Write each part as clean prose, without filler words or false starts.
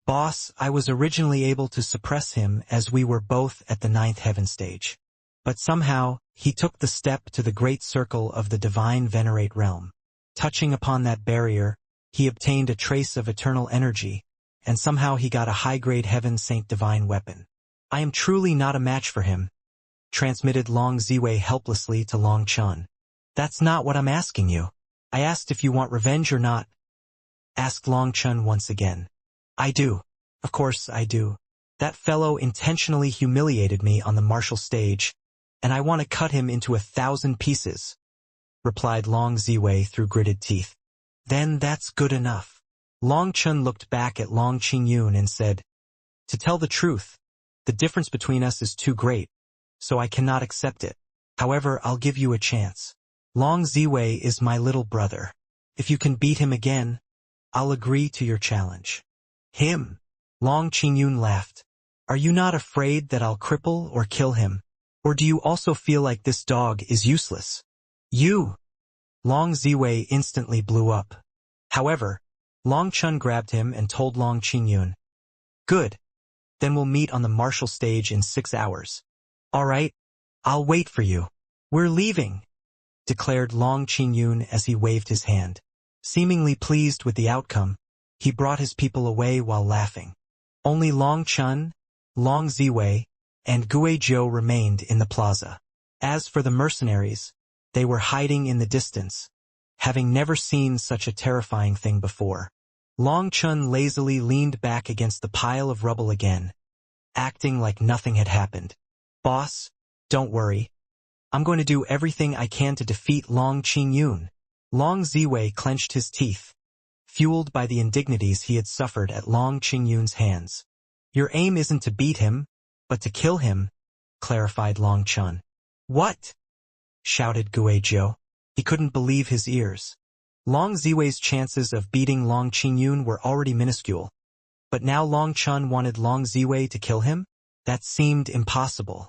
Boss, I was originally able to suppress him as we were both at the ninth heaven stage. But somehow, he took the step to the great circle of the divine venerate realm. Touching upon that barrier, he obtained a trace of eternal energy, and somehow he got a high-grade heaven saint divine weapon. I am truly not a match for him, transmitted Long Ziwei helplessly to Long Chun. That's not what I'm asking you. I asked if you want revenge or not. Asked Long Chun once again. I do. Of course I do. That fellow intentionally humiliated me on the martial stage, and I want to cut him into 1,000 pieces, replied Long Ziwei through gritted teeth. Then that's good enough. Long Chun looked back at Long Qingyun and said, To tell the truth, the difference between us is too great, so I cannot accept it. However, I'll give you a chance. Long Ziwei is my little brother. If you can beat him again, I'll agree to your challenge. Him? Long Qingyun laughed. Are you not afraid that I'll cripple or kill him? Or do you also feel like this dog is useless? You! Long Ziwei instantly blew up. However, Long Chun grabbed him and told Long Qingyun, Good. Then we'll meet on the martial stage in 6 hours. All right, I'll wait for you. We're leaving, declared Long Qingyun as he waved his hand. Seemingly pleased with the outcome, he brought his people away while laughing. Only Long Chun, Long Ziwei, and Guizhou remained in the plaza. As for the mercenaries, they were hiding in the distance, having never seen such a terrifying thing before. Long Chun lazily leaned back against the pile of rubble again, acting like nothing had happened. Boss, don't worry. I'm going to do everything I can to defeat Long Qingyun. Long Ziwei clenched his teeth, fueled by the indignities he had suffered at Long Qingyun's hands. Your aim isn't to beat him, but to kill him, clarified Long Chun. What? Shouted Guizhou. He couldn't believe his ears. Long Ziwei's chances of beating Long Qingyun were already minuscule, but now Long Chun wanted Long Ziwei to kill him? That seemed impossible.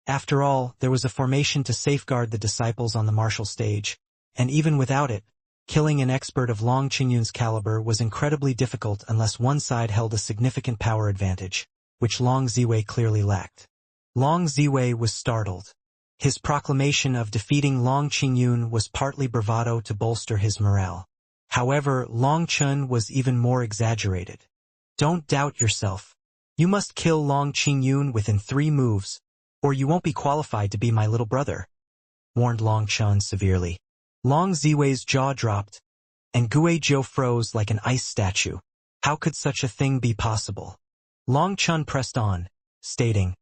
After all, there was a formation to safeguard the disciples on the martial stage, and even without it, killing an expert of Long Qingyun's caliber was incredibly difficult unless one side held a significant power advantage, which Long Ziwei clearly lacked. Long Ziwei was startled. His proclamation of defeating Long Qingyun was partly bravado to bolster his morale. However, Long Chun was even more exaggerated. Don't doubt yourself. You must kill Long Qingyun within 3 moves, or you won't be qualified to be my little brother, warned Long Chun severely. Long Ziwei's jaw dropped, and Guizhou froze like an ice statue. How could such a thing be possible? Long Chun pressed on, stating,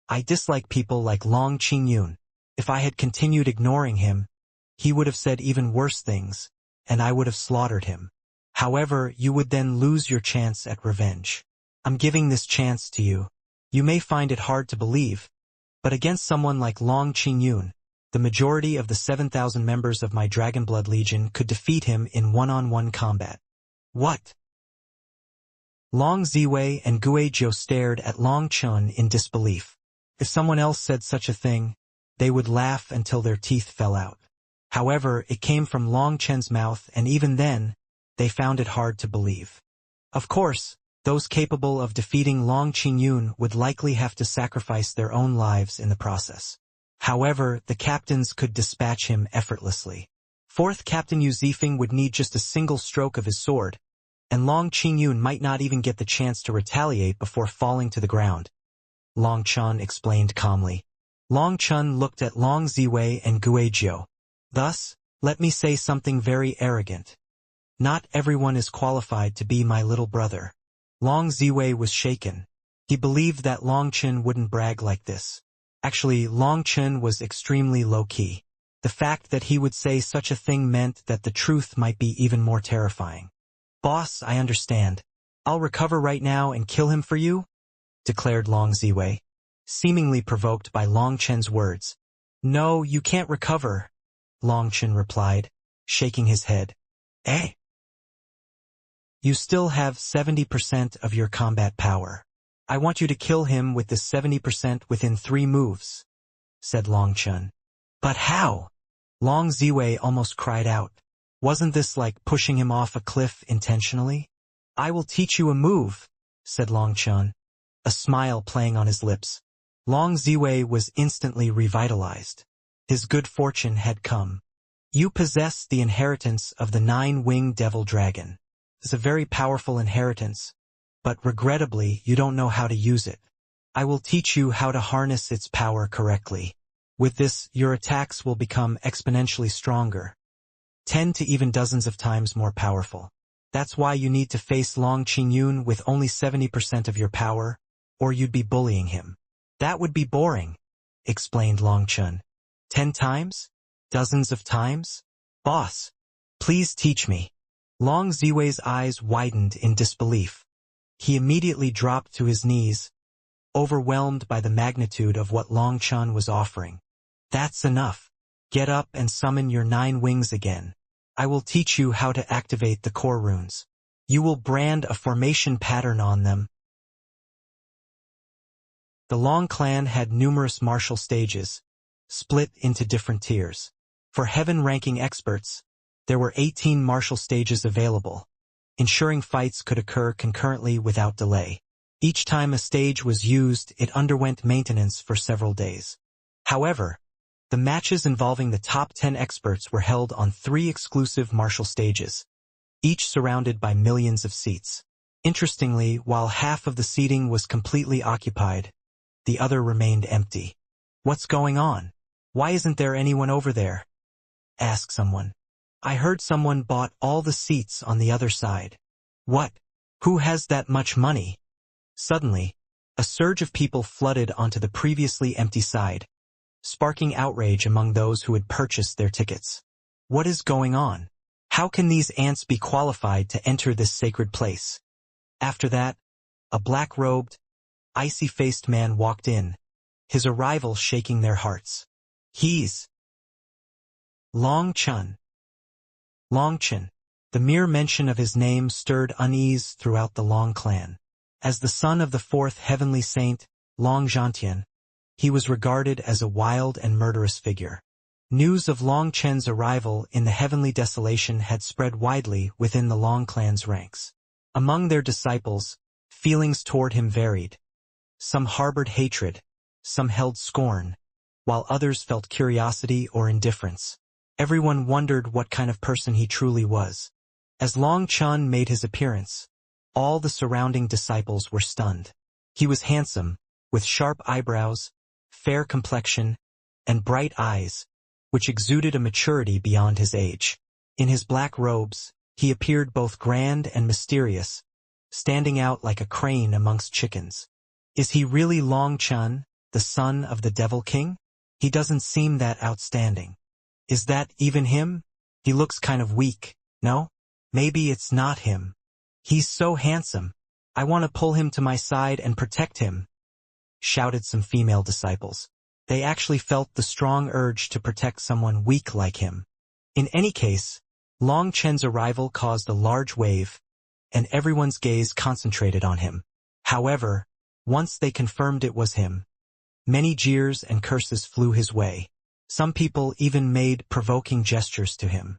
I dislike people like Long Qingyun. If I had continued ignoring him, he would have said even worse things, and I would have slaughtered him. However, you would then lose your chance at revenge. I'm giving this chance to you. You may find it hard to believe, but against someone like Long Qingyun, the majority of the 7,000 members of my Dragonblood Legion could defeat him in one-on-one combat. What? Long Ziwei and Guizhou stared at Long Chun in disbelief. If someone else said such a thing, they would laugh until their teeth fell out. However, it came from Long Chen's mouth, and even then, they found it hard to believe. Of course, those capable of defeating Long Qingyun would likely have to sacrifice their own lives in the process. However, the captains could dispatch him effortlessly. 4th Captain Yu Zifeng would need just a single stroke of his sword, and Long Qingyun might not even get the chance to retaliate before falling to the ground. Long Chun explained calmly. Long Chun looked at Long Ziwei and Guizhou. Thus, let me say something very arrogant. Not everyone is qualified to be my little brother. Long Ziwei was shaken. He believed that Long Chun wouldn't brag like this. Actually, Long Chun was extremely low-key. The fact that he would say such a thing meant that the truth might be even more terrifying. Boss, I understand. I'll recover right now and kill him for you, declared Long Ziwei, seemingly provoked by Long Chen's words. No, you can't recover, Long Chen replied, shaking his head. Eh? You still have 70% of your combat power. I want you to kill him with this 70% within 3 moves, said Long Chun. But how? Long Ziwei almost cried out. Wasn't this like pushing him off a cliff intentionally? I will teach you a move, said Long Chun, a smile playing on his lips. Long Ziwei was instantly revitalized. His good fortune had come. You possess the inheritance of the 9-winged devil dragon. It's a very powerful inheritance, but regrettably you don't know how to use it. I will teach you how to harness its power correctly. With this, your attacks will become exponentially stronger. 10 to even dozens of times more powerful. That's why you need to face Long Qingyun with only 70% of your power, or you'd be bullying him. That would be boring, explained Long Chun. 10 times? Dozens of times? Boss, please teach me. Long Ziwei's eyes widened in disbelief. He immediately dropped to his knees, overwhelmed by the magnitude of what Long Chun was offering. That's enough. Get up and summon your 9 wings again. I will teach you how to activate the core runes. You will brand a formation pattern on them. The Long clan had numerous martial stages, split into different tiers. For heaven-ranking experts, there were 18 martial stages available, ensuring fights could occur concurrently without delay. Each time a stage was used, it underwent maintenance for several days. However, the matches involving the top 10 experts were held on 3 exclusive martial stages, each surrounded by millions of seats. Interestingly, while half of the seating was completely occupied, the other remained empty. What's going on? Why isn't there anyone over there? Asked someone. I heard someone bought all the seats on the other side. What? Who has that much money? Suddenly, a surge of people flooded onto the previously empty side, sparking outrage among those who had purchased their tickets. What is going on? How can these ants be qualified to enter this sacred place? After that, a black-robed, icy-faced man walked in, his arrival shaking their hearts. He's Long Chun. Long Chun. The mere mention of his name stirred unease throughout the Long clan. As the son of the 4th heavenly saint, Long Zhantian, he was regarded as a wild and murderous figure. News of Long Chen's arrival in the heavenly desolation had spread widely within the Long clan's ranks. Among their disciples, feelings toward him varied. Some harbored hatred, some held scorn, while others felt curiosity or indifference. Everyone wondered what kind of person he truly was. As Long Chun made his appearance, all the surrounding disciples were stunned. He was handsome, with sharp eyebrows, fair complexion, and bright eyes, which exuded a maturity beyond his age. In his black robes, he appeared both grand and mysterious, standing out like a crane amongst chickens. Is he really Long Chun, the son of the Devil King? He doesn't seem that outstanding. Is that even him? He looks kind of weak, no? Maybe it's not him. He's so handsome. I want to pull him to my side and protect him, shouted some female disciples. They actually felt the strong urge to protect someone weak like him. In any case, Long Chen's arrival caused a large wave, and everyone's gaze concentrated on him. However, once they confirmed it was him, many jeers and curses flew his way. Some people even made provoking gestures to him.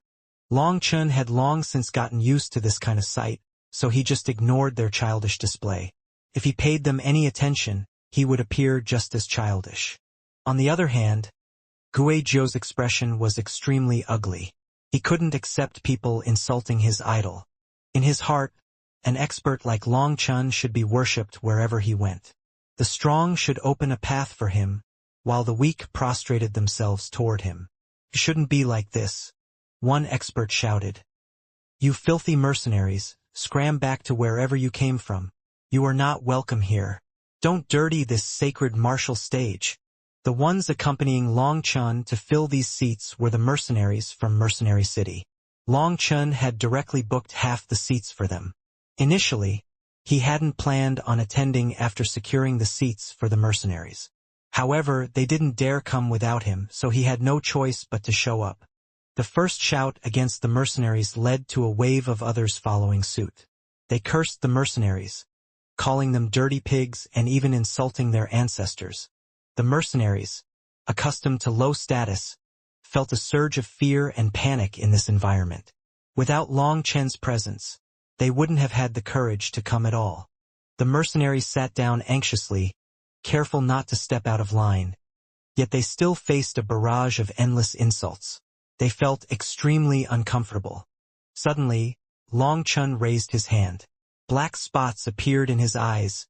Long Chun had long since gotten used to this kind of sight, so he just ignored their childish display. If he paid them any attention, he would appear just as childish. On the other hand, Gui Zhou's expression was extremely ugly. He couldn't accept people insulting his idol. In his heart, an expert like Long Chun should be worshipped wherever he went. The strong should open a path for him, while the weak prostrated themselves toward him. It shouldn't be like this, one expert shouted. You filthy mercenaries, scram back to wherever you came from. You are not welcome here. Don't dirty this sacred martial stage. The ones accompanying Long Chun to fill these seats were the mercenaries from Mercenary City. Long Chun had directly booked half the seats for them. Initially, he hadn't planned on attending after securing the seats for the mercenaries. However, they didn't dare come without him, so he had no choice but to show up. The first shout against the mercenaries led to a wave of others following suit. They cursed the mercenaries, calling them dirty pigs and even insulting their ancestors. The mercenaries, accustomed to low status, felt a surge of fear and panic in this environment. Without Long Chen's presence, they wouldn't have had the courage to come at all. The mercenaries sat down anxiously, careful not to step out of line. Yet they still faced a barrage of endless insults. They felt extremely uncomfortable. Suddenly, Long Chun raised his hand. Black spots appeared in his eyes,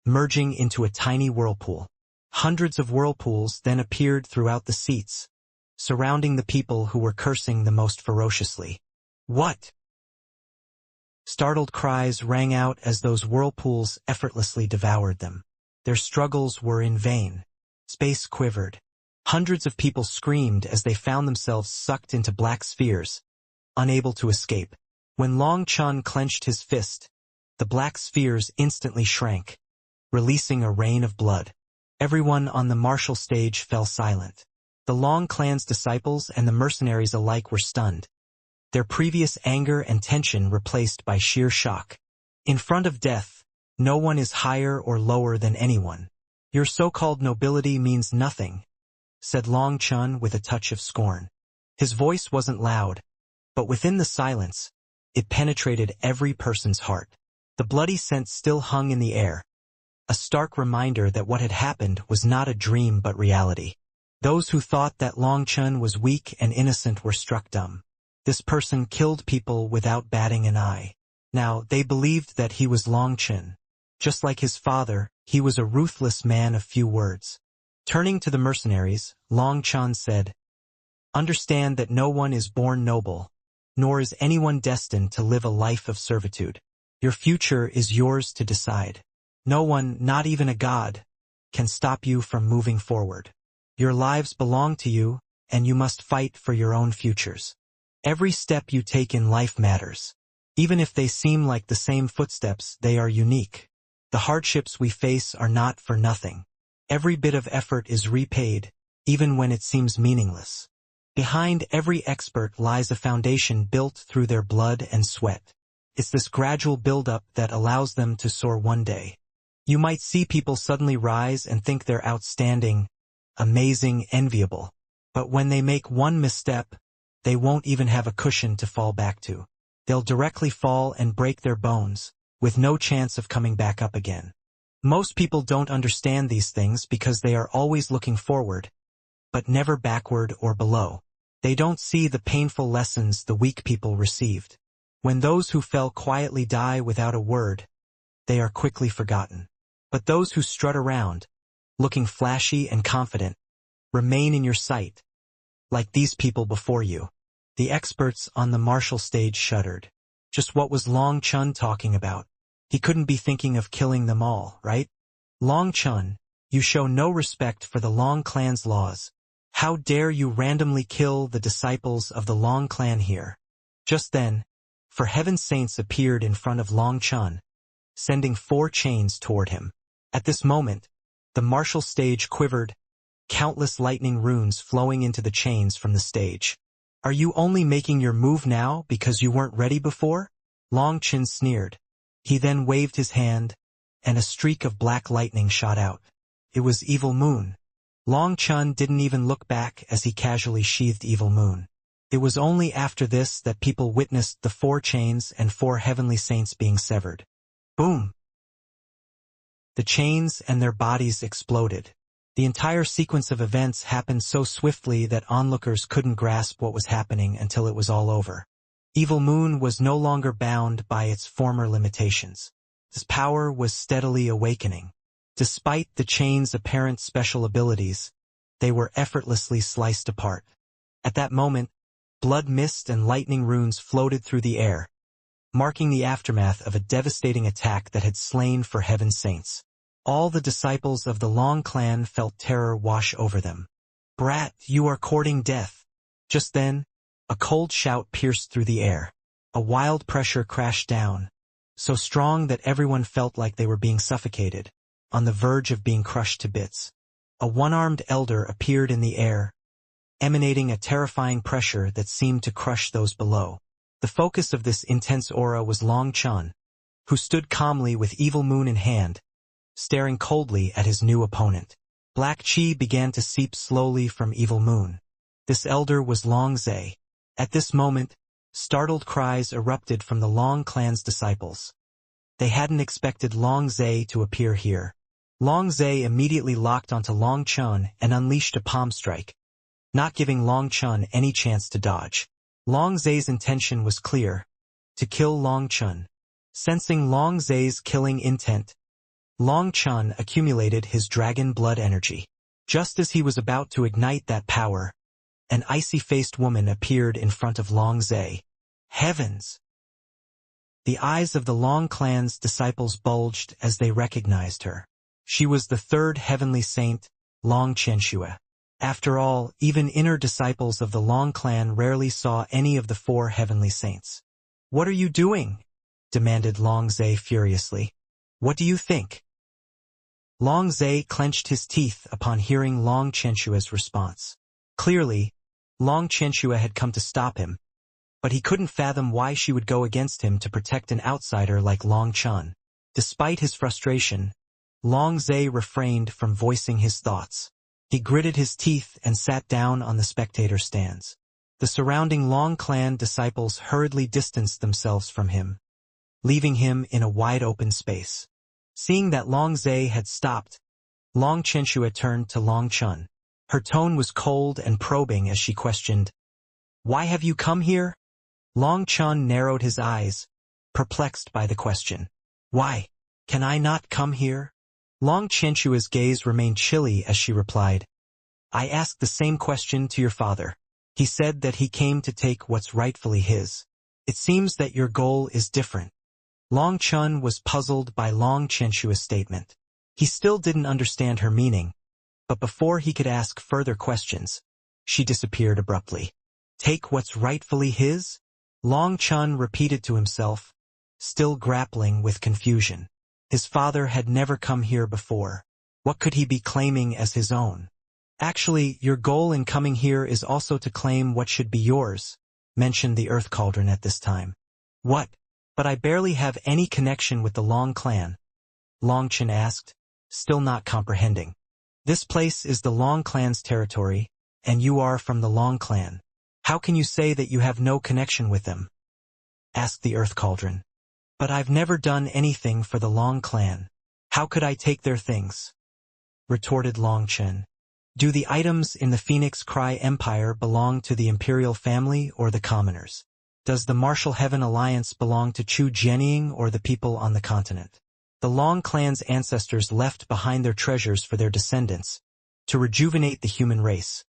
merging into a tiny whirlpool. Hundreds of whirlpools then appeared throughout the seats, surrounding the people who were cursing the most ferociously. "What?" Startled cries rang out as those whirlpools effortlessly devoured them. Their struggles were in vain. Space quivered. Hundreds of people screamed as they found themselves sucked into black spheres, unable to escape. When Long Chun clenched his fist, the black spheres instantly shrank, releasing a rain of blood. Everyone on the martial stage fell silent. The Long clan's disciples and the mercenaries alike were stunned, their previous anger and tension replaced by sheer shock. In front of death, no one is higher or lower than anyone. "Your so-called nobility means nothing," said Long Chun with a touch of scorn. His voice wasn't loud, but within the silence, it penetrated every person's heart. The bloody scent still hung in the air, a stark reminder that what had happened was not a dream but reality. Those who thought that Long Chun was weak and innocent were struck dumb. This person killed people without batting an eye. Now, they believed that he was Long Chun. Just like his father, he was a ruthless man of few words. Turning to the mercenaries, Long Chun said, "Understand that no one is born noble, nor is anyone destined to live a life of servitude. Your future is yours to decide. No one, not even a god, can stop you from moving forward. Your lives belong to you, and you must fight for your own futures. Every step you take in life matters. Even if they seem like the same footsteps, they are unique. The hardships we face are not for nothing. Every bit of effort is repaid, even when it seems meaningless. Behind every expert lies a foundation built through their blood and sweat. It's this gradual buildup that allows them to soar one day. You might see people suddenly rise and think they're outstanding, amazing, enviable. But when they make one misstep, they won't even have a cushion to fall back to. They'll directly fall and break their bones, with no chance of coming back up again. Most people don't understand these things because they are always looking forward, but never backward or below. They don't see the painful lessons the weak people received. When those who fell quietly die without a word, they are quickly forgotten. But those who strut around, looking flashy and confident, remain in your sight, like these people before you." The experts on the martial stage shuddered. Just what was Long Chun talking about? He couldn't be thinking of killing them all, right? "Long Chun, you show no respect for the Long clan's laws. How dare you randomly kill the disciples of the Long clan here?" Just then, For Heaven's Saints appeared in front of Long Chun, sending 4 chains toward him. At this moment, the martial stage quivered, countless lightning runes flowing into the chains from the stage. "Are you only making your move now because you weren't ready before?" Long Chun sneered. He then waved his hand, and a streak of black lightning shot out. It was Evil Moon. Long Chun didn't even look back as he casually sheathed Evil Moon. It was only after this that people witnessed the 4 chains and 4 heavenly saints being severed. Boom! The chains and their bodies exploded. The entire sequence of events happened so swiftly that onlookers couldn't grasp what was happening until it was all over. Evil Moon was no longer bound by its former limitations. Its power was steadily awakening. Despite the chain's apparent special abilities, they were effortlessly sliced apart. At that moment, blood mist and lightning runes floated through the air, marking the aftermath of a devastating attack that had slain For Heaven's Saints. All the disciples of the Long clan felt terror wash over them. "Brat, you are courting death." Just then, a cold shout pierced through the air. A wild pressure crashed down, so strong that everyone felt like they were being suffocated, on the verge of being crushed to bits. A one-armed elder appeared in the air, emanating a terrifying pressure that seemed to crush those below. The focus of this intense aura was Long Chun, who stood calmly with Evil Moon in hand, staring coldly at his new opponent. Black chi began to seep slowly from Evil Moon. This elder was Long Zhe. At this moment, startled cries erupted from the Long clan's disciples. They hadn't expected Long Zhe to appear here. Long Zhe immediately locked onto Long Chun and unleashed a palm strike, not giving Long Chun any chance to dodge. Long Zhe's intention was clear: to kill Long Chun. Sensing Long Zhe's killing intent, Long Chun accumulated his dragon blood energy. Just as he was about to ignite that power, an icy-faced woman appeared in front of Long Zhe. Heavens! The eyes of the Long clan's disciples bulged as they recognized her. She was the third heavenly saint, Long Chenxue. After all, even inner disciples of the Long clan rarely saw any of the four heavenly saints. "What are you doing?" demanded Long Zhe furiously. "What do you think?" Long Zhe clenched his teeth upon hearing Long Chenxue's response. Clearly, Long Chenxue had come to stop him, but he couldn't fathom why she would go against him to protect an outsider like Long Chun. Despite his frustration, Long Zhe refrained from voicing his thoughts. He gritted his teeth and sat down on the spectator stands. The surrounding Long clan disciples hurriedly distanced themselves from him, leaving him in a wide-open space. Seeing that Long Zhe had stopped, Long Chenxue turned to Long Chun. Her tone was cold and probing as she questioned, "Why have you come here?" Long Chun narrowed his eyes, perplexed by the question. "Why? Can I not come here?" Long Chenxue's gaze remained chilly as she replied, "I asked the same question to your father. He said that he came to take what's rightfully his. It seems that your goal is different." Long Chun was puzzled by Long Chenxue's statement. He still didn't understand her meaning, but before he could ask further questions, she disappeared abruptly. "Take what's rightfully his?" Long Chun repeated to himself, still grappling with confusion. His father had never come here before. What could he be claiming as his own? "Actually, your goal in coming here is also to claim what should be yours," mentioned the Earth Cauldron at this time. "What? But I barely have any connection with the Long clan," Long Chun asked, still not comprehending. "This place is the Long clan's territory, and you are from the Long clan. How can you say that you have no connection with them?" asked the Earth Cauldron. "But I've never done anything for the Long clan. How could I take their things?" retorted Long Chun. "Do the items in the Phoenix Cry Empire belong to the imperial family or the commoners? Does the Martial Heaven Alliance belong to Chu Jianying or the people on the continent? The Long clan's ancestors left behind their treasures for their descendants, to rejuvenate the human race.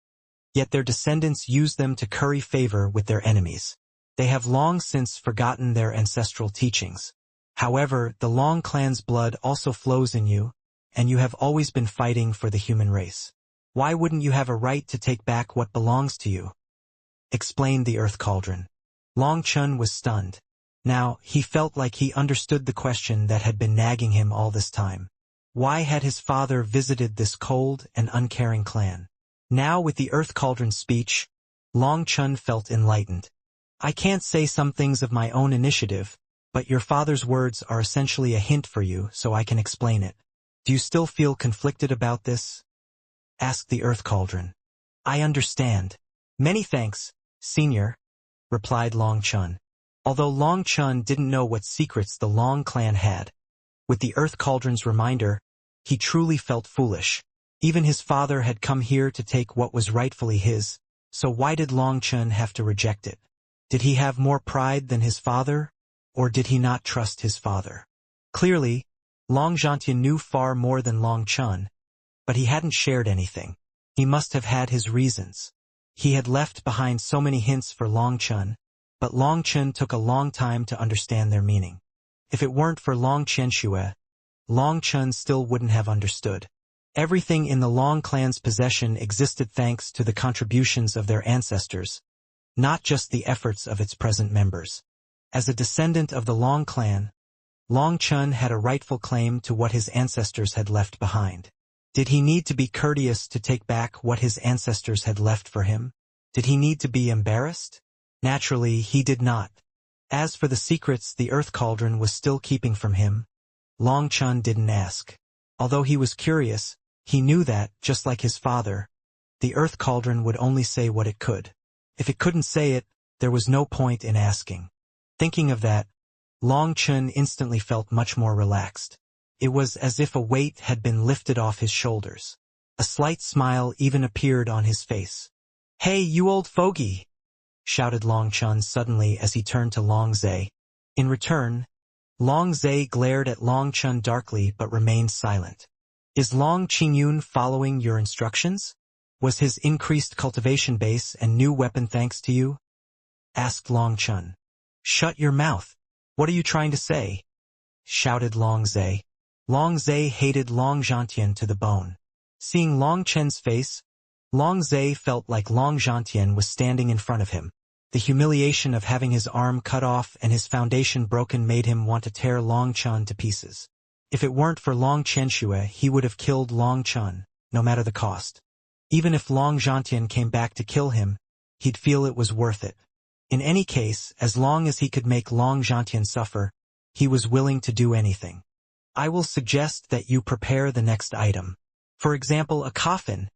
Yet their descendants use them to curry favor with their enemies. They have long since forgotten their ancestral teachings. However, the Long clan's blood also flows in you, and you have always been fighting for the human race. Why wouldn't you have a right to take back what belongs to you?" explained the Earth Cauldron. Long Chun was stunned. Now, he felt like he understood the question that had been nagging him all this time. Why had his father visited this cold and uncaring clan? Now, with the Earth Cauldron's speech, Long Chun felt enlightened. "I can't say some things of my own initiative, but your father's words are essentially a hint for you, so I can explain it. Do you still feel conflicted about this?" asked the Earth Cauldron. "I understand. Many thanks, Senior," replied Long Chun. Although Long Chun didn't know what secrets the Long clan had, with the Earth Cauldron's reminder, he truly felt foolish. Even his father had come here to take what was rightfully his, so why did Long Chun have to reject it? Did he have more pride than his father, or did he not trust his father? Clearly, Long Zhantian knew far more than Long Chun, but he hadn't shared anything. He must have had his reasons. He had left behind so many hints for Long Chun, but Long Chun took a long time to understand their meaning. If it weren't for Long Chenxue, Long Chun still wouldn't have understood. Everything in the Long clan's possession existed thanks to the contributions of their ancestors, not just the efforts of its present members. As a descendant of the Long clan, Long Chun had a rightful claim to what his ancestors had left behind. Did he need to be courteous to take back what his ancestors had left for him? Did he need to be embarrassed? Naturally, he did not. As for the secrets the Earth Cauldron was still keeping from him, Long Chun didn't ask. Although he was curious, he knew that, just like his father, the Earth Cauldron would only say what it could. If it couldn't say it, there was no point in asking. Thinking of that, Long Chun instantly felt much more relaxed. It was as if a weight had been lifted off his shoulders. A slight smile even appeared on his face. "Hey, you old fogey!" shouted Long Chun suddenly as he turned to Long Zai. In return, Long Zai glared at Long Chun darkly but remained silent. "Is Long Qingyun following your instructions? Was his increased cultivation base and new weapon thanks to you?" asked Long Chun. "Shut your mouth. What are you trying to say?" shouted Long Zai. Long Zai hated Long Zhantian to the bone. Seeing Long Chen's face, Long Zai felt like Long Zhantian was standing in front of him. The humiliation of having his arm cut off and his foundation broken made him want to tear Long Chun to pieces. If it weren't for Long Chenxue, he would have killed Long Chun, no matter the cost. Even if Long Zhantian came back to kill him, he'd feel it was worth it. In any case, as long as he could make Long Zhantian suffer, he was willing to do anything. "I will suggest that you prepare the next item. For example, a coffin,"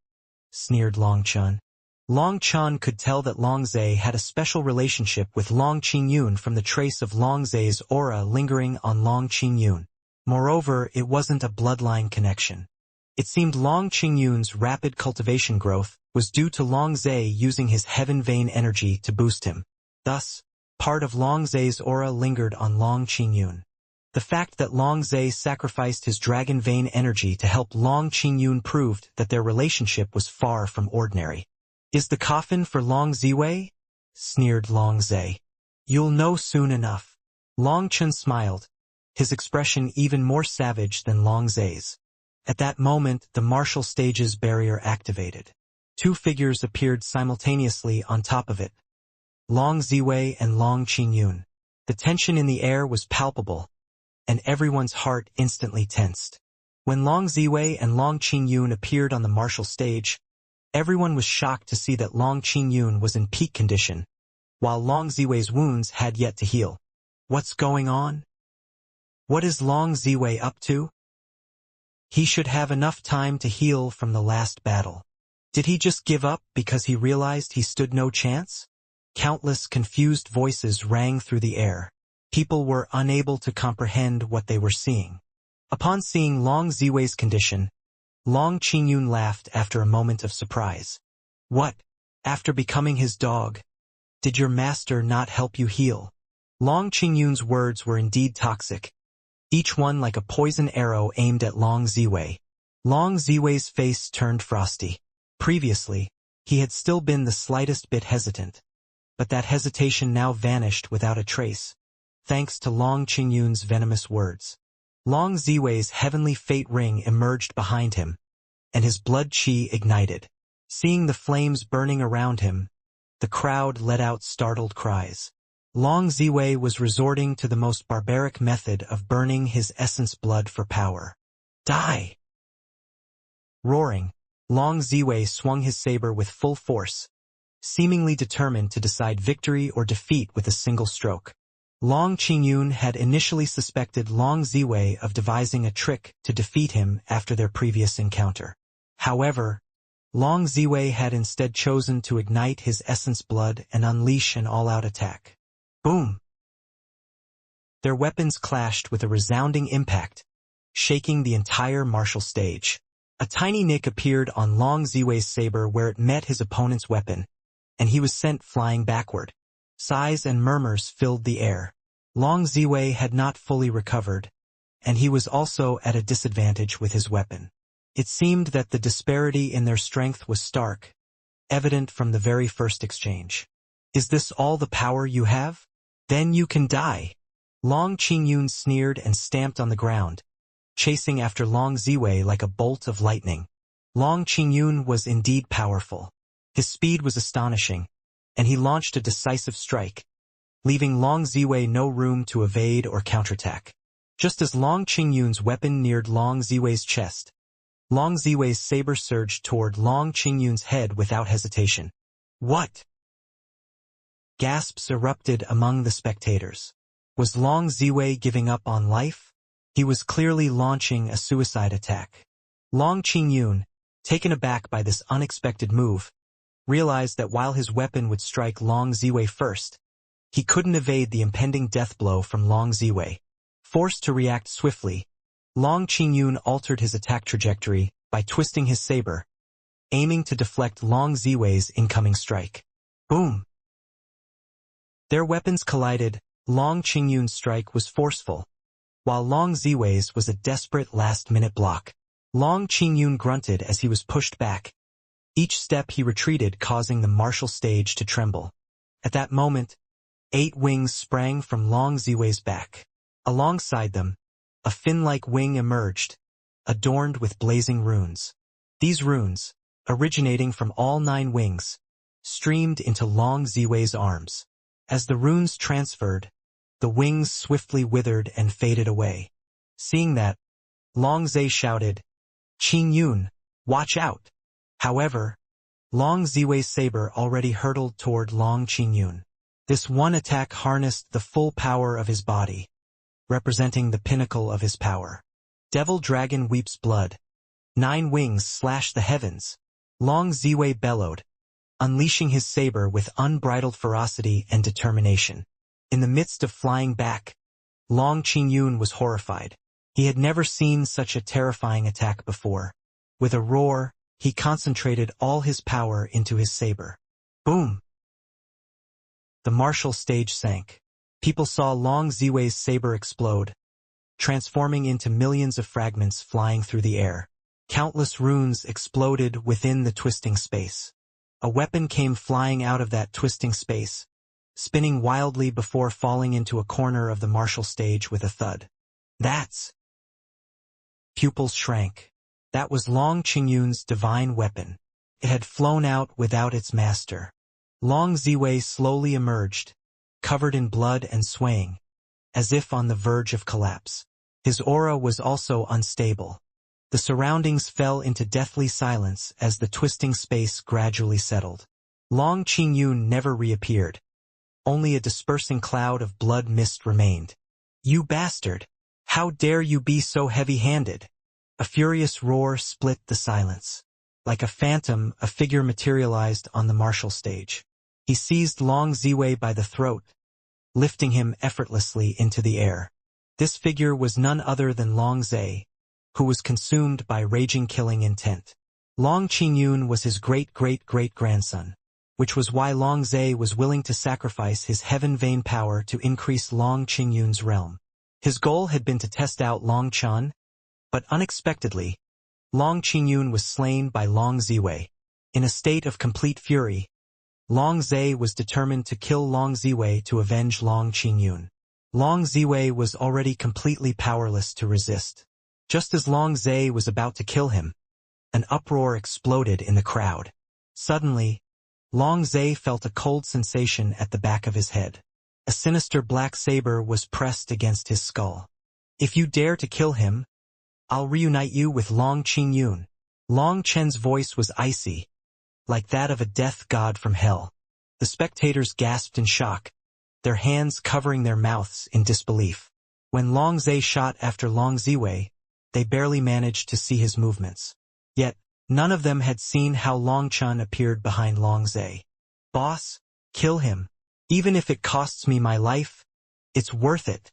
sneered Long Chun. Long Chun could tell that Long Zai had a special relationship with Long Qingyun from the trace of Long Zai's aura lingering on Long Qingyun. Moreover, it wasn't a bloodline connection. It seemed Long Qingyun's rapid cultivation growth was due to Long Zai using his heaven vein energy to boost him. Thus, part of Long Zai's aura lingered on Long Qingyun. The fact that Long Zai sacrificed his dragon vein energy to help Long Qingyun proved that their relationship was far from ordinary. "Is the coffin for Long Ziwei?" sneered Long Zai. "You'll know soon enough." Long Chun smiled, his expression even more savage than Long Zai's. At that moment, the martial stage's barrier activated. Two figures appeared simultaneously on top of it. Long Ziwei and Long Qingyun. The tension in the air was palpable, and everyone's heart instantly tensed. When Long Ziwei and Long Qingyun appeared on the martial stage, everyone was shocked to see that Long Qingyun was in peak condition, while Long Ziwei's wounds had yet to heal. What's going on? What is Long Ziwei up to? He should have enough time to heal from the last battle. Did he just give up because he realized he stood no chance? Countless confused voices rang through the air. People were unable to comprehend what they were seeing. Upon seeing Long Ziwei's condition, Long Qingyun laughed after a moment of surprise. "What? After becoming his dog? Did your master not help you heal?" Long Qingyun's words were indeed toxic, each one like a poison arrow aimed at Long Ziwei. Long Ziwei's face turned frosty. Previously, he had still been the slightest bit hesitant, but that hesitation now vanished without a trace, thanks to Long Qingyun's venomous words. Long Ziwei's heavenly fate ring emerged behind him, and his blood qi ignited. Seeing the flames burning around him, the crowd let out startled cries. Long Ziwei was resorting to the most barbaric method of burning his essence blood for power. "Die!" Roaring, Long Ziwei swung his saber with full force, seemingly determined to decide victory or defeat with a single stroke. Long Qingyun had initially suspected Long Ziwei of devising a trick to defeat him after their previous encounter. However, Long Ziwei had instead chosen to ignite his essence blood and unleash an all-out attack. Boom! Their weapons clashed with a resounding impact, shaking the entire martial stage. A tiny nick appeared on Long Ziwei's saber where it met his opponent's weapon, and he was sent flying backward. Sighs and murmurs filled the air. Long Ziwei had not fully recovered, and he was also at a disadvantage with his weapon. It seemed that the disparity in their strength was stark, evident from the very first exchange. "Is this all the power you have? Then you can die." Long Qingyun sneered and stamped on the ground, chasing after Long Ziwei like a bolt of lightning. Long Qingyun was indeed powerful. His speed was astonishing, and he launched a decisive strike, leaving Long Ziwei no room to evade or counterattack. Just as Long Qingyun's weapon neared Long Ziwei's chest, Long Ziwei's saber surged toward Long Qingyun's head without hesitation. "What?" Gasps erupted among the spectators. Was Long Ziwei giving up on life? He was clearly launching a suicide attack. Long Qingyun, taken aback by this unexpected move, realized that while his weapon would strike Long Ziwei first, He couldn't evade the impending death blow from Long Ziwei. Forced to react swiftly, Long Qingyun altered his attack trajectory by twisting his saber, aiming to deflect Long Ziwei's incoming strike. Boom! Their weapons collided. Long Qingyun's strike was forceful, while Long Ziwei's was a desperate last-minute block. Long Qingyun grunted as he was pushed back. Each step he retreated causing the martial stage to tremble. At that moment, 8 wings sprang from Long Ziwei's back. Alongside them, a fin-like wing emerged, adorned with blazing runes. These runes, originating from all 9 wings, streamed into Long Ziwei's arms. As the runes transferred, the wings swiftly withered and faded away. Seeing that, Long Zai shouted, "Qingyun, watch out!" However, Long Ziwei's saber already hurtled toward Long Qingyun. This one attack harnessed the full power of his body, representing the pinnacle of his power. Devil Dragon weeps blood. 9 wings slash the heavens. Long Ziwei bellowed, unleashing his saber with unbridled ferocity and determination. In the midst of flying back, Long Qingyun was horrified. He had never seen such a terrifying attack before. With a roar, he concentrated all his power into his saber. Boom! The martial stage sank. People saw Long Ziwei's saber explode, transforming into millions of fragments flying through the air. Countless runes exploded within the twisting space. A weapon came flying out of that twisting space, spinning wildly before falling into a corner of the martial stage with a thud. That's... Pupils shrank. That was Long Qingyun's divine weapon. It had flown out without its master. Long Ziwei slowly emerged, covered in blood and swaying, as if on the verge of collapse. His aura was also unstable. The surroundings fell into deathly silence as the twisting space gradually settled. Long Qingyun never reappeared. Only a dispersing cloud of blood mist remained. "You bastard! How dare you be so heavy-handed!" A furious roar split the silence. Like a phantom, a figure materialized on the martial stage. He seized Long Ziwei by the throat, lifting him effortlessly into the air. This figure was none other than Long Zai, who was consumed by raging killing intent. Long Qingyun was his great-great-great-grandson, which was why Long Zai was willing to sacrifice his heaven-vein power to increase Long Qingyun's realm. His goal had been to test out Long Quan, but unexpectedly, Long Qingyun was slain by Long Ziwei. In a state of complete fury, Long Zai was determined to kill Long Ziwei to avenge Long Qingyun. Long Ziwei was already completely powerless to resist. Just as Long Zai was about to kill him, an uproar exploded in the crowd. Suddenly, Long Zai felt a cold sensation at the back of his head. A sinister black saber was pressed against his skull. "If you dare to kill him, I'll reunite you with Long Qingyun." Long Chen's voice was icy, like that of a death god from hell. The spectators gasped in shock, their hands covering their mouths in disbelief. When Long Zai shot after Long Ziwei, they barely managed to see his movements. Yet, none of them had seen how Long Chun appeared behind Long Zai. "Boss, kill him. Even if it costs me my life, it's worth it,"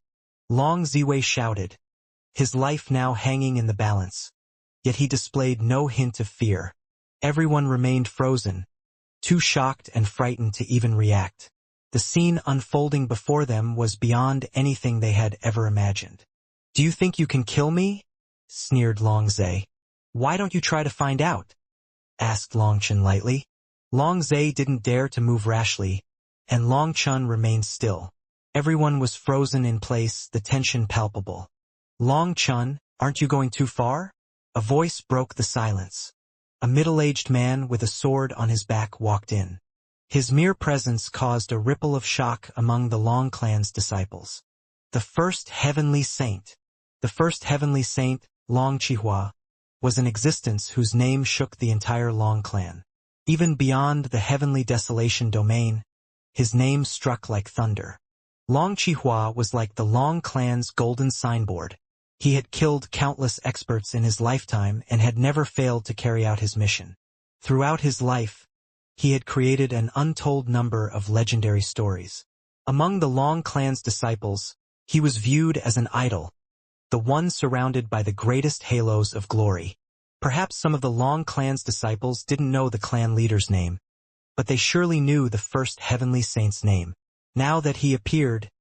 Long Ziwei shouted, his life now hanging in the balance. Yet he displayed no hint of fear. Everyone remained frozen, too shocked and frightened to even react. The scene unfolding before them was beyond anything they had ever imagined. "Do you think you can kill me?" sneered Long Zai. "Why don't you try to find out?" asked Long Chun lightly. Long Zai didn't dare to move rashly, and Long Chun remained still. Everyone was frozen in place, the tension palpable. "Long Chun, aren't you going too far?" A voice broke the silence. A middle-aged man with a sword on his back walked in. His mere presence caused a ripple of shock among the Long clan's disciples. The first heavenly saint, Long Chihua, was in existence whose name shook the entire Long clan. Even beyond the heavenly desolation domain, his name struck like thunder. Long Chihua was like the Long clan's golden signboard. He had killed countless experts in his lifetime and had never failed to carry out his mission. Throughout his life, he had created an untold number of legendary stories. Among the Long clan's disciples, he was viewed as an idol, the one surrounded by the greatest halos of glory. Perhaps some of the Long clan's disciples didn't know the clan leader's name, but they surely knew the first heavenly saint's name. Now that he appeared,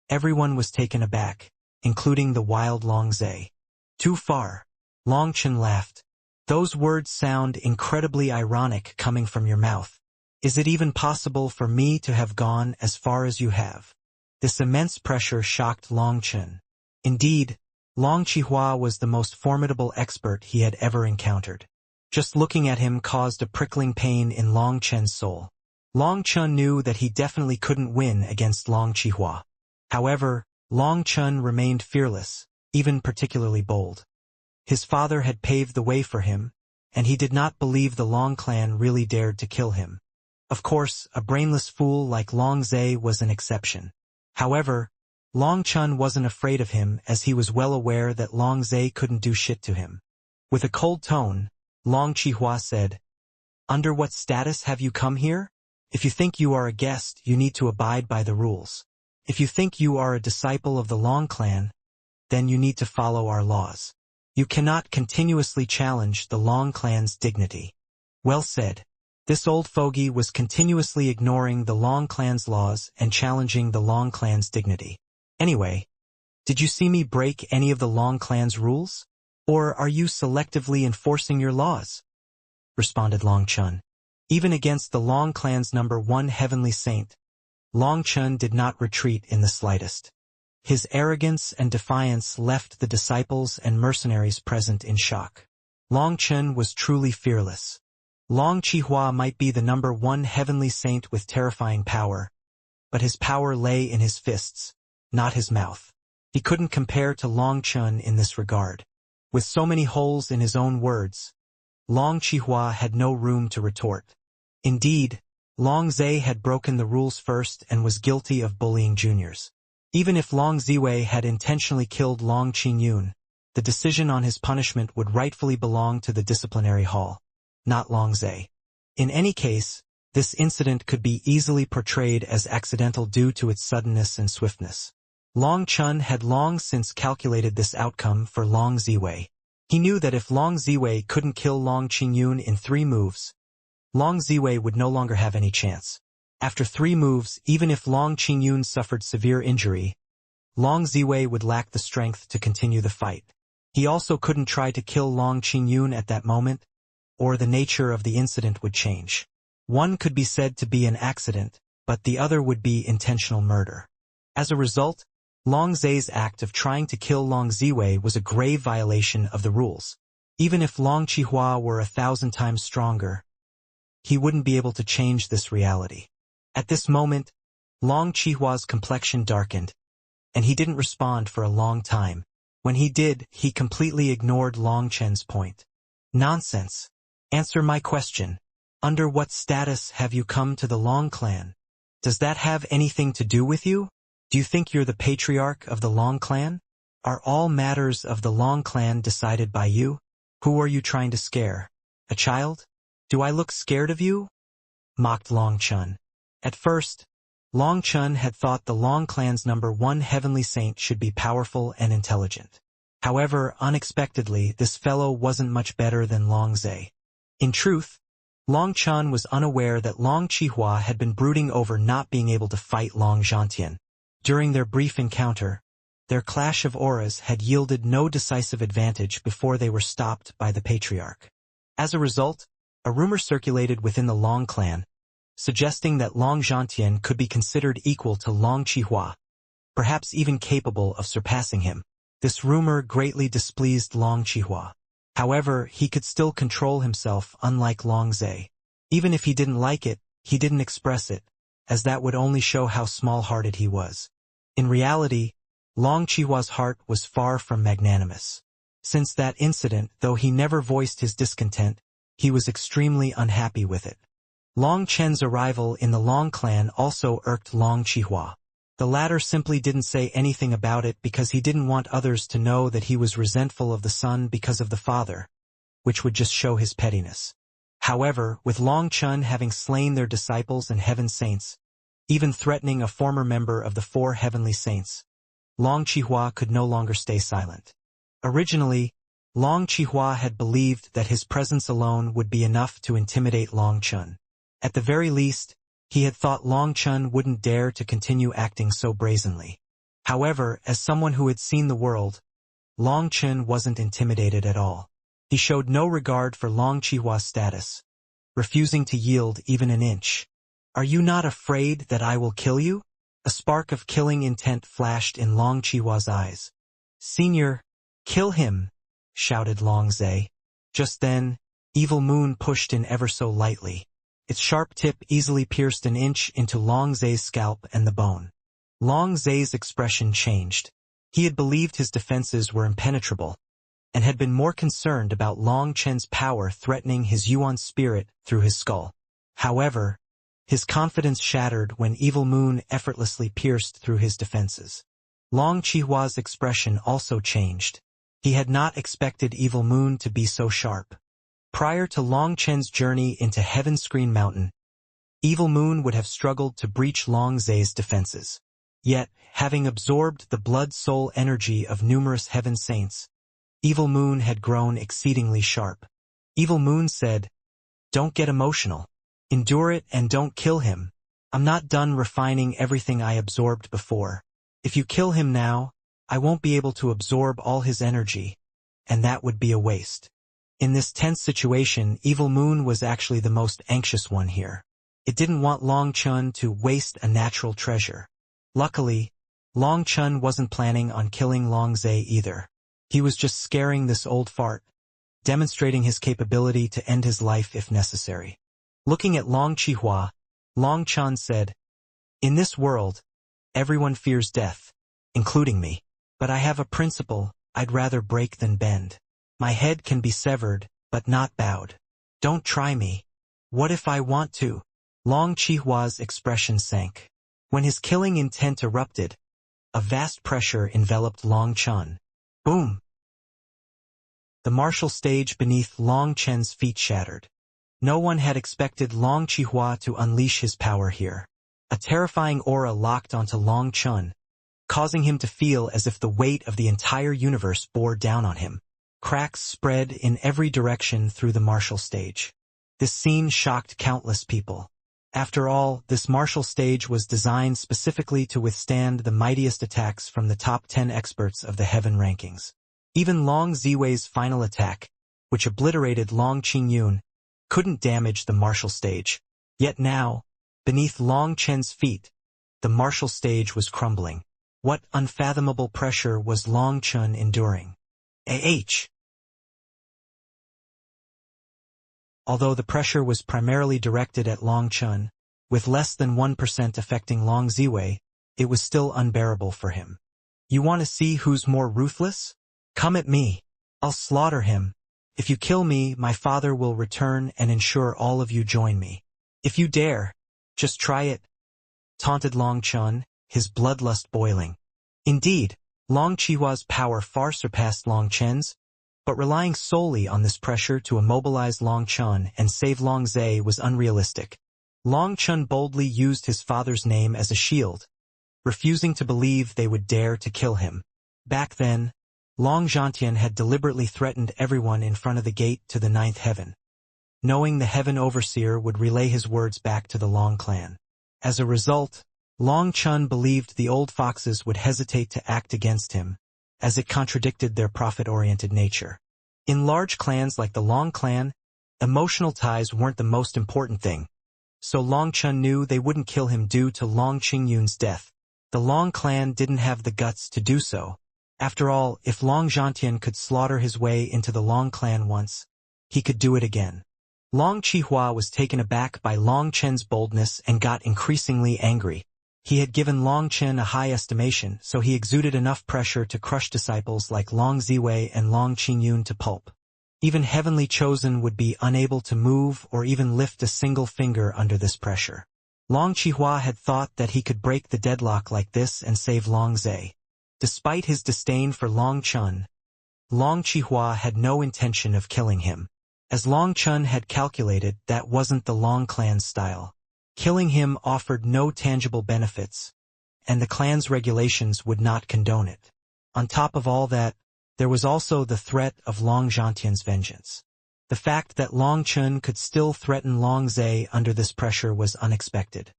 everyone was taken aback, including the wild Long Zhe. Too far. Long Chen laughed. Those words sound incredibly ironic coming from your mouth. Is it even possible for me to have gone as far as you have? This immense pressure shocked Long Chen. Indeed, Long Qihua was the most formidable expert he had ever encountered. Just looking at him caused a prickling pain in Long Chen's soul. Long Chen knew that he definitely couldn't win against Long Qihua. However, Long Chen remained fearless, even particularly bold. His father had paved the way for him, and he did not believe the Long clan really dared to kill him. Of course, a brainless fool like Long Zhe was an exception. However, Long Chen wasn't afraid of him as he was well aware that Long Zhe couldn't do shit to him. With a cold tone, Long Qihua said, "Under what status have you come here? If you think you are a guest, you need to abide by the rules. If you think you are a disciple of the Long clan, then you need to follow our laws. You cannot continuously challenge the Long clan's dignity." Well said. This old fogey was continuously ignoring the Long clan's laws and challenging the Long clan's dignity. Anyway, did you see me break any of the Long clan's rules? Or are you selectively enforcing your laws? Responded Long Chen. Even against the Long clan's #1 heavenly saint, Long Chen did not retreat in the slightest. His arrogance and defiance left the disciples and mercenaries present in shock. Long Chen was truly fearless. Long Qihua might be the #1 heavenly saint with terrifying power, but his power lay in his fists, not his mouth. He couldn't compare to Long Chen in this regard. With so many holes in his own words, Long Qihua had no room to retort. Indeed, Long Zhe had broken the rules first and was guilty of bullying juniors. Even if Long Ziwei had intentionally killed Long Qingyun, the decision on his punishment would rightfully belong to the disciplinary hall, not Long Zhe. In any case, this incident could be easily portrayed as accidental due to its suddenness and swiftness. Long Chen had long since calculated this outcome for Long Ziwei. He knew that if Long Ziwei couldn't kill Long Qingyun in 3 moves, Long Ziwei would no longer have any chance. After 3 moves, even if Long Qingyun suffered severe injury, Long Ziwei would lack the strength to continue the fight. He also couldn't try to kill Long Qingyun at that moment, or the nature of the incident would change. One could be said to be an accident, but the other would be intentional murder. As a result, Long Zhe's act of trying to kill Long Ziwei was a grave violation of the rules. Even if Long Qihua were 1,000 times stronger, he wouldn't be able to change this reality. At this moment, Long Qihua's complexion darkened, and he didn't respond for a long time. When he did, he completely ignored Long Chen's point. Nonsense. Answer my question. Under what status have you come to the Long clan? Does that have anything to do with you? Do you think you're the patriarch of the Long clan? Are all matters of the Long clan decided by you? Who are you trying to scare? A child? Do I look scared of you? Mocked Long Chen. At first, Long Chen had thought the Long clan's #1 heavenly saint should be powerful and intelligent. However, unexpectedly, this fellow wasn't much better than Long Zhe. In truth, Long Chen was unaware that Long Qihua had been brooding over not being able to fight Long Zhantian. During their brief encounter, their clash of auras had yielded no decisive advantage before they were stopped by the patriarch. As a result, a rumor circulated within the Long clan, suggesting that Long Zhantian could be considered equal to Long Qihua, perhaps even capable of surpassing him. This rumor greatly displeased Long Qihua. However, he could still control himself, unlike Long Zhe. Even if he didn't like it, he didn't express it, as that would only show how small-hearted he was. In reality, Long Qihua's heart was far from magnanimous. Since that incident, though he never voiced his discontent, he was extremely unhappy with it. Long Chen's arrival in the Long clan also irked Long Qihua. The latter simply didn't say anything about it because he didn't want others to know that he was resentful of the son because of the father, which would just show his pettiness. However, with Long Chen having slain their disciples and heaven saints, even threatening a former member of the four heavenly saints. Long Qihua could no longer stay silent. Originally, Long Qihua had believed that his presence alone would be enough to intimidate Long Chun. At the very least, he had thought Long Chun wouldn't dare to continue acting so brazenly. However, as someone who had seen the world, Long Chun wasn't intimidated at all. He showed no regard for Long Qihua's status, refusing to yield even an inch. "Are you not afraid that I will kill you?" A spark of killing intent flashed in Long Qihua's eyes. "Senior, kill him!" shouted Long Zhe. Just then, Evil Moon pushed in ever so lightly. Its sharp tip easily pierced an inch into Long Zhe's scalp and the bone. Long Zhe's expression changed. He had believed his defenses were impenetrable, and had been more concerned about Long Chen's power threatening his Yuan spirit through his skull. However, his confidence shattered when Evil Moon effortlessly pierced through his defenses. Long Qihua's expression also changed. He had not expected Evil Moon to be so sharp. Prior to Long Chen's journey into Heaven Screen Mountain, Evil Moon would have struggled to breach Long Zhe's defenses. Yet, having absorbed the blood-soul energy of numerous heaven saints, Evil Moon had grown exceedingly sharp. Evil Moon said, "Don't get emotional. Endure it and don't kill him. I'm not done refining everything I absorbed before. If you kill him now, I won't be able to absorb all his energy, and that would be a waste." In this tense situation, Evil Moon was actually the most anxious one here. It didn't want Long Chun to waste a natural treasure. Luckily, Long Chun wasn't planning on killing Long Zhe either. He was just scaring this old fart, demonstrating his capability to end his life if necessary. Looking at Long Qihua, Long Chun said, "In this world, everyone fears death, including me. But I have a principle I'd rather break than bend. My head can be severed, but not bowed. Don't try me. What if I want to?" Long Qihua's expression sank. When his killing intent erupted, a vast pressure enveloped Long Chun. Boom! The martial stage beneath Long Chen's feet shattered. No one had expected Long Qihua to unleash his power here. A terrifying aura locked onto Long Chun, causing him to feel as if the weight of the entire universe bore down on him. Cracks spread in every direction through the martial stage. This scene shocked countless people. After all, this martial stage was designed specifically to withstand the mightiest attacks from the top 10 experts of the heaven rankings. Even Long Ziwei's final attack, which obliterated Long Qingyun, couldn't damage the martial stage. Yet now, beneath Long Chen's feet, the martial stage was crumbling. What unfathomable pressure was Long Chun enduring? Although the pressure was primarily directed at Long Chun, with less than 1% affecting Long Ziwei, it was still unbearable for him. "You want to see who's more ruthless? Come at me. I'll slaughter him. If you kill me, my father will return and ensure all of you join me. If you dare, just try it," taunted Long Chun, his bloodlust boiling. Indeed, Long Qihua's power far surpassed Long Chen's, but relying solely on this pressure to immobilize Long Chun and save Long Zhe was unrealistic. Long Chun boldly used his father's name as a shield, refusing to believe they would dare to kill him. Back then, Long Zhantian had deliberately threatened everyone in front of the gate to the ninth heaven, knowing the heaven overseer would relay his words back to the Long clan. As a result, Long Chun believed the old foxes would hesitate to act against him, as it contradicted their profit-oriented nature. In large clans like the Long clan, emotional ties weren't the most important thing, so Long Chun knew they wouldn't kill him due to Long Qingyun's death. The Long clan didn't have the guts to do so. After all, if Long Zhantian could slaughter his way into the Long clan once, he could do it again. Long Qihua was taken aback by Long Chen's boldness and got increasingly angry. He had given Long Chen a high estimation, so he exuded enough pressure to crush disciples like Long Ziwei and Long Qingyun to pulp. Even Heavenly Chosen would be unable to move or even lift a single finger under this pressure. Long Qihua had thought that he could break the deadlock like this and save Long Zhe. Despite his disdain for Long Chun, Long Qihua had no intention of killing him. As Long Chun had calculated, that wasn't the Long clan's style. Killing him offered no tangible benefits, and the clan's regulations would not condone it. On top of all that, there was also the threat of Long Zhantian's vengeance. The fact that Long Chun could still threaten Long Zai under this pressure was unexpected.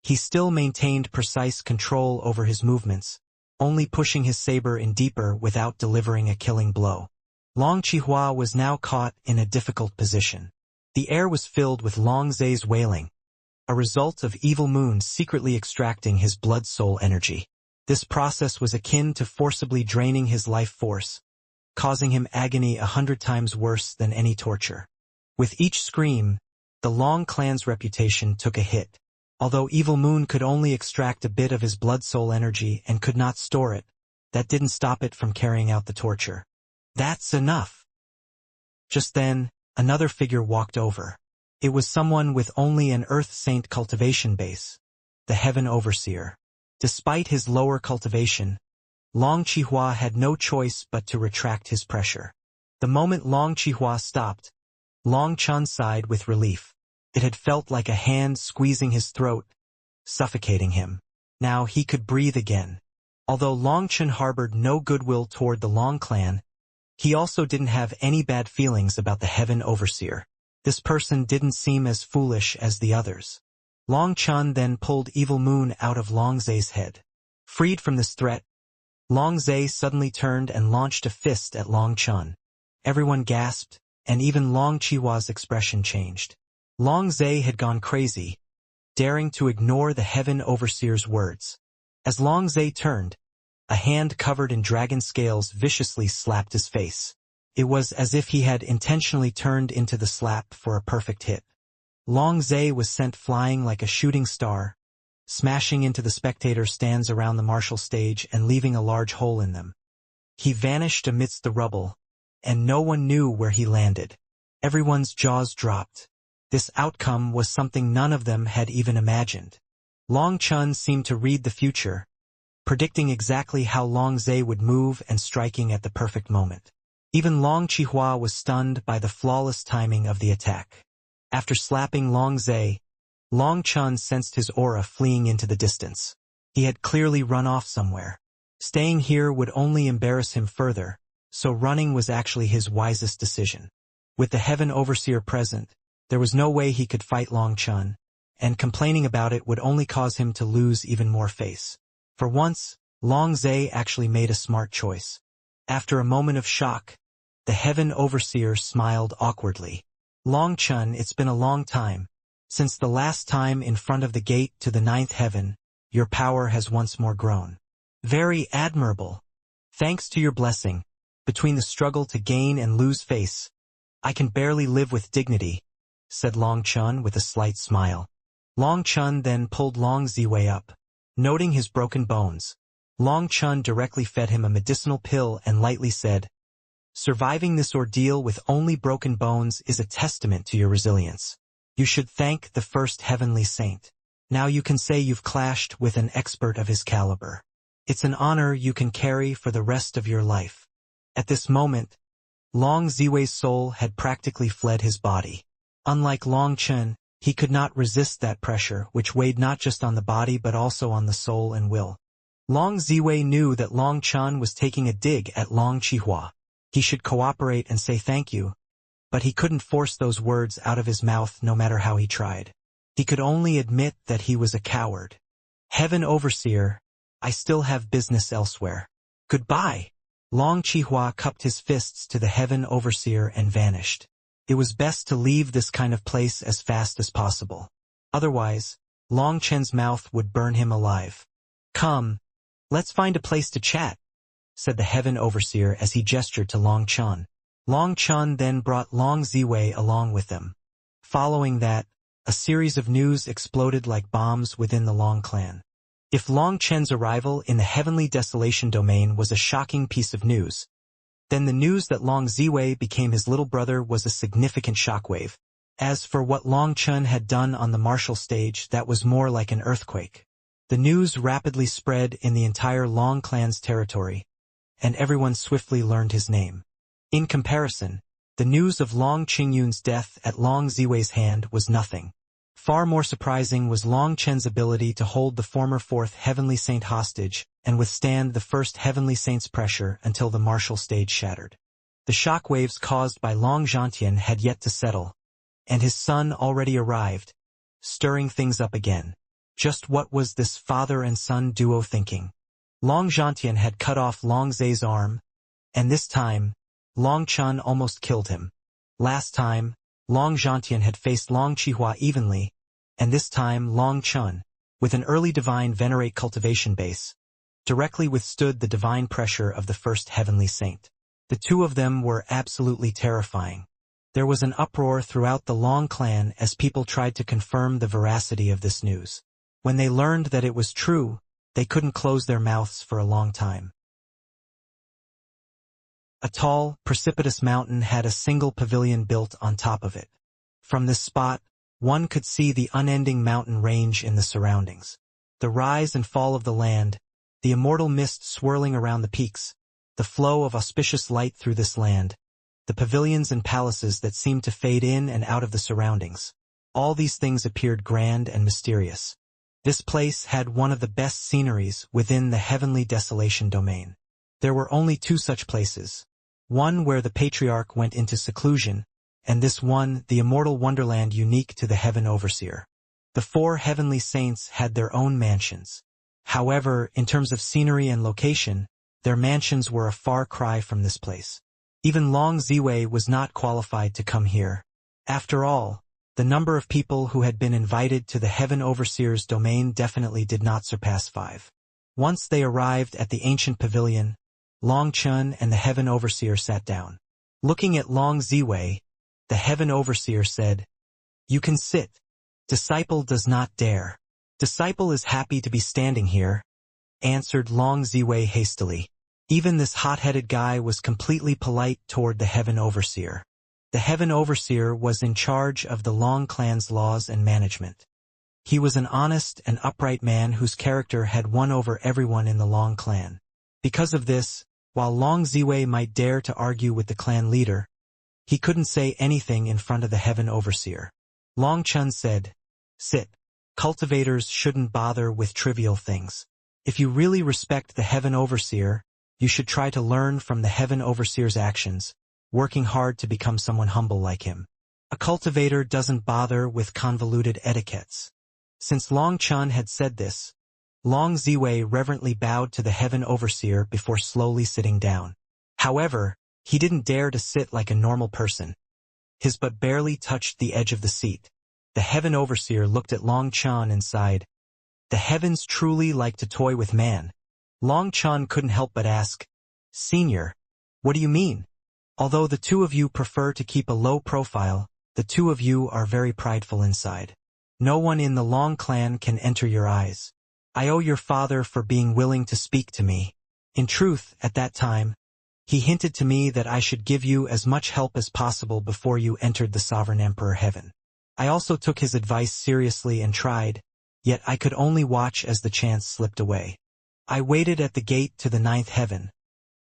He still maintained precise control over his movements, only pushing his saber in deeper without delivering a killing blow. Long Qihua was now caught in a difficult position. The air was filled with Long Zai's wailing, a result of Evil Moon secretly extracting his blood-soul energy. This process was akin to forcibly draining his life force, causing him agony 100 times worse than any torture. With each scream, the Long clan's reputation took a hit. Although Evil Moon could only extract a bit of his blood-soul energy and could not store it, that didn't stop it from carrying out the torture. That's enough. Just then, another figure walked over. It was someone with only an Earth Saint cultivation base, the Heaven Overseer. Despite his lower cultivation, Long Qihua had no choice but to retract his pressure. The moment Long Qihua stopped, Long Chun sighed with relief. It had felt like a hand squeezing his throat, suffocating him. Now he could breathe again. Although Long Chun harbored no goodwill toward the Long clan, he also didn't have any bad feelings about the Heaven Overseer. This person didn't seem as foolish as the others. Long Chun then pulled Evil Moon out of Long Zai's head. Freed from this threat, Long Zai suddenly turned and launched a fist at Long Chun. Everyone gasped, and even Long Chihua's expression changed. Long Zai had gone crazy, daring to ignore the Heaven Overseer's words. As Long Zai turned, a hand covered in dragon scales viciously slapped his face. It was as if he had intentionally turned into the slap for a perfect hit. Long Zai was sent flying like a shooting star, smashing into the spectator stands around the martial stage and leaving a large hole in them. He vanished amidst the rubble, and no one knew where he landed. Everyone's jaws dropped. This outcome was something none of them had even imagined. Long Chun seemed to read the future, predicting exactly how Long Zai would move and striking at the perfect moment. Even Long Qihua was stunned by the flawless timing of the attack. After slapping Long Zai, Long Chun sensed his aura fleeing into the distance. He had clearly run off somewhere. Staying here would only embarrass him further, so running was actually his wisest decision. With the Heaven Overseer present, there was no way he could fight Long Chun, and complaining about it would only cause him to lose even more face. For once, Long Zai actually made a smart choice. After a moment of shock, the Heaven Overseer smiled awkwardly. Long Chun, it's been a long time. Since the last time in front of the gate to the 9th heaven, your power has once more grown. Very admirable. Thanks to your blessing, between the struggle to gain and lose face, I can barely live with dignity, said Long Chun with a slight smile. Long Chun then pulled Long Ziwei up. Noting his broken bones, Long Chun directly fed him a medicinal pill and lightly said, "Surviving this ordeal with only broken bones is a testament to your resilience. You should thank the first heavenly saint. Now you can say you've clashed with an expert of his caliber. It's an honor you can carry for the rest of your life." At this moment, Long Ziwei's soul had practically fled his body. Unlike Long Chun, he could not resist that pressure, which weighed not just on the body but also on the soul and will. Long Ziwei knew that Long Chun was taking a dig at Long Qihua. He should cooperate and say thank you, but he couldn't force those words out of his mouth no matter how he tried. He could only admit that he was a coward. Heaven Overseer, I still have business elsewhere. Goodbye. Long Qihua cupped his fists to the Heaven Overseer and vanished. It was best to leave this kind of place as fast as possible. Otherwise, Long Chen's mouth would burn him alive. Come, let's find a place to chat, said the Heaven Overseer as he gestured to Long Chun. Long Chun then brought Long Ziwei along with them. Following that, a series of news exploded like bombs within the Long clan. If Long Chen's arrival in the Heavenly Desolation domain was a shocking piece of news, then the news that Long Ziwei became his little brother was a significant shockwave. As for what Long Chun had done on the martial stage, that was more like an earthquake. The news rapidly spread in the entire Long clan's territory, and everyone swiftly learned his name. In comparison, the news of Long Qingyun's death at Long Ziwei's hand was nothing. Far more surprising was Long Chen's ability to hold the former fourth heavenly saint hostage and withstand the first heavenly saint's pressure until the martial stage shattered. The shock waves caused by Long Zhantian had yet to settle, and his son already arrived, stirring things up again. Just what was this father and son duo thinking? Long Zhantian had cut off Long Zhe's arm, and this time, Long Chen almost killed him. Last time, Long Zhantian had faced Long Qihua evenly, and this time Long Chen, with an early divine venerate cultivation base, directly withstood the divine pressure of the first heavenly saint. The two of them were absolutely terrifying. There was an uproar throughout the Long clan as people tried to confirm the veracity of this news. When they learned that it was true, they couldn't close their mouths for a long time. A tall, precipitous mountain had a single pavilion built on top of it. From this spot, one could see the unending mountain range in the surroundings. The rise and fall of the land, the immortal mist swirling around the peaks, the flow of auspicious light through this land, the pavilions and palaces that seemed to fade in and out of the surroundings. All these things appeared grand and mysterious. This place had one of the best sceneries within the heavenly desolation domain. There were only two such places. One where the patriarch went into seclusion, and this one the immortal wonderland unique to the heaven overseer. The four heavenly saints had their own mansions. However, in terms of scenery and location, their mansions were a far cry from this place. Even Long Ziwei was not qualified to come here. After all, the number of people who had been invited to the heaven overseer's domain definitely did not surpass 5. Once they arrived at the ancient pavilion, Long Chen and the heaven overseer sat down. Looking at Long Ziwei, the heaven overseer said, "You can sit. Disciple does not dare." "Disciple is happy to be standing here," answered Long Ziwei hastily. Even this hot-headed guy was completely polite toward the heaven overseer. The heaven overseer was in charge of the Long clan's laws and management. He was an honest and upright man whose character had won over everyone in the Long clan. Because of this, while Long Ziwei might dare to argue with the clan leader, he couldn't say anything in front of the heaven overseer. Long Chen said, "Sit. Cultivators shouldn't bother with trivial things. If you really respect the heaven overseer, you should try to learn from the heaven overseer's actions, working hard to become someone humble like him. A cultivator doesn't bother with convoluted etiquettes." Since Long Chen had said this, Long Ziwei reverently bowed to the heaven overseer before slowly sitting down. However, he didn't dare to sit like a normal person. His butt barely touched the edge of the seat. The heaven overseer looked at Long Chen and sighed. The heavens truly like to toy with man. Long Chen couldn't help but ask, "Senior, what do you mean? Although the two of you prefer to keep a low profile, the two of you are very prideful inside. No one in the Long clan can enter your eyes. I owe your father for being willing to speak to me. In truth, at that time, he hinted to me that I should give you as much help as possible before you entered the Sovereign Emperor heaven. I also took his advice seriously and tried, yet I could only watch as the chance slipped away. I waited at the gate to the 9th heaven,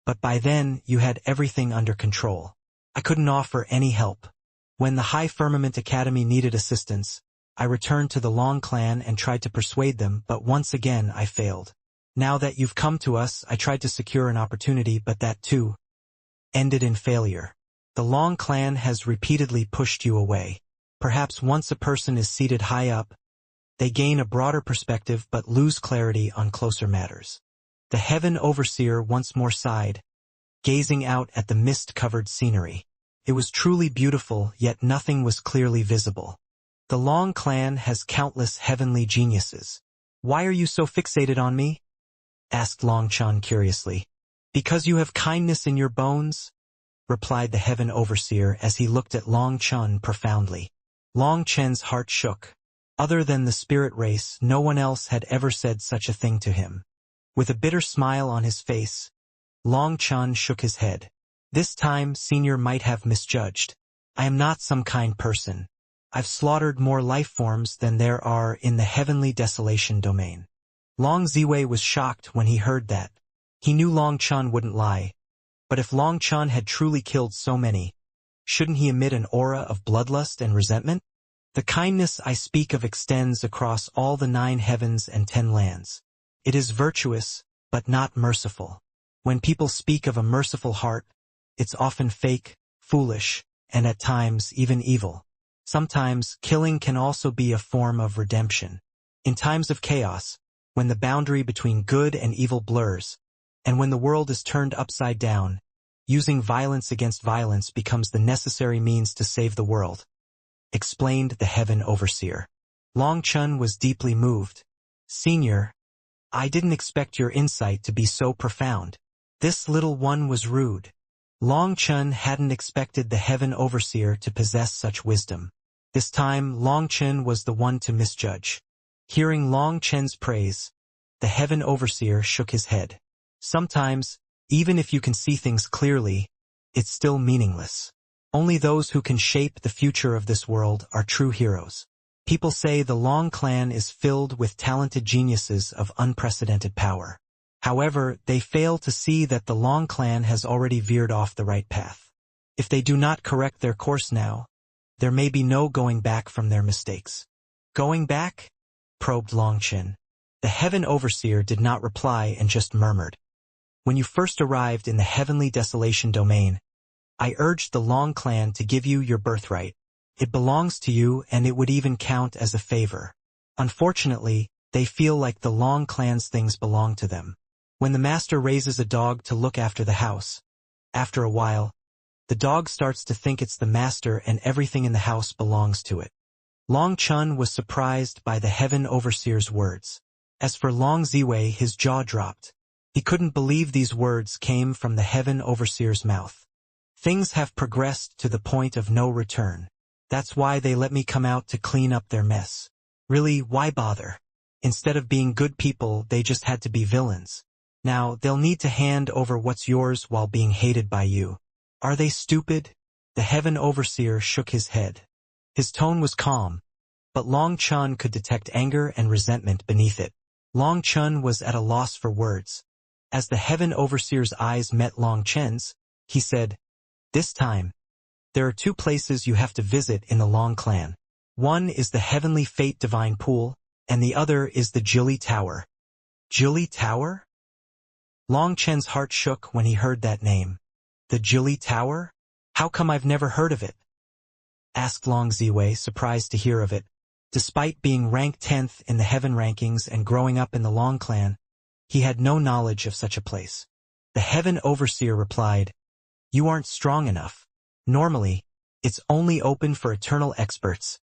but by then you had everything under control. I couldn't offer any help. When the High Firmament Academy needed assistance, I returned to the Long clan and tried to persuade them, but once again I failed. Now that you've come to us, I tried to secure an opportunity, but that too ended in failure. The Long clan has repeatedly pushed you away. Perhaps once a person is seated high up, they gain a broader perspective but lose clarity on closer matters." The heaven overseer once more sighed, gazing out at the mist-covered scenery. It was truly beautiful, yet nothing was clearly visible. The Long clan has countless heavenly geniuses. "Why are you so fixated on me?" asked Long Chen curiously. "Because you have kindness in your bones," replied the heaven overseer as he looked at Long Chen profoundly. Long Chen's heart shook. Other than the spirit race, no one else had ever said such a thing to him. With a bitter smile on his face, Long Chen shook his head. "This time, Senior might have misjudged. I am not some kind person. I've slaughtered more life forms than there are in the heavenly desolation domain." Long Ziwei was shocked when he heard that. He knew Long Chen wouldn't lie. But if Long Chen had truly killed so many, shouldn't he emit an aura of bloodlust and resentment? The kindness I speak of extends across all the 9 heavens and 10 lands. It is virtuous, but not merciful. When people speak of a merciful heart, it's often fake, foolish, and at times even evil. Sometimes, killing can also be a form of redemption. In times of chaos, when the boundary between good and evil blurs, and when the world is turned upside down, using violence against violence becomes the necessary means to save the world, explained the Heaven Overseer. Long Chun was deeply moved. Senior, I didn't expect your insight to be so profound. This little one was rude. Long Chun hadn't expected the Heaven Overseer to possess such wisdom. This time, Long Chun was the one to misjudge. Hearing Long Chen's praise, the Heaven Overseer shook his head. Sometimes, even if you can see things clearly, it's still meaningless. Only those who can shape the future of this world are true heroes. People say the Long clan is filled with talented geniuses of unprecedented power. However, they fail to see that the Long clan has already veered off the right path. If they do not correct their course now, there may be no going back from their mistakes. Going back? Probed Long Chen. The Heaven Overseer did not reply and just murmured. When you first arrived in the heavenly desolation domain, I urged the Long clan to give you your birthright. It belongs to you and it would even count as a favor. Unfortunately, they feel like the Long clan's things belong to them. When the master raises a dog to look after the house, after a while, the dog starts to think it's the master and everything in the house belongs to it. Long Chun was surprised by the Heaven Overseer's words. As for Long Ziwei, his jaw dropped. He couldn't believe these words came from the Heaven Overseer's mouth. Things have progressed to the point of no return. That's why they let me come out to clean up their mess. Really, why bother? Instead of being good people, they just had to be villains. Now, they'll need to hand over what's yours while being hated by you. Are they stupid? The Heaven Overseer shook his head. His tone was calm, but Long Chun could detect anger and resentment beneath it. Long Chun was at a loss for words. As the Heaven Overseer's eyes met Long Chen's, he said, "This time, there are 2 places you have to visit in the Long clan. One is the Heavenly Fate Divine Pool, and the other is the Jili Tower." Jili Tower? Long Chen's heart shook when he heard that name. The Jili Tower? How come I've never heard of it? Asked Long Ziwei, surprised to hear of it. Despite being ranked 10th in the Heaven rankings and growing up in the Long clan, he had no knowledge of such a place. The Heaven Overseer replied, "You aren't strong enough. Normally, it's only open for eternal experts,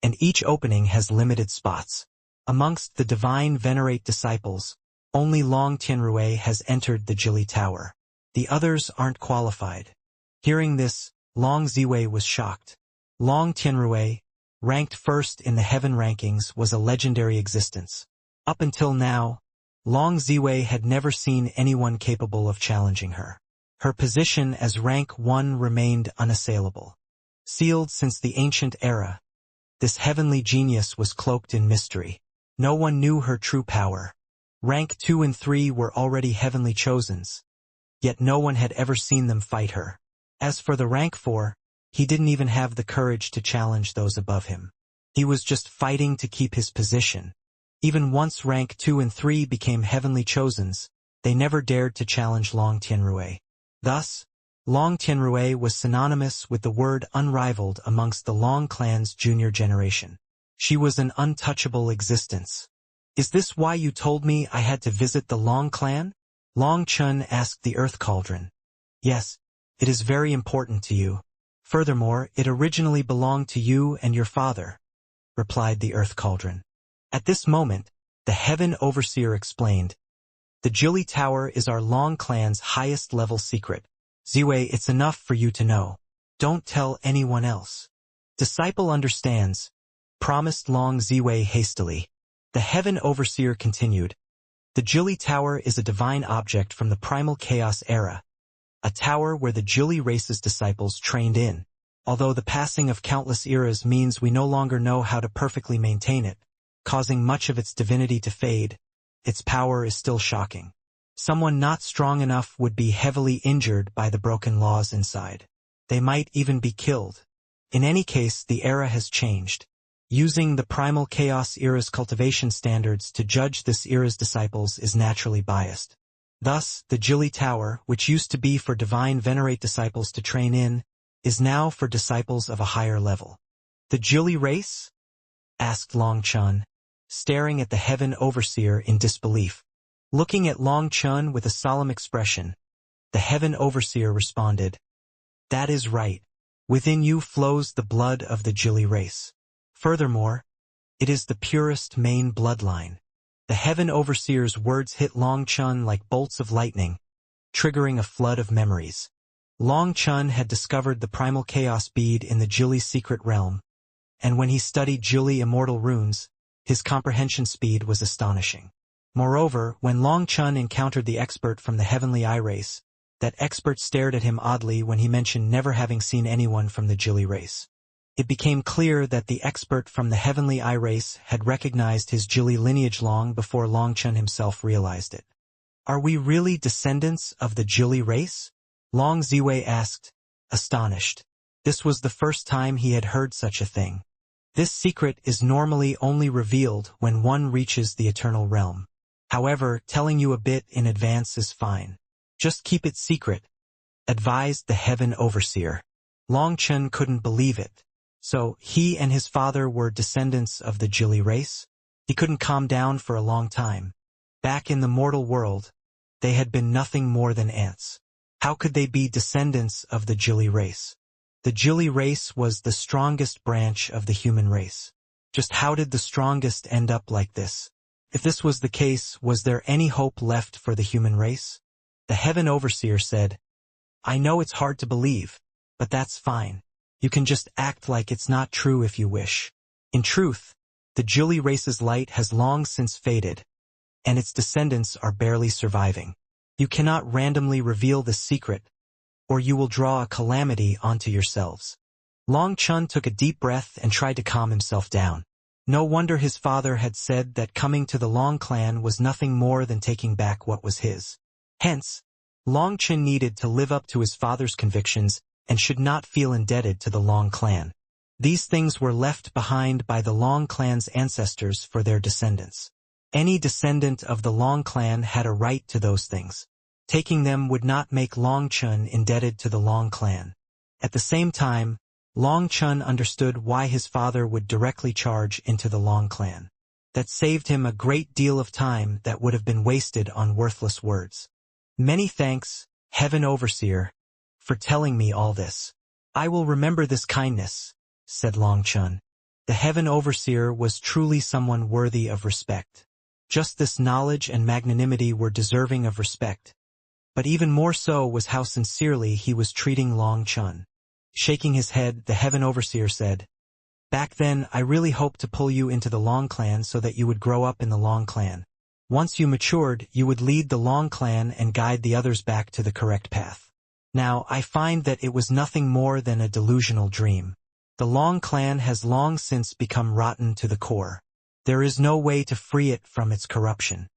and each opening has limited spots. Amongst the divine venerate disciples, only Long Tianrui has entered the Jili Tower. The others aren't qualified." Hearing this, Long Ziwei was shocked. Long Tianrui, ranked 1st in the Heaven rankings, was a legendary existence. Up until now, Long Ziwei had never seen anyone capable of challenging her. Her position as rank 1 remained unassailable. Sealed since the ancient era, this heavenly genius was cloaked in mystery. No one knew her true power. Rank 2 and 3 were already heavenly chosens, yet no one had ever seen them fight her. As for the rank 4, he didn't even have the courage to challenge those above him. He was just fighting to keep his position. Even once rank 2 and 3 became heavenly chosens, they never dared to challenge Long Tianrui. Thus, Long Tianrui was synonymous with the word unrivaled amongst the Long clan's junior generation. She was an untouchable existence. "Is this why you told me I had to visit the Long clan?" Long Chun asked the Earth Cauldron. "Yes, it is very important to you. Furthermore, it originally belonged to you and your father," replied the Earth Cauldron. At this moment, the Heaven Overseer explained, "The Jili Tower is our Long clan's highest level secret. Ziwei, it's enough for you to know. Don't tell anyone else." "Disciple understands," promised Long Ziwei hastily. The Heaven Overseer continued, "The Jili Tower is a divine object from the primal chaos era, a tower where the Jili race's disciples trained in. Although the passing of countless eras means we no longer know how to perfectly maintain it, causing much of its divinity to fade, its power is still shocking. Someone not strong enough would be heavily injured by the broken laws inside. They might even be killed. In any case, the era has changed. Using the primal chaos era's cultivation standards to judge this era's disciples is naturally biased. Thus, the Jili Tower, which used to be for divine venerate disciples to train in, is now for disciples of a higher level. The Jili race? Asked Long Chun, staring at the heaven overseer in disbelief. Looking at Long Chun with a solemn expression, the heaven overseer responded, "That is right. Within you flows the blood of the Jili race. Furthermore, it is the purest main bloodline." The heaven overseer's words hit Long Chun like bolts of lightning, triggering a flood of memories. Long Chun had discovered the primal chaos bead in the Jili secret realm, and when he studied Jili immortal runes, his comprehension speed was astonishing. Moreover, when Long Chun encountered the expert from the heavenly eye race, that expert stared at him oddly when he mentioned never having seen anyone from the Jili race. It became clear that the expert from the heavenly eye race had recognized his Jili lineage long before Long Chun himself realized it. "Are we really descendants of the Jili race?" Long Ziwei asked, astonished. This was the first time he had heard such a thing. This secret is normally only revealed when one reaches the eternal realm. However, telling you a bit in advance is fine. Just keep it secret, advised the heaven overseer. Long Chun couldn't believe it. So, he and his father were descendants of the Jili race? He couldn't calm down for a long time. Back in the mortal world, they had been nothing more than ants. How could they be descendants of the Jili race? The Jili race was the strongest branch of the human race. Just how did the strongest end up like this? If this was the case, was there any hope left for the human race? The heaven overseer said, "I know it's hard to believe, but that's fine. You can just act like it's not true if you wish. In truth, the Jili race's light has long since faded, and its descendants are barely surviving. You cannot randomly reveal this secret, or you will draw a calamity onto yourselves." Long Chun took a deep breath and tried to calm himself down. No wonder his father had said that coming to the Long clan was nothing more than taking back what was his. Hence, Long Chun needed to live up to his father's convictions and should not feel indebted to the Long clan. These things were left behind by the Long clan's ancestors for their descendants. Any descendant of the Long clan had a right to those things. Taking them would not make Long Chun indebted to the Long clan. At the same time, Long Chun understood why his father would directly charge into the Long clan. That saved him a great deal of time that would have been wasted on worthless words. "Many thanks, Heaven Overseer, for telling me all this. I will remember this kindness," said Long Chun. The Heaven Overseer was truly someone worthy of respect. Just this knowledge and magnanimity were deserving of respect. But even more so was how sincerely he was treating Long Chun. Shaking his head, the Heaven Overseer said, "Back then, I really hoped to pull you into the Long clan so that you would grow up in the Long clan. Once you matured, you would lead the Long clan and guide the others back to the correct path. Now, I find that it was nothing more than a delusional dream. The Long clan has long since become rotten to the core. There is no way to free it from its corruption.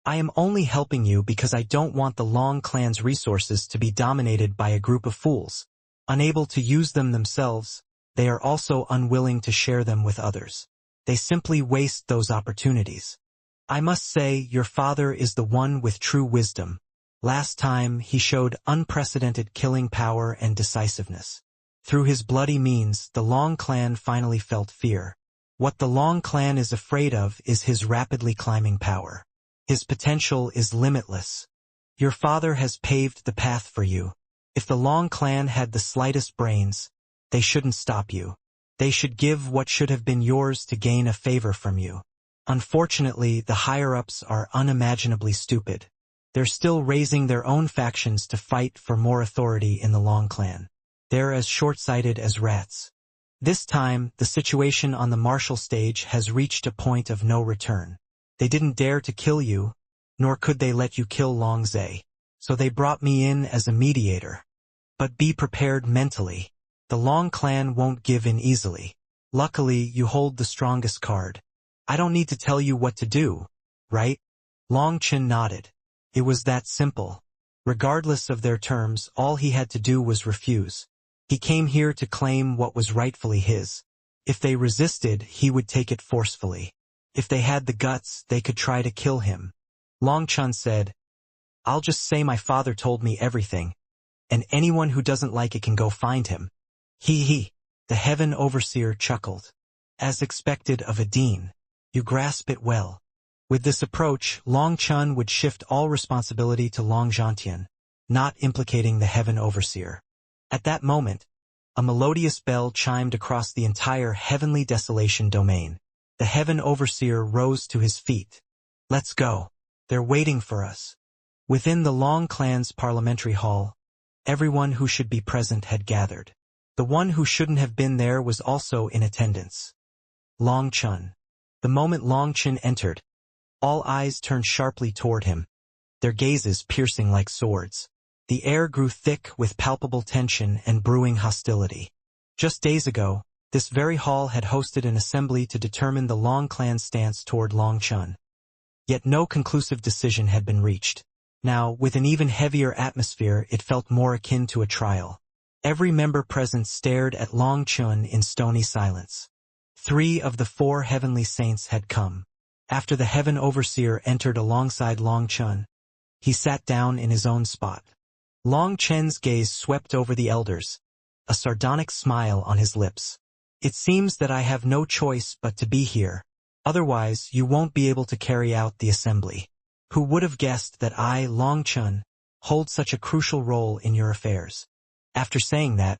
I am only helping you because I don't want the Long clan's resources to be dominated by a group of fools. Unable to use them themselves, they are also unwilling to share them with others. They simply waste those opportunities. I must say, your father is the one with true wisdom. Last time, he showed unprecedented killing power and decisiveness. Through his bloody means, the Long clan finally felt fear. What the Long clan is afraid of is his rapidly climbing power. His potential is limitless. Your father has paved the path for you. If the Long clan had the slightest brains, they shouldn't stop you. They should give what should have been yours to gain a favor from you. Unfortunately, the higher-ups are unimaginably stupid. They're still raising their own factions to fight for more authority in the Long clan. They're as short-sighted as rats. This time, the situation on the martial stage has reached a point of no return. They didn't dare to kill you, nor could they let you kill Long Zai. So they brought me in as a mediator. But be prepared mentally. The Long clan won't give in easily. Luckily, you hold the strongest card. I don't need to tell you what to do, right? Long Chun nodded. It was that simple. Regardless of their terms, all he had to do was refuse. He came here to claim what was rightfully his. If they resisted, he would take it forcefully. If they had the guts, they could try to kill him. Long Chun said, "I'll just say my father told me everything, and anyone who doesn't like it can go find him." He. The Heaven Overseer chuckled. As expected of a dean. You grasp it well. With this approach, Long Chun would shift all responsibility to Long Zhantian, not implicating the Heaven Overseer. At that moment, a melodious bell chimed across the entire heavenly desolation domain. The Heaven Overseer rose to his feet. "Let's go. They're waiting for us." Within the Long clan's parliamentary hall, everyone who should be present had gathered. The one who shouldn't have been there was also in attendance. Long Chun. The moment Long Chun entered, all eyes turned sharply toward him, their gazes piercing like swords. The air grew thick with palpable tension and brewing hostility. Just days ago, this very hall had hosted an assembly to determine the Long clan's stance toward Long Chun. Yet no conclusive decision had been reached. Now, with an even heavier atmosphere, it felt more akin to a trial. Every member present stared at Long Chun in stony silence. 3 of the 4 heavenly saints had come. After the Heaven Overseer entered alongside Long Chun, he sat down in his own spot. Long Chun's gaze swept over the elders, a sardonic smile on his lips. "It seems that I have no choice but to be here. Otherwise, you won't be able to carry out the assembly. Who would have guessed that I, Long Chun, hold such a crucial role in your affairs?" After saying that,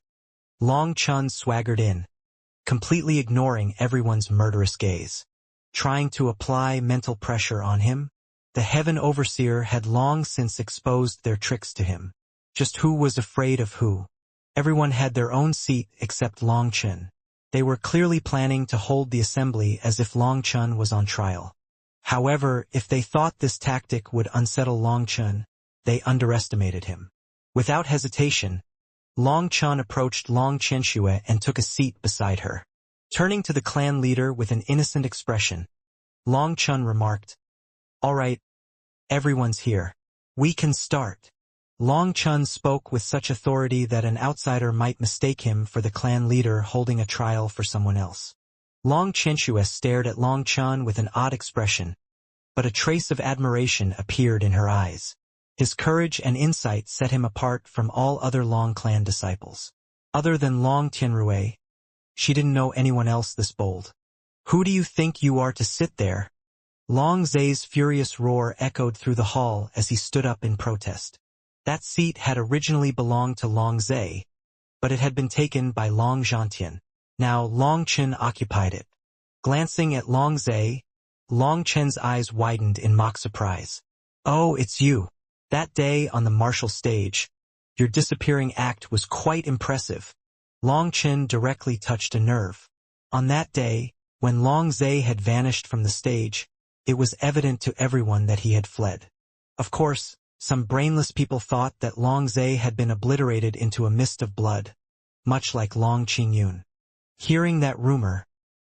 Long Chun swaggered in, completely ignoring everyone's murderous gaze. Trying to apply mental pressure on him, the Heaven Overseer had long since exposed their tricks to him. Just who was afraid of who? Everyone had their own seat except Long Chun. They were clearly planning to hold the assembly as if Long Chun was on trial. However, if they thought this tactic would unsettle Long Chun, they underestimated him. Without hesitation, Long Chun approached Long Chenxue and took a seat beside her. Turning to the clan leader with an innocent expression, Long Chun remarked, "All right, everyone's here. We can start." Long Chun spoke with such authority that an outsider might mistake him for the clan leader holding a trial for someone else. Long Chenxue stared at Long Chun with an odd expression, but a trace of admiration appeared in her eyes. His courage and insight set him apart from all other Long clan disciples. Other than Long Tianrui, she didn't know anyone else this bold. "Who do you think you are to sit there?" Long Zai's furious roar echoed through the hall as he stood up in protest. That seat had originally belonged to Long Zai, but it had been taken by Long Zhantian. Now Long Chun occupied it. Glancing at Long Zai, Long Chen's eyes widened in mock surprise. "Oh, it's you. That day on the martial stage, your disappearing act was quite impressive." Long Chen directly touched a nerve. On that day, when Long Zai had vanished from the stage, it was evident to everyone that he had fled. Of course, some brainless people thought that Long Zai had been obliterated into a mist of blood, much like Long Qingyun. Hearing that rumor,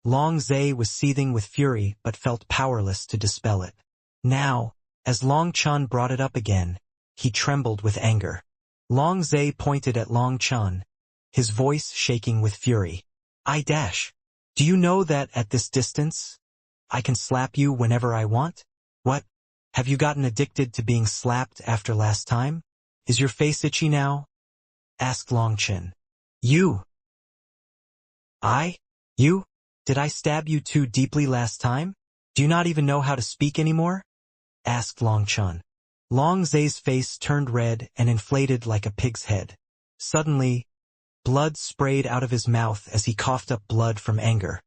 Long Zai was seething with fury but felt powerless to dispel it. Now, as Long Chun brought it up again, he trembled with anger. Long Zai pointed at Long Chun, his voice shaking with fury. Do you know that at this distance, I can slap you whenever I want? What? Have you gotten addicted to being slapped after last time? Is your face itchy now?" asked Long Chen. "You? You? Did I stab you too deeply last time? Do you not even know how to speak anymore?" asked Long Chun. Long Zai's face turned red and inflated like a pig's head. Suddenly, blood sprayed out of his mouth as he coughed up blood from anger.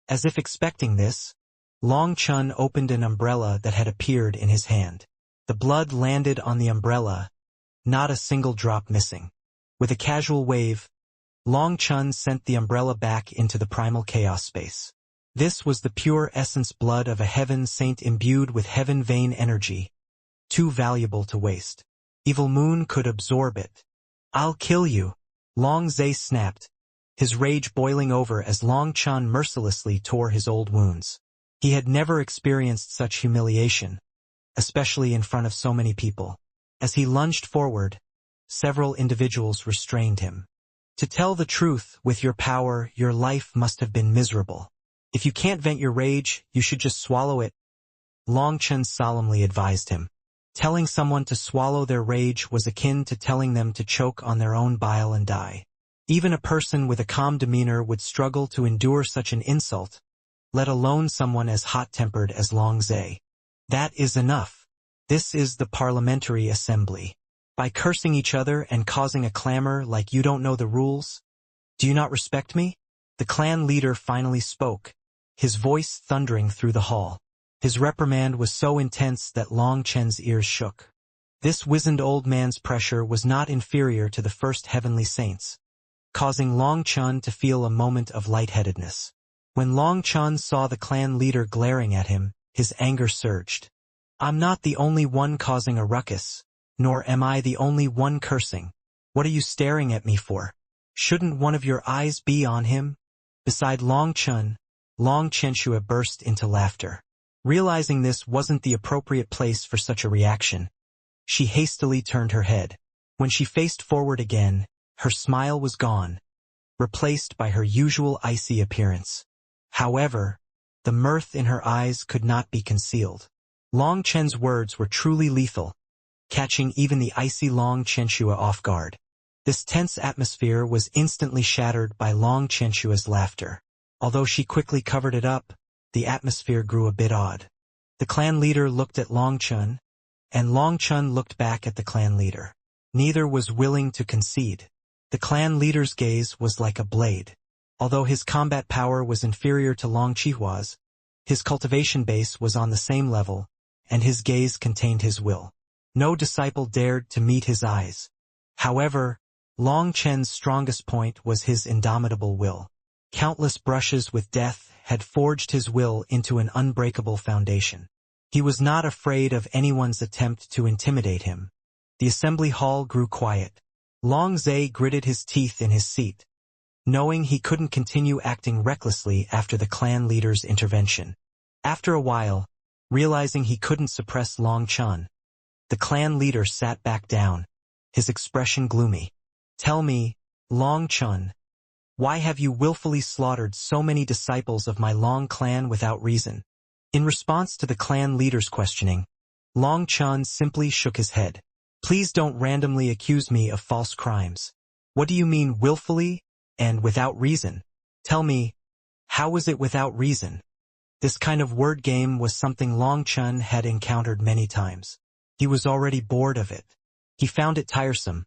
As if expecting this, Long Chun opened an umbrella that had appeared in his hand. The blood landed on the umbrella, not a single drop missing. With a casual wave, Long Chun sent the umbrella back into the primal chaos space. This was the pure essence blood of a heaven saint imbued with heaven vein energy, too valuable to waste. Evil Moon could absorb it. "I'll kill you," Long Zai snapped, his rage boiling over as Long Chun mercilessly tore his old wounds. He had never experienced such humiliation, especially in front of so many people. As he lunged forward, several individuals restrained him. To tell the truth, with your power, your life must have been miserable. If you can't vent your rage, you should just swallow it, Long Chen solemnly advised him. Telling someone to swallow their rage was akin to telling them to choke on their own bile and die. Even a person with a calm demeanor would struggle to endure such an insult, let alone someone as hot-tempered as Long Zhe. That is enough. This is the parliamentary assembly. By cursing each other and causing a clamor like you don't know the rules? Do you not respect me? The clan leader finally spoke, his voice thundering through the hall. His reprimand was so intense that Long Chen's ears shook. This wizened old man's pressure was not inferior to the first heavenly saints, causing Long Chen to feel a moment of lightheadedness. When Long Chen saw the clan leader glaring at him, his anger surged. I'm not the only one causing a ruckus, nor am I the only one cursing. What are you staring at me for? Shouldn't one of your eyes be on him? Beside Long Chen, Long Chenshua burst into laughter. Realizing this wasn't the appropriate place for such a reaction, she hastily turned her head. When she faced forward again, her smile was gone, replaced by her usual icy appearance. However, the mirth in her eyes could not be concealed. Long Chen's words were truly lethal, catching even the icy Long Chenshua off guard. This tense atmosphere was instantly shattered by Long Chenshua's laughter. Although she quickly covered it up, the atmosphere grew a bit odd. The clan leader looked at Long Chen, and Long Chen looked back at the clan leader. Neither was willing to concede. The clan leader's gaze was like a blade. Although his combat power was inferior to Long Chihua's, his cultivation base was on the same level, and his gaze contained his will. No disciple dared to meet his eyes. However, Long Chen's strongest point was his indomitable will. Countless brushes with death had forged his will into an unbreakable foundation. He was not afraid of anyone's attempt to intimidate him. The assembly hall grew quiet. Long Zhe gritted his teeth in his seat, knowing he couldn't continue acting recklessly after the clan leader's intervention. After a while, realizing he couldn't suppress Long Chen, the clan leader sat back down, his expression gloomy. Tell me, Long Chen, why have you willfully slaughtered so many disciples of my Long clan without reason? In response to the clan leader's questioning, Long Chen simply shook his head. Please don't randomly accuse me of false crimes. What do you mean willfully and without reason? Tell me, how was it without reason? This kind of word game was something Long Chen had encountered many times. He was already bored of it. He found it tiresome,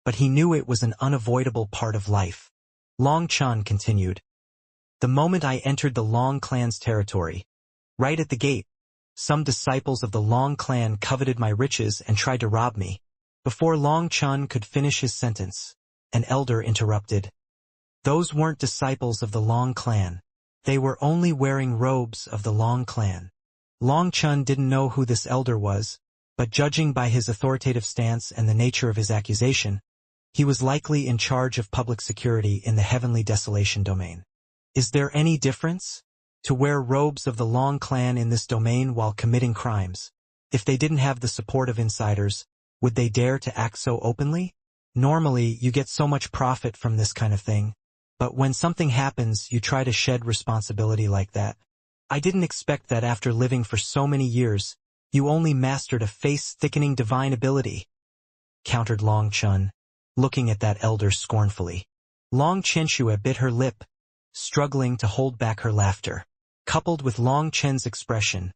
but he knew it was an unavoidable part of life. Long Chen continued. The moment I entered the Long clan's territory, right at the gate, some disciples of the Long clan coveted my riches and tried to rob me. Before Long Chen could finish his sentence, an elder interrupted. Those weren't disciples of the Long clan. They were only wearing robes of the Long clan. Long Chen didn't know who this elder was, but judging by his authoritative stance and the nature of his accusation, he was likely in charge of public security in the Heavenly Desolation domain. Is there any difference? To wear robes of the Long clan in this domain while committing crimes? If they didn't have the support of insiders, would they dare to act so openly? Normally, you get so much profit from this kind of thing, but when something happens, you try to shed responsibility like that. I didn't expect that after living for so many years, you only mastered a face-thickening divine ability, countered Long Chen, looking at that elder scornfully. Long Chenshua bit her lip, struggling to hold back her laughter. Coupled with Long Chen's expression,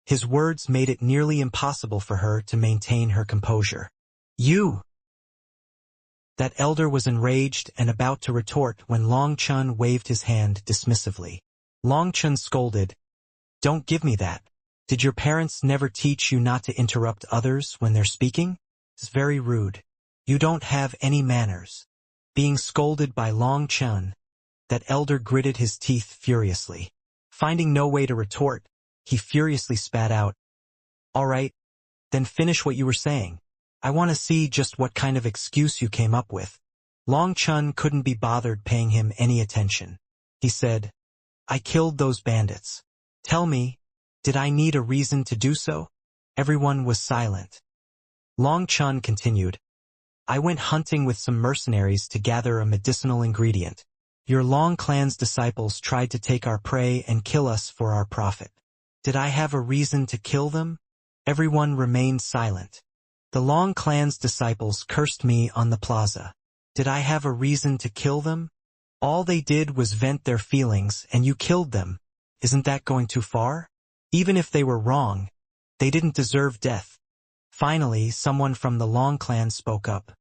his words made it nearly impossible for her to maintain her composure. You! That elder was enraged and about to retort when Long Chen waved his hand dismissively. Long Chen scolded, Don't give me that. Did your parents never teach you not to interrupt others when they're speaking? It's very rude. You don't have any manners. Being scolded by Long Chen, that elder gritted his teeth furiously. Finding no way to retort, he furiously spat out, All right, then finish what you were saying. I want to see just what kind of excuse you came up with. Long Chen couldn't be bothered paying him any attention. He said, I killed those bandits. Tell me, did I need a reason to do so? Everyone was silent. Long Chen continued, I went hunting with some mercenaries to gather a medicinal ingredient. Your Long clan's disciples tried to take our prey and kill us for our profit. Did I have a reason to kill them? Everyone remained silent. The Long clan's disciples cursed me on the plaza. Did I have a reason to kill them? All they did was vent their feelings and you killed them. Isn't that going too far? Even if they were wrong, they didn't deserve death. Finally, someone from the Long clan spoke up.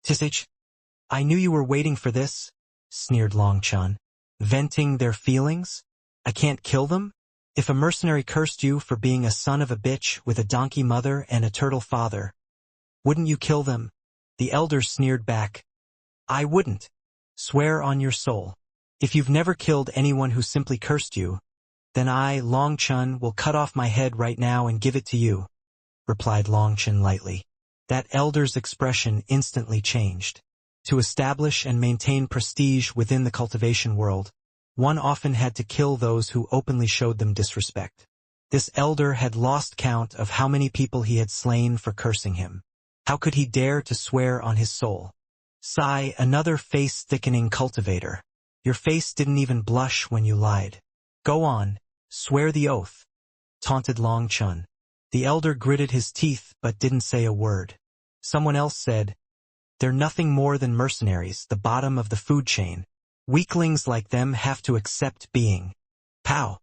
Tisage, I knew you were waiting for this, sneered Long Chun. Venting their feelings? I can't kill them? If a mercenary cursed you for being a son of a bitch with a donkey mother and a turtle father, wouldn't you kill them? The elder sneered back. I wouldn't. Swear on your soul. If you've never killed anyone who simply cursed you, then I, Long Chun, will cut off my head right now and give it to you, replied Long Chun lightly. That elder's expression instantly changed. To establish and maintain prestige within the cultivation world, one often had to kill those who openly showed them disrespect. This elder had lost count of how many people he had slain for cursing him. How could he dare to swear on his soul? Sigh, another face-thickening cultivator. Your face didn't even blush when you lied. Go on, swear the oath, taunted Long Chun. The elder gritted his teeth but didn't say a word. Someone else said, they're nothing more than mercenaries, the bottom of the food chain. Weaklings like them have to accept being. Pow!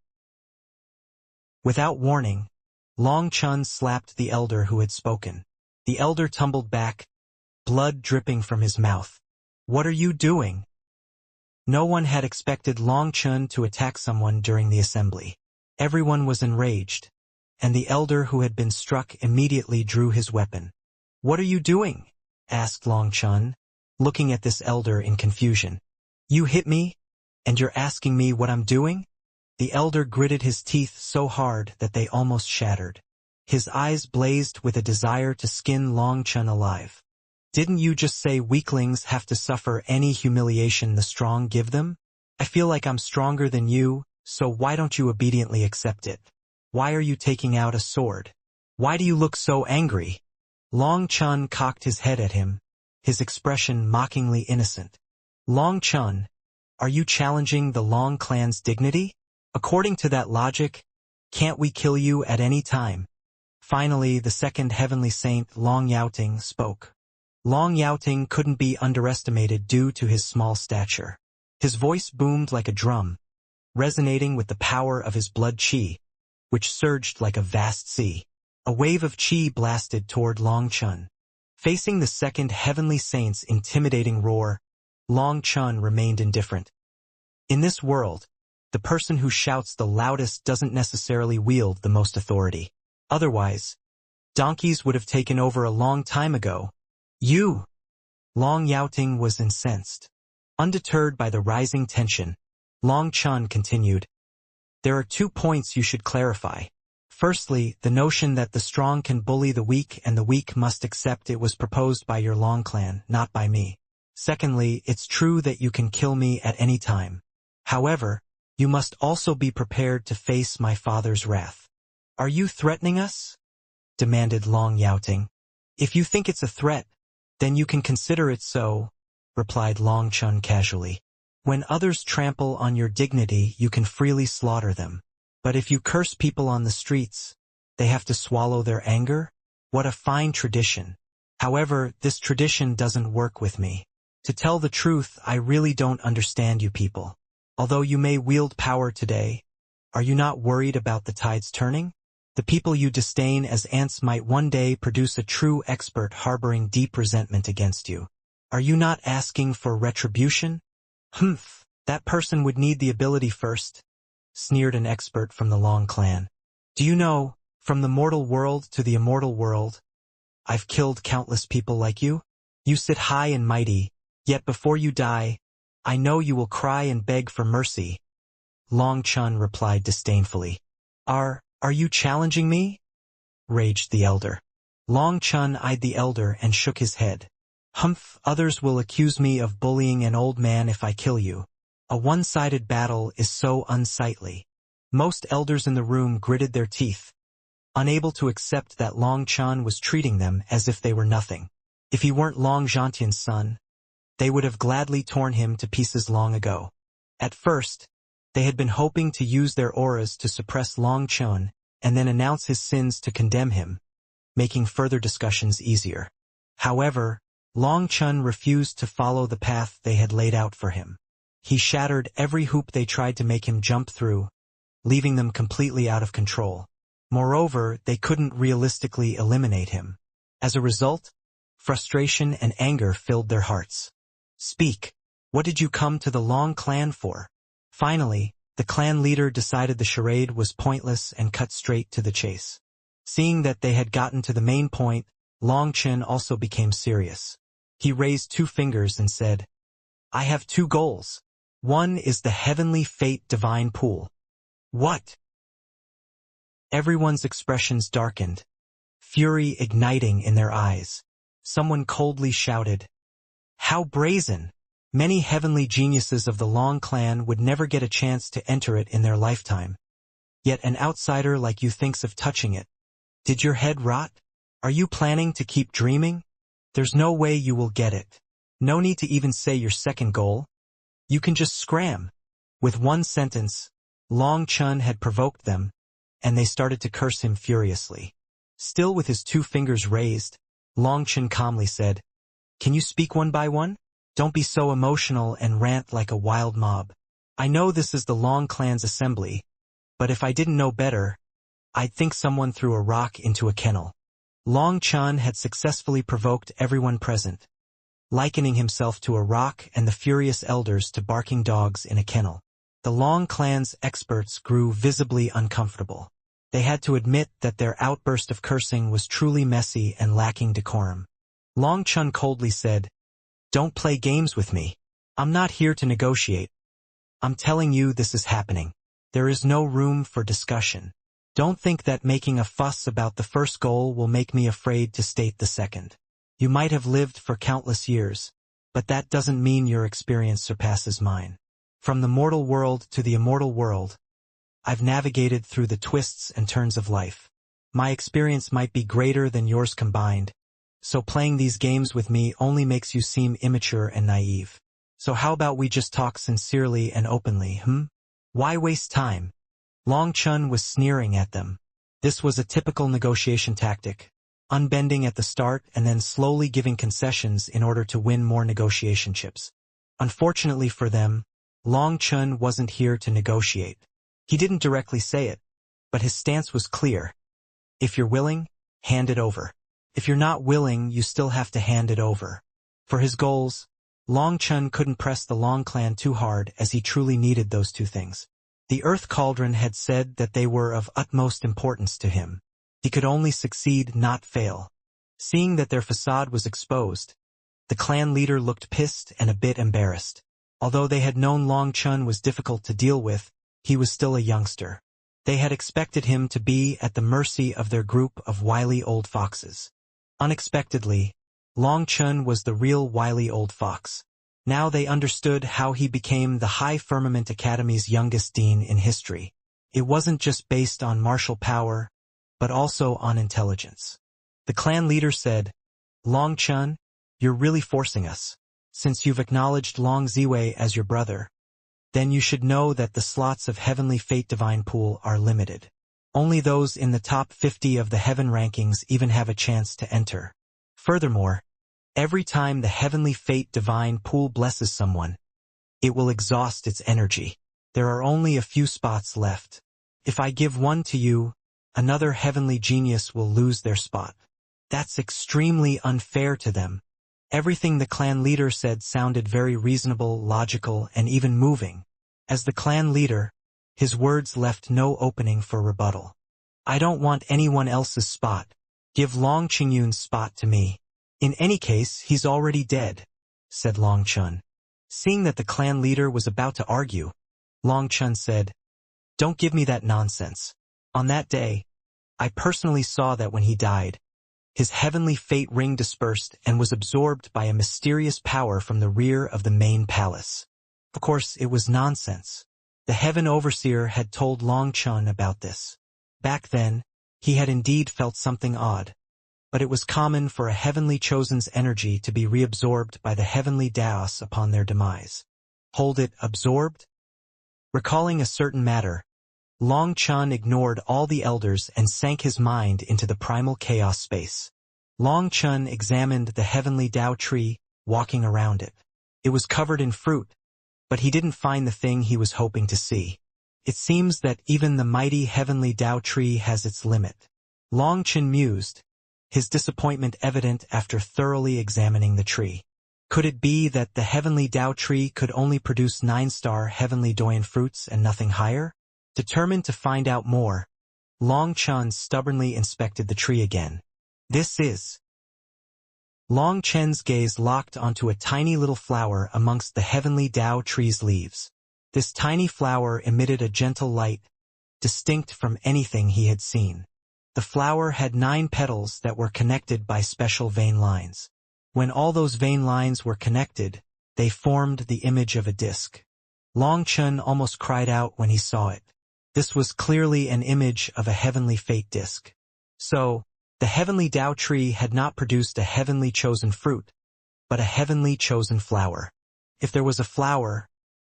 Without warning, Long Chun slapped the elder who had spoken. The elder tumbled back, blood dripping from his mouth. What are you doing? No one had expected Long Chun to attack someone during the assembly. Everyone was enraged, and the elder who had been struck immediately drew his weapon. What are you doing? Asked Long Chun, looking at this elder in confusion. You hit me, and you're asking me what I'm doing? The elder gritted his teeth so hard that they almost shattered. His eyes blazed with a desire to skin Long Chun alive. Didn't you just say weaklings have to suffer any humiliation the strong give them? I feel like I'm stronger than you, so why don't you obediently accept it? Why are you taking out a sword? Why do you look so angry? Long Chun cocked his head at him, his expression mockingly innocent. Long Chun, are you challenging the Long clan's dignity? According to that logic, can't we kill you at any time? Finally, the second heavenly saint, Long Youting, spoke. Long Youting couldn't be underestimated due to his small stature. His voice boomed like a drum, resonating with the power of his blood qi, which surged like a vast sea. A wave of qi blasted toward Long Chun. Facing the second heavenly saint's intimidating roar, Long Chun remained indifferent. In this world, the person who shouts the loudest doesn't necessarily wield the most authority. Otherwise, donkeys would have taken over a long time ago. You! Long Youting was incensed. Undeterred by the rising tension, Long Chun continued. There are 2 points you should clarify. Firstly, the notion that the strong can bully the weak and the weak must accept it was proposed by your Long clan, not by me. Secondly, it's true that you can kill me at any time. However, you must also be prepared to face my father's wrath. Are you threatening us? Demanded Long Youting. If you think it's a threat, then you can consider it so, replied Long Chun casually. When others trample on your dignity, you can freely slaughter them. But if you curse people on the streets, they have to swallow their anger? What a fine tradition. However, this tradition doesn't work with me. To tell the truth, I really don't understand you people. Although you may wield power today, are you not worried about the tides turning? The people you disdain as ants might one day produce a true expert harboring deep resentment against you. Are you not asking for retribution? Humph, that person would need the ability first, sneered an expert from the Long clan. Do you know, from the mortal world to the immortal world, I've killed countless people like you? You sit high and mighty, yet before you die, I know you will cry and beg for mercy. Long Chun replied disdainfully. Are you challenging me? Raged the elder. Long Chun eyed the elder and shook his head. Humph, others will accuse me of bullying an old man if I kill you. A one-sided battle is so unsightly. Most elders in the room gritted their teeth, unable to accept that Long Chun was treating them as if they were nothing. If he weren't Long Zhantian's son, they would have gladly torn him to pieces long ago. At first, they had been hoping to use their auras to suppress Long Chun and then announce his sins to condemn him, making further discussions easier. However, Long Chun refused to follow the path they had laid out for him. He shattered every hoop they tried to make him jump through, leaving them completely out of control. Moreover, they couldn't realistically eliminate him. As a result, frustration and anger filled their hearts. "Speak. What did you come to the Long clan for?" Finally, the clan leader decided the charade was pointless and cut straight to the chase. Seeing that they had gotten to the main point, Long Chen also became serious. He raised 2 fingers and said, "I have 2 goals. One is the heavenly fate divine pool." "What?" Everyone's expressions darkened, fury igniting in their eyes. Someone coldly shouted, "How brazen! Many heavenly geniuses of the Long clan would never get a chance to enter it in their lifetime. Yet an outsider like you thinks of touching it. Did your head rot? Are you planning to keep dreaming? There's no way you will get it. No need to even say your second goal. You can just scram." With one sentence, Long Chun had provoked them, and they started to curse him furiously. Still with his 2 fingers raised, Long Chun calmly said, "Can you speak one by one? Don't be so emotional and rant like a wild mob. I know this is the Long clan's assembly, but if I didn't know better, I'd think someone threw a rock into a kennel." Long Chun had successfully provoked everyone present, likening himself to a rock and the furious elders to barking dogs in a kennel. The Long clan's experts grew visibly uncomfortable. They had to admit that their outburst of cursing was truly messy and lacking decorum. Long Chun coldly said, "Don't play games with me. I'm not here to negotiate. I'm telling you this is happening. There is no room for discussion. Don't think that making a fuss about the first goal will make me afraid to state the second. You might have lived for countless years, but that doesn't mean your experience surpasses mine. From the mortal world to the immortal world, I've navigated through the twists and turns of life. My experience might be greater than yours combined, so playing these games with me only makes you seem immature and naive. So how about we just talk sincerely and openly, Why waste time?" Long Chun was sneering at them. This was a typical negotiation tactic, unbending at the start and then slowly giving concessions in order to win more negotiation chips. Unfortunately for them, Long Chun wasn't here to negotiate. He didn't directly say it, but his stance was clear. If you're willing, hand it over. If you're not willing, you still have to hand it over. For his goals, Long Chun couldn't press the Long clan too hard as he truly needed those 2 things. The Earth Cauldron had said that they were of utmost importance to him. He could only succeed, not fail. Seeing that their facade was exposed, the clan leader looked pissed and a bit embarrassed. Although they had known Long Chun was difficult to deal with, he was still a youngster. They had expected him to be at the mercy of their group of wily old foxes. Unexpectedly, Long Chun was the real wily old fox. Now they understood how he became the High Firmament Academy's youngest dean in history. It wasn't just based on martial power, but also on intelligence. The clan leader said, "Long Chun, you're really forcing us. Since you've acknowledged Long Ziwei as your brother, then you should know that the slots of Heavenly Fate Divine Pool are limited. Only those in the top 50 of the Heaven rankings even have a chance to enter. Furthermore, every time the Heavenly Fate Divine Pool blesses someone, it will exhaust its energy. There are only a few spots left. If I give one to you, another heavenly genius will lose their spot. That's extremely unfair to them." Everything the clan leader said sounded very reasonable, logical, and even moving. As the clan leader, his words left no opening for rebuttal. "I don't want anyone else's spot. Give Long Qingyun's spot to me. In any case, he's already dead," said Long Chun. Seeing that the clan leader was about to argue, Long Chun said, "Don't give me that nonsense. On that day, I personally saw that when he died, his heavenly fate ring dispersed and was absorbed by a mysterious power from the rear of the main palace." Of course, it was nonsense. The heaven overseer had told Long Chun about this. Back then, he had indeed felt something odd. but it was common for a heavenly chosen's energy to be reabsorbed by the heavenly Daos upon their demise. Hold it, absorbed? Recalling a certain matter, Long Chun ignored all the elders and sank his mind into the primal chaos space. Long Chun examined the heavenly Tao tree, walking around it. It was covered in fruit, but he didn't find the thing he was hoping to see. It seems that even the mighty heavenly Tao tree has its limit. Long Chun mused, his disappointment evident after thoroughly examining the tree. Could it be that the heavenly Tao tree could only produce 9-star heavenly Doyan fruits and nothing higher? Determined to find out more, Long Chun stubbornly inspected the tree again. This is... Long Chen's gaze locked onto a tiny little flower amongst the heavenly Tao tree's leaves. This tiny flower emitted a gentle light, distinct from anything he had seen. The flower had 9 petals that were connected by special vein lines. When all those vein lines were connected, they formed the image of a disc. Long Chun almost cried out when he saw it. This was clearly an image of a heavenly fate disc. So, the heavenly Tao tree had not produced a heavenly chosen fruit, but a heavenly chosen flower. If there was a flower,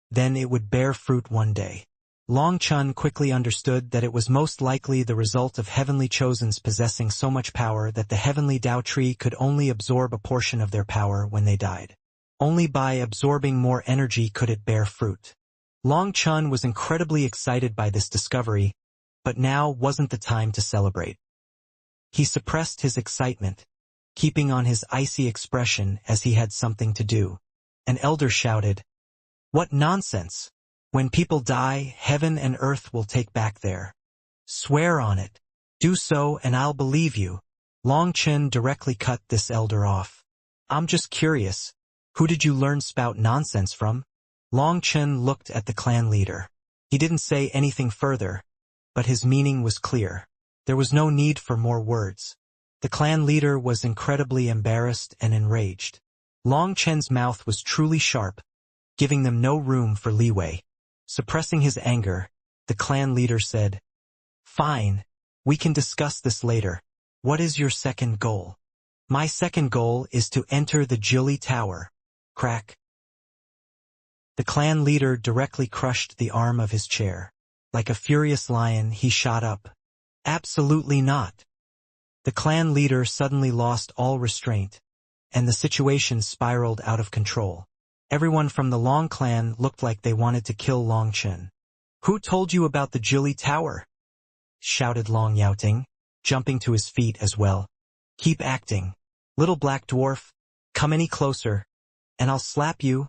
then it would bear fruit one day. Long Chun quickly understood that it was most likely the result of heavenly chosens possessing so much power that the heavenly Tao tree could only absorb a portion of their power when they died. Only by absorbing more energy could it bear fruit. Long Chun was incredibly excited by this discovery, but now wasn't the time to celebrate. He suppressed his excitement, keeping on his icy expression as he had something to do. An elder shouted, "What nonsense! When people die, heaven and earth will take back their. Swear on it. Do so and I'll believe you." Long Chun directly cut this elder off. "I'm just curious. Who did you learn spout nonsense from?" Long Chun looked at the clan leader. He didn't say anything further, but his meaning was clear. There was no need for more words. The clan leader was incredibly embarrassed and enraged. Long Chen's mouth was truly sharp, giving them no room for leeway. Suppressing his anger, the clan leader said, "Fine, we can discuss this later. What is your second goal?" "My second goal is to enter the Jili Tower." Crack. The clan leader directly crushed the arm of his chair. Like a furious lion, he shot up. "Absolutely not." The clan leader suddenly lost all restraint, and the situation spiraled out of control. Everyone from the Long clan looked like they wanted to kill Long Chen. "Who told you about the Jili Tower?" shouted Long Yaoting, jumping to his feet as well. "Keep acting. Little black dwarf, come any closer, and I'll slap you,"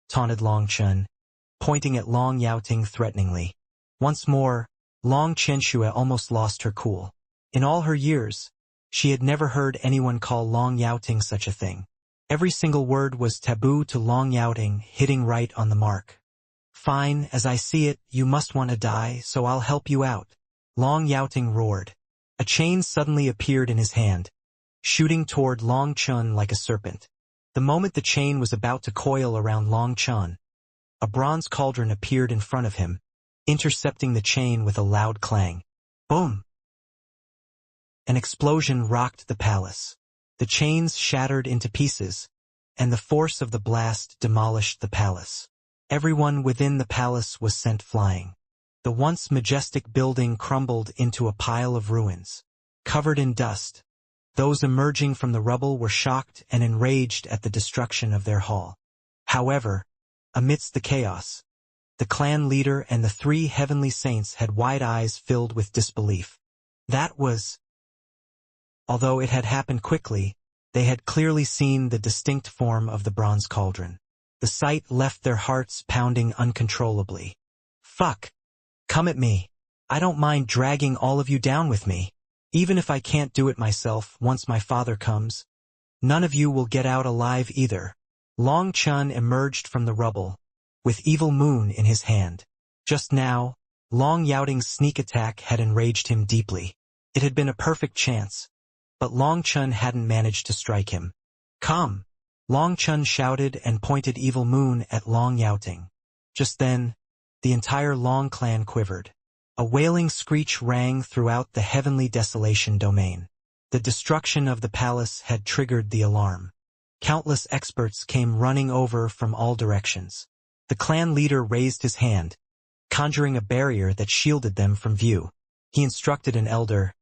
taunted Long Chen, pointing at Long Yaoting threateningly. Once more, Long Chenxue almost lost her cool. In all her years, she had never heard anyone call Long Yaoting such a thing. Every single word was taboo to Long Yaoting, hitting right on the mark. "Fine, as I see it, you must want to die, so I'll help you out," Long Yaoting roared. A chain suddenly appeared in his hand, shooting toward Long Chun like a serpent. The moment the chain was about to coil around Long Chun, a bronze cauldron appeared in front of him, intercepting the chain with a loud clang. Boom! An explosion rocked the palace. The chains shattered into pieces, and the force of the blast demolished the palace. Everyone within the palace was sent flying. The once majestic building crumbled into a pile of ruins. Covered in dust, those emerging from the rubble were shocked and enraged at the destruction of their hall. However, amidst the chaos, the clan leader and the 3 heavenly saints had wide eyes filled with disbelief. That was... Although it had happened quickly, they had clearly seen the distinct form of the bronze cauldron. The sight left their hearts pounding uncontrollably. "Fuck! Come at me. I don't mind dragging all of you down with me. Even if I can't do it myself once my father comes. None of you will get out alive either." Long Chun emerged from the rubble, with Evil Moon in his hand. Just now, Long Yaoting's sneak attack had enraged him deeply. It had been a perfect chance, but Long Chun hadn't managed to strike him. "Come!" Long Chun shouted and pointed Evil Moon at Long Yaoting. Just then, the entire Long clan quivered. A wailing screech rang throughout the heavenly desolation domain. The The destruction of the palace had triggered the alarm. Countless experts came running over from all directions. The clan leader raised his hand, conjuring a barrier that shielded them from view. He instructed an elder,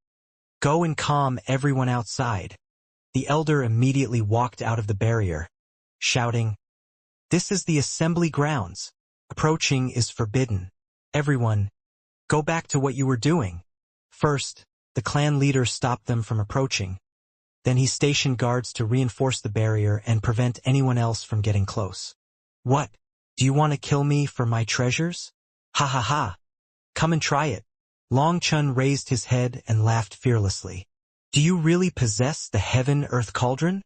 "Go and calm everyone outside." The elder immediately walked out of the barrier, shouting, "This is the assembly grounds. Approaching is forbidden. Everyone, go back to what you were doing." First, the clan leader stopped them from approaching. Then he stationed guards to reinforce the barrier and prevent anyone else from getting close. "What? Do you want to kill me for my treasures? Ha ha ha. Come and try it." Long Chun raised his head and laughed fearlessly. "Do you really possess the heaven-earth cauldron?"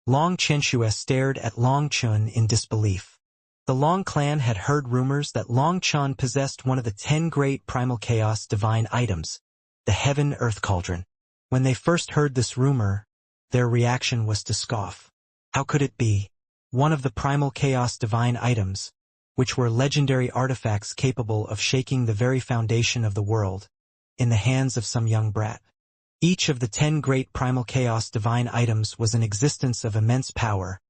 Long Chenshue stared at Long Chun in disbelief. The Long clan had heard rumors that Long Chun possessed one of the 10 great primal chaos divine items, the heaven-earth cauldron. When they first heard this rumor, their reaction was to scoff. How could it be? One of the primal chaos divine items, which were legendary artifacts capable of shaking the very foundation of the world, in the hands of some young brat. Each of the 10 great primal chaos divine items was an existence of immense power,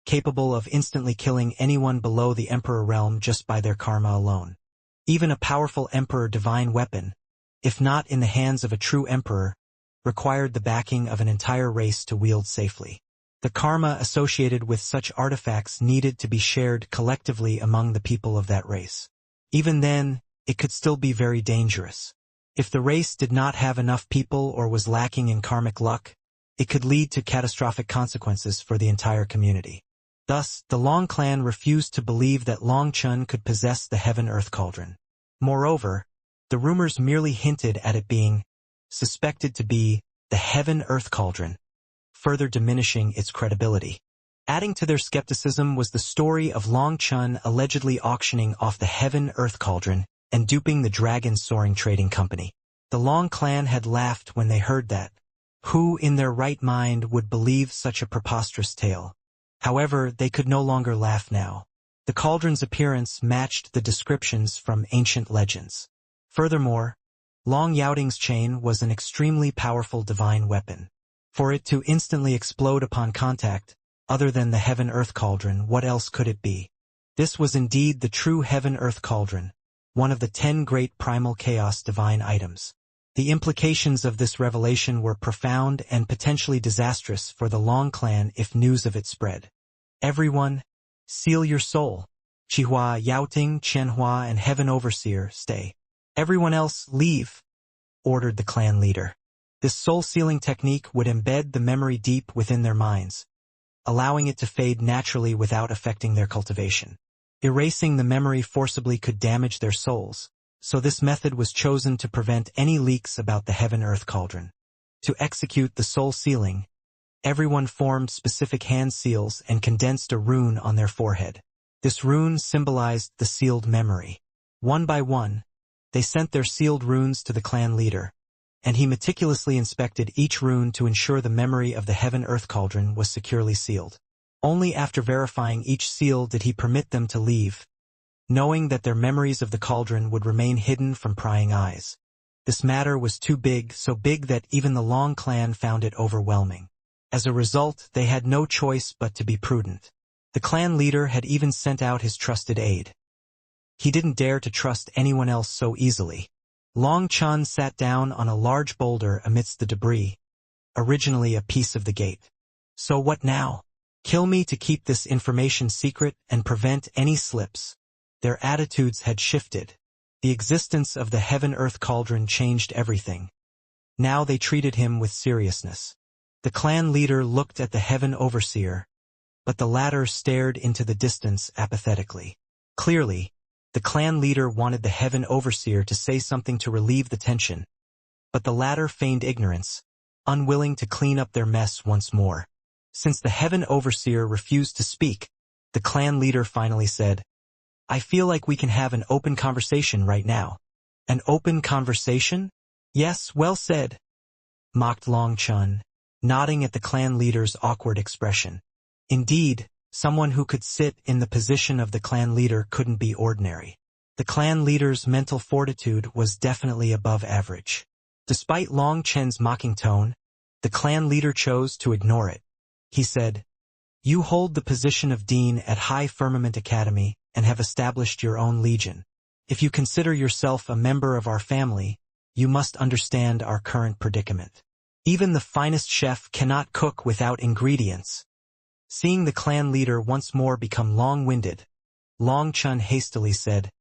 capable of instantly killing anyone below the Emperor realm just by their karma alone. Even a powerful Emperor divine weapon, if not in the hands of a true Emperor, required the backing of an entire race to wield safely. The karma associated with such artifacts needed to be shared collectively among the people of that race. Even then, it could still be very dangerous. If the race did not have enough people or was lacking in karmic luck, it could lead to catastrophic consequences for the entire community. Thus, the Long clan refused to believe that Long Chun could possess the heaven-earth cauldron. Moreover, the rumors merely hinted at it being suspected to be the heaven-earth cauldron, further diminishing its credibility. Adding to their skepticism was the story of Long Chun allegedly auctioning off the heaven-earth cauldron and duping the Dragon Soaring Trading Company. The Long clan had laughed when they heard that. Who in their right mind would believe such a preposterous tale? However, they could no longer laugh now. The cauldron's appearance matched the descriptions from ancient legends. Furthermore, Long Yaoting's chain was an extremely powerful divine weapon. For it to instantly explode upon contact, other than the heaven-earth cauldron, what else could it be? This was indeed the true heaven-earth cauldron, one of the 10 great primal chaos divine items. The implications of this revelation were profound and potentially disastrous for the Long clan if news of it spread. "Everyone, seal your soul. Chihua, Yaoting, Qianhua, and Heaven Overseer, stay. Everyone else, leave," ordered the clan leader. This soul-sealing technique would embed the memory deep within their minds, allowing it to fade naturally without affecting their cultivation. Erasing the memory forcibly could damage their souls, so this method was chosen to prevent any leaks about the heaven-earth cauldron. To execute the soul sealing, everyone formed specific hand seals and condensed a rune on their forehead. This rune symbolized the sealed memory. One by one, they sent their sealed runes to the clan leader, and he meticulously inspected each rune to ensure the memory of the heaven-earth cauldron was securely sealed. Only after verifying each seal did he permit them to leave, knowing that their memories of the cauldron would remain hidden from prying eyes. This matter was too big, so big that even the Long clan found it overwhelming. As a result, they had no choice but to be prudent. The clan leader had even sent out his trusted aide. He didn't dare to trust anyone else so easily. Long Chun sat down on a large boulder amidst the debris, originally a piece of the gate. "So what now? Kill me to keep this information secret and prevent any slips." Their attitudes had shifted. The existence of the heaven-earth cauldron changed everything. Now they treated him with seriousness. The clan leader looked at the heaven overseer, but the latter stared into the distance apathetically. Clearly, the clan leader wanted the heaven overseer to say something to relieve the tension, but the latter feigned ignorance, unwilling to clean up their mess once more. Since the heaven overseer refused to speak, the clan leader finally said, "I feel like we can have an open conversation right now." "An open conversation?" "Yes, well said," mocked Long Chun, nodding at the clan leader's awkward expression. Indeed, someone who could sit in the position of the clan leader couldn't be ordinary. The clan leader's mental fortitude was definitely above average. Despite Long Chen's mocking tone, The clan leader chose to ignore it. He said, "You hold the position of dean at High Firmament Academy and have established your own legion. If you consider yourself a member of our family, you must understand our current predicament. Even the finest chef cannot cook without ingredients." Seeing the clan leader once more become long-winded, Long Chun hastily said,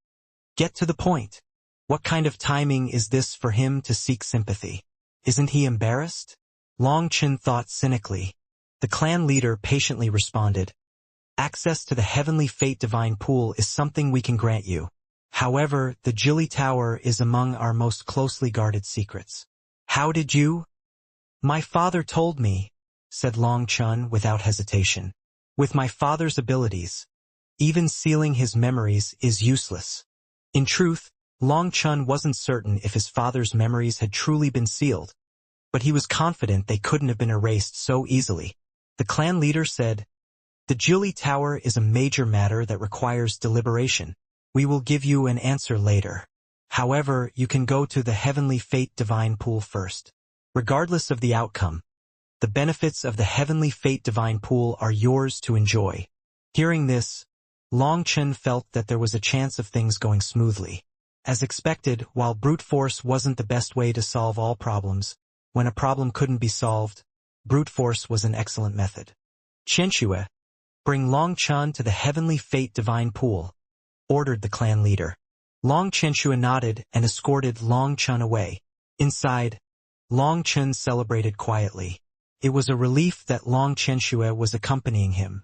"Get to the point. What kind of timing is this for him to seek sympathy? Isn't he embarrassed?" Long Chun thought cynically. The clan leader patiently responded, "Access to the heavenly fate divine pool is something we can grant you. However, the Jilly Tower is among our most closely guarded secrets." "How did you?" "My father told me," said Long Chun without hesitation. "With my father's abilities, even sealing his memories is useless." In truth, Long Chun wasn't certain if his father's memories had truly been sealed, but he was confident they couldn't have been erased so easily. The clan leader said, "The Jilly Tower is a major matter that requires deliberation. We will give you an answer later. However, you can go to the Heavenly Fate Divine Pool first. Regardless of the outcome, the benefits of the Heavenly Fate Divine Pool are yours to enjoy." Hearing this, Long Chun felt that there was a chance of things going smoothly. As expected, while brute force wasn't the best way to solve all problems, when a problem couldn't be solved, brute force was an excellent method. "Qianxue, bring Long Chun to the Heavenly Fate Divine Pool," ordered the clan leader. Long Qianxue nodded and escorted Long Chun away. Inside, Long Chun celebrated quietly. It was a relief that Long Qianxue was accompanying him,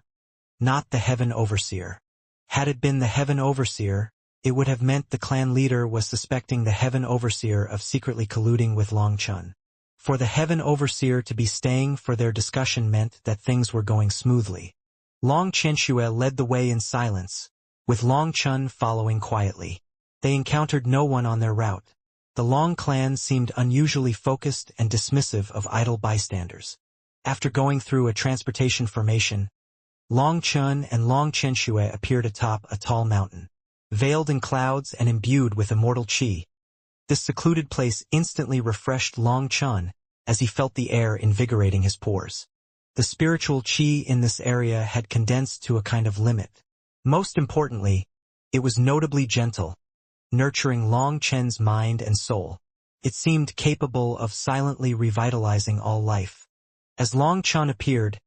not the Heaven Overseer. Had it been the Heaven Overseer, it would have meant the clan leader was suspecting the Heaven Overseer of secretly colluding with Long Chun. For the Heaven Overseer to be staying for their discussion meant that things were going smoothly. Long Qianxue led the way in silence, with Long Chun following quietly. They encountered no one on their route. The Long clan seemed unusually focused and dismissive of idle bystanders. After going through a transportation formation, Long Chun and Long Qianxue appeared atop a tall mountain, veiled in clouds and imbued with immortal qi. This secluded place instantly refreshed Long Chun, as he felt the air invigorating his pores. The spiritual qi in this area had condensed to a kind of limit. Most importantly, it was notably gentle, nurturing Long Chen's mind and soul. It seemed capable of silently revitalizing all life. As Long Chun appeared,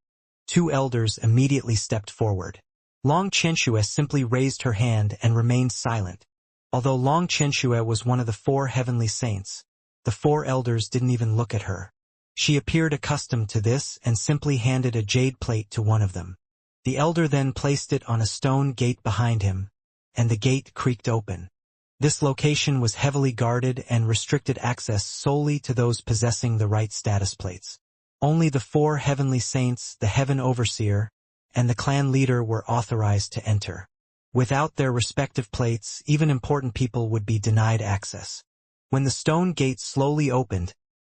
two elders immediately stepped forward. Long Qianxue simply raised her hand and remained silent. Although Long Qianxue was one of the 4 heavenly saints, the 4 elders didn't even look at her. She appeared accustomed to this and simply handed a jade plate to one of them. The elder then placed it on a stone gate behind him, and the gate creaked open. This location was heavily guarded and restricted access solely to those possessing the right status plates. Only the 4 heavenly saints, the Heaven Overseer, and the clan leader were authorized to enter. Without their respective plates, even important people would be denied access. When the stone gate slowly opened,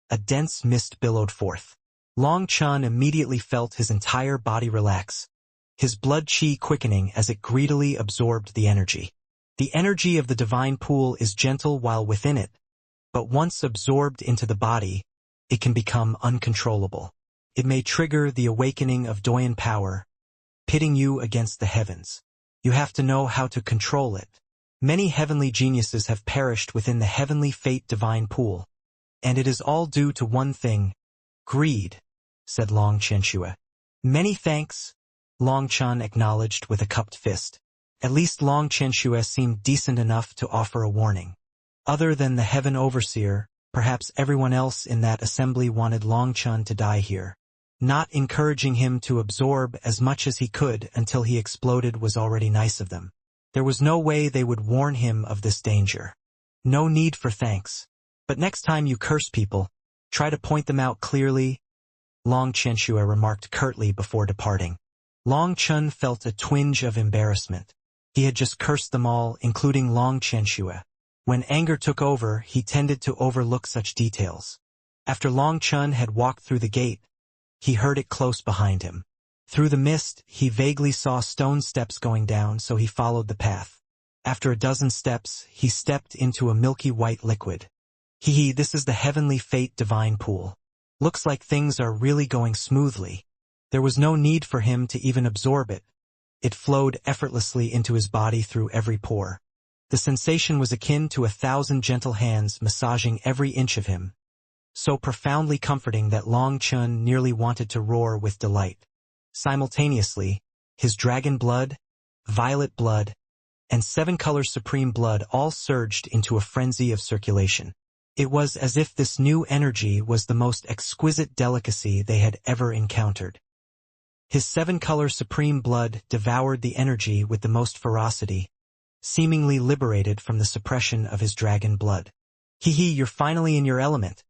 a dense mist billowed forth. Long Chun immediately felt his entire body relax, his blood qi quickening as it greedily absorbed the energy. The energy of the divine pool is gentle while within it, but once absorbed into the body, it can become uncontrollable. It may trigger the awakening of Doyan power, pitting you against the heavens. You have to know how to control it. Many heavenly geniuses have perished within the heavenly fate divine pool, and it is all due to one thing: greed, said Long Qianxue. Many thanks, Long Chun acknowledged with a cupped fist. At least Long Qianxue seemed decent enough to offer a warning. Other than the Heaven Overseer, perhaps everyone else in that assembly wanted Long Chun to die here. Not encouraging him to absorb as much as he could until he exploded was already nice of them. There was no way they would warn him of this danger. No need for thanks. But next time you curse people, try to point them out clearly, Long Qianxue remarked curtly before departing. Long Chun felt a twinge of embarrassment. He had just cursed them all, including Long Qianxue. When anger took over, he tended to overlook such details. After Long Chun had walked through the gate, he heard it close behind him. Through the mist, he vaguely saw stone steps going down, so he followed the path. After a dozen steps, he stepped into a milky white liquid. This is the heavenly fate divine pool. Looks like things are really going smoothly. There was no need for him to even absorb it. It flowed effortlessly into his body through every pore. The sensation was akin to 1,000 gentle hands massaging every inch of him, so profoundly comforting that Long Chun nearly wanted to roar with delight. Simultaneously, his dragon blood, violet blood, and 7-color supreme blood all surged into a frenzy of circulation. It was as if this new energy was the most exquisite delicacy they had ever encountered. His 7-color supreme blood devoured the energy with the most ferocity, seemingly liberated from the suppression of his dragon blood. Hee, you're finally in your element.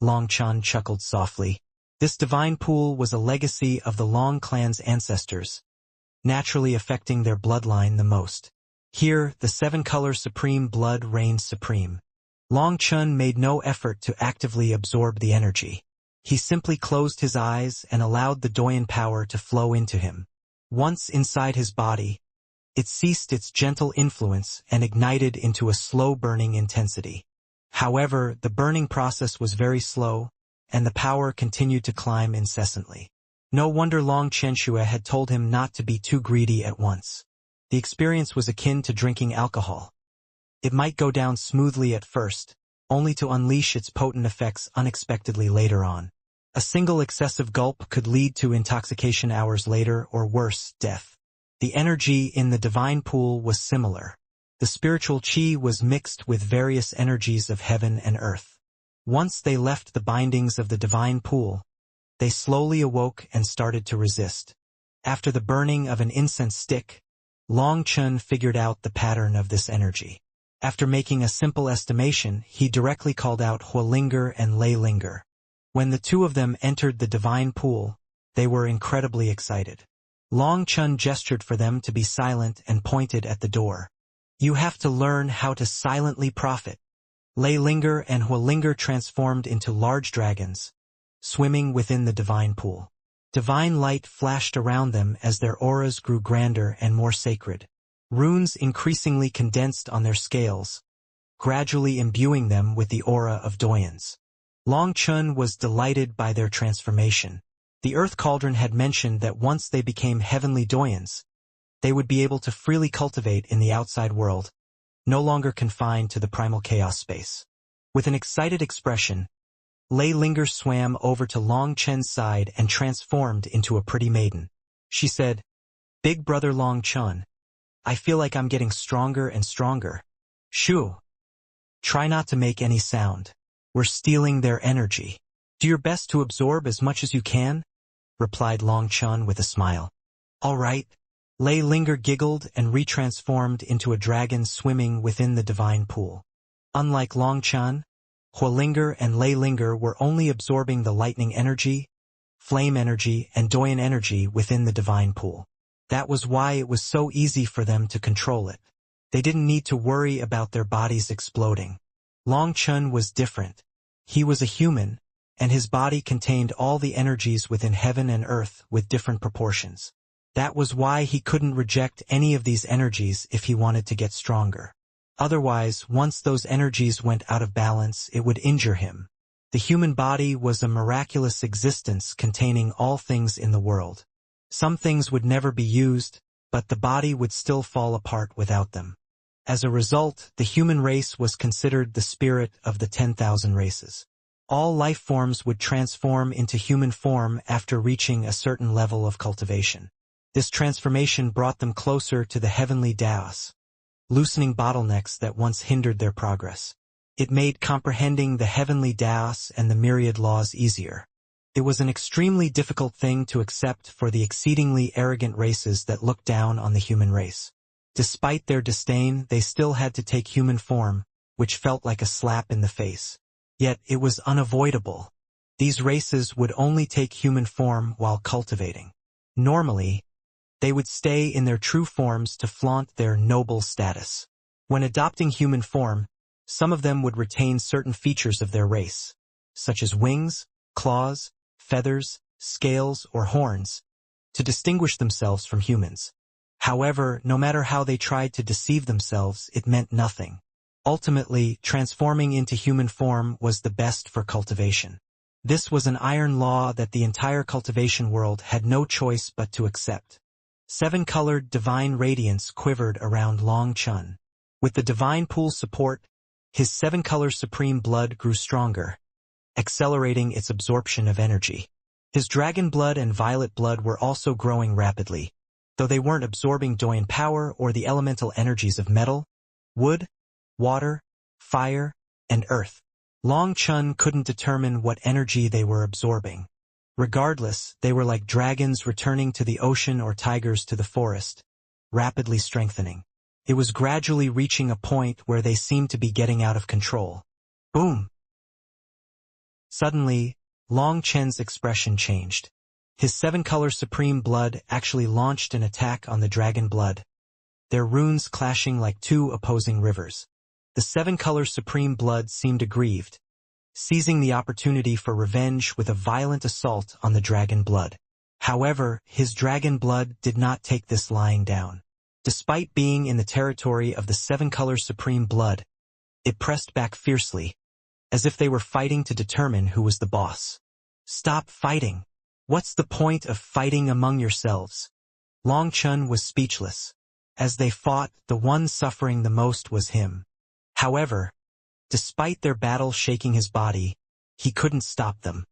Long Chun chuckled softly. This divine pool was a legacy of the Long clan's ancestors, naturally affecting their bloodline the most. Here, the 7-color supreme blood reigned supreme. Long Chun made no effort to actively absorb the energy. He simply closed his eyes and allowed the Doyan power to flow into him. Once inside his body, it ceased its gentle influence and ignited into a slow-burning intensity. However, the burning process was very slow, and the power continued to climb incessantly. No wonder Long Chenshua had told him not to be too greedy at once. The experience was akin to drinking alcohol. It might go down smoothly at first, only to unleash its potent effects unexpectedly later on. A single excessive gulp could lead to intoxication hours later, or worse, death. The energy in the divine pool was similar. The spiritual chi was mixed with various energies of heaven and earth. Once they left the bindings of the divine pool, they slowly awoke and started to resist. After the burning of an incense stick, Long Chun figured out the pattern of this energy. After making a simple estimation, he directly called out Huolinger and Leilinger. When the two of them entered the divine pool, they were incredibly excited. Long Chun gestured for them to be silent and pointed at the door. You have to learn how to silently profit. Leilinger and Huolinger transformed into large dragons, swimming within the divine pool. Divine light flashed around them as their auras grew grander and more sacred. Runes increasingly condensed on their scales, gradually imbuing them with the aura of Doyans. Long Chun was delighted by their transformation. The Earth Cauldron had mentioned that once they became heavenly Doyans, they would be able to freely cultivate in the outside world, no longer confined to the primal chaos space. With an excited expression, Leilinger swam over to Long Chun's side and transformed into a pretty maiden. She said, "Big brother Long Chun, I feel like I'm getting stronger and stronger. Shoo. Try not to make any sound. We're stealing their energy. Do your best to absorb as much as you can," replied Long Chun with a smile. "All right." Leilinger giggled and retransformed into a dragon swimming within the divine pool. Unlike Long Chun, Huolinger and Leilinger were only absorbing the lightning energy, flame energy, and Doyan energy within the divine pool. That was why it was so easy for them to control it. They didn't need to worry about their bodies exploding. Long Chun was different. He was a human, and his body contained all the energies within heaven and earth with different proportions. That was why he couldn't reject any of these energies if he wanted to get stronger. Otherwise, once those energies went out of balance, it would injure him. The human body was a miraculous existence containing all things in the world. Some things would never be used, but the body would still fall apart without them. As a result, the human race was considered the spirit of the 10,000 races. All life forms would transform into human form after reaching a certain level of cultivation. This transformation brought them closer to the heavenly Daos, loosening bottlenecks that once hindered their progress. It made comprehending the heavenly Daos and the myriad laws easier. It was an extremely difficult thing to accept for the exceedingly arrogant races that looked down on the human race. Despite their disdain, they still had to take human form, which felt like a slap in the face. Yet it was unavoidable. These races would only take human form while cultivating. Normally, they would stay in their true forms to flaunt their noble status. When adopting human form, some of them would retain certain features of their race, such as wings, claws, feathers, scales, or horns, to distinguish themselves from humans. However, no matter how they tried to deceive themselves, it meant nothing. Ultimately, transforming into human form was the best for cultivation. This was an iron law that the entire cultivation world had no choice but to accept. Seven-colored divine radiance quivered around Long Chun. With the divine pool's support, his seven-color supreme blood grew stronger, accelerating its absorption of energy. His dragon blood and violet blood were also growing rapidly, though they weren't absorbing Doyan power or the elemental energies of metal, wood, water, fire, and earth. Long Chun couldn't determine what energy they were absorbing. Regardless, they were like dragons returning to the ocean or tigers to the forest, rapidly strengthening. It was gradually reaching a point where they seemed to be getting out of control. Boom! Suddenly, Long Chen's expression changed. His seven-color supreme blood actually launched an attack on the dragon blood, their runes clashing like two opposing rivers. The seven-color supreme blood seemed aggrieved, seizing the opportunity for revenge with a violent assault on the dragon blood. However, his dragon blood did not take this lying down. Despite being in the territory of the seven-color supreme blood, it pressed back fiercely, as if they were fighting to determine who was the boss. Stop fighting. What's the point of fighting among yourselves? Long Chun was speechless. As they fought, the one suffering the most was him. However, despite their battle shaking his body, he couldn't stop them.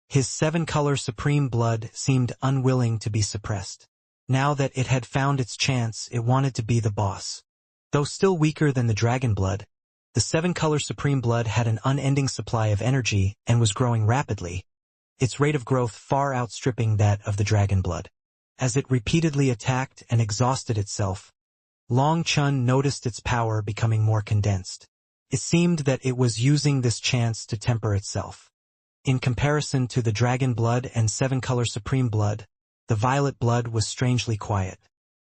His seven-color supreme blood seemed unwilling to be suppressed. Now that it had found its chance, it wanted to be the boss. Though still weaker than the dragon blood, the seven-color supreme blood had an unending supply of energy and was growing rapidly, its rate of growth far outstripping that of the dragon blood. As it repeatedly attacked and exhausted itself, Long Chun noticed its power becoming more condensed. It seemed that it was using this chance to temper itself. In comparison to the dragon blood and seven-color supreme blood, the violet blood was strangely quiet.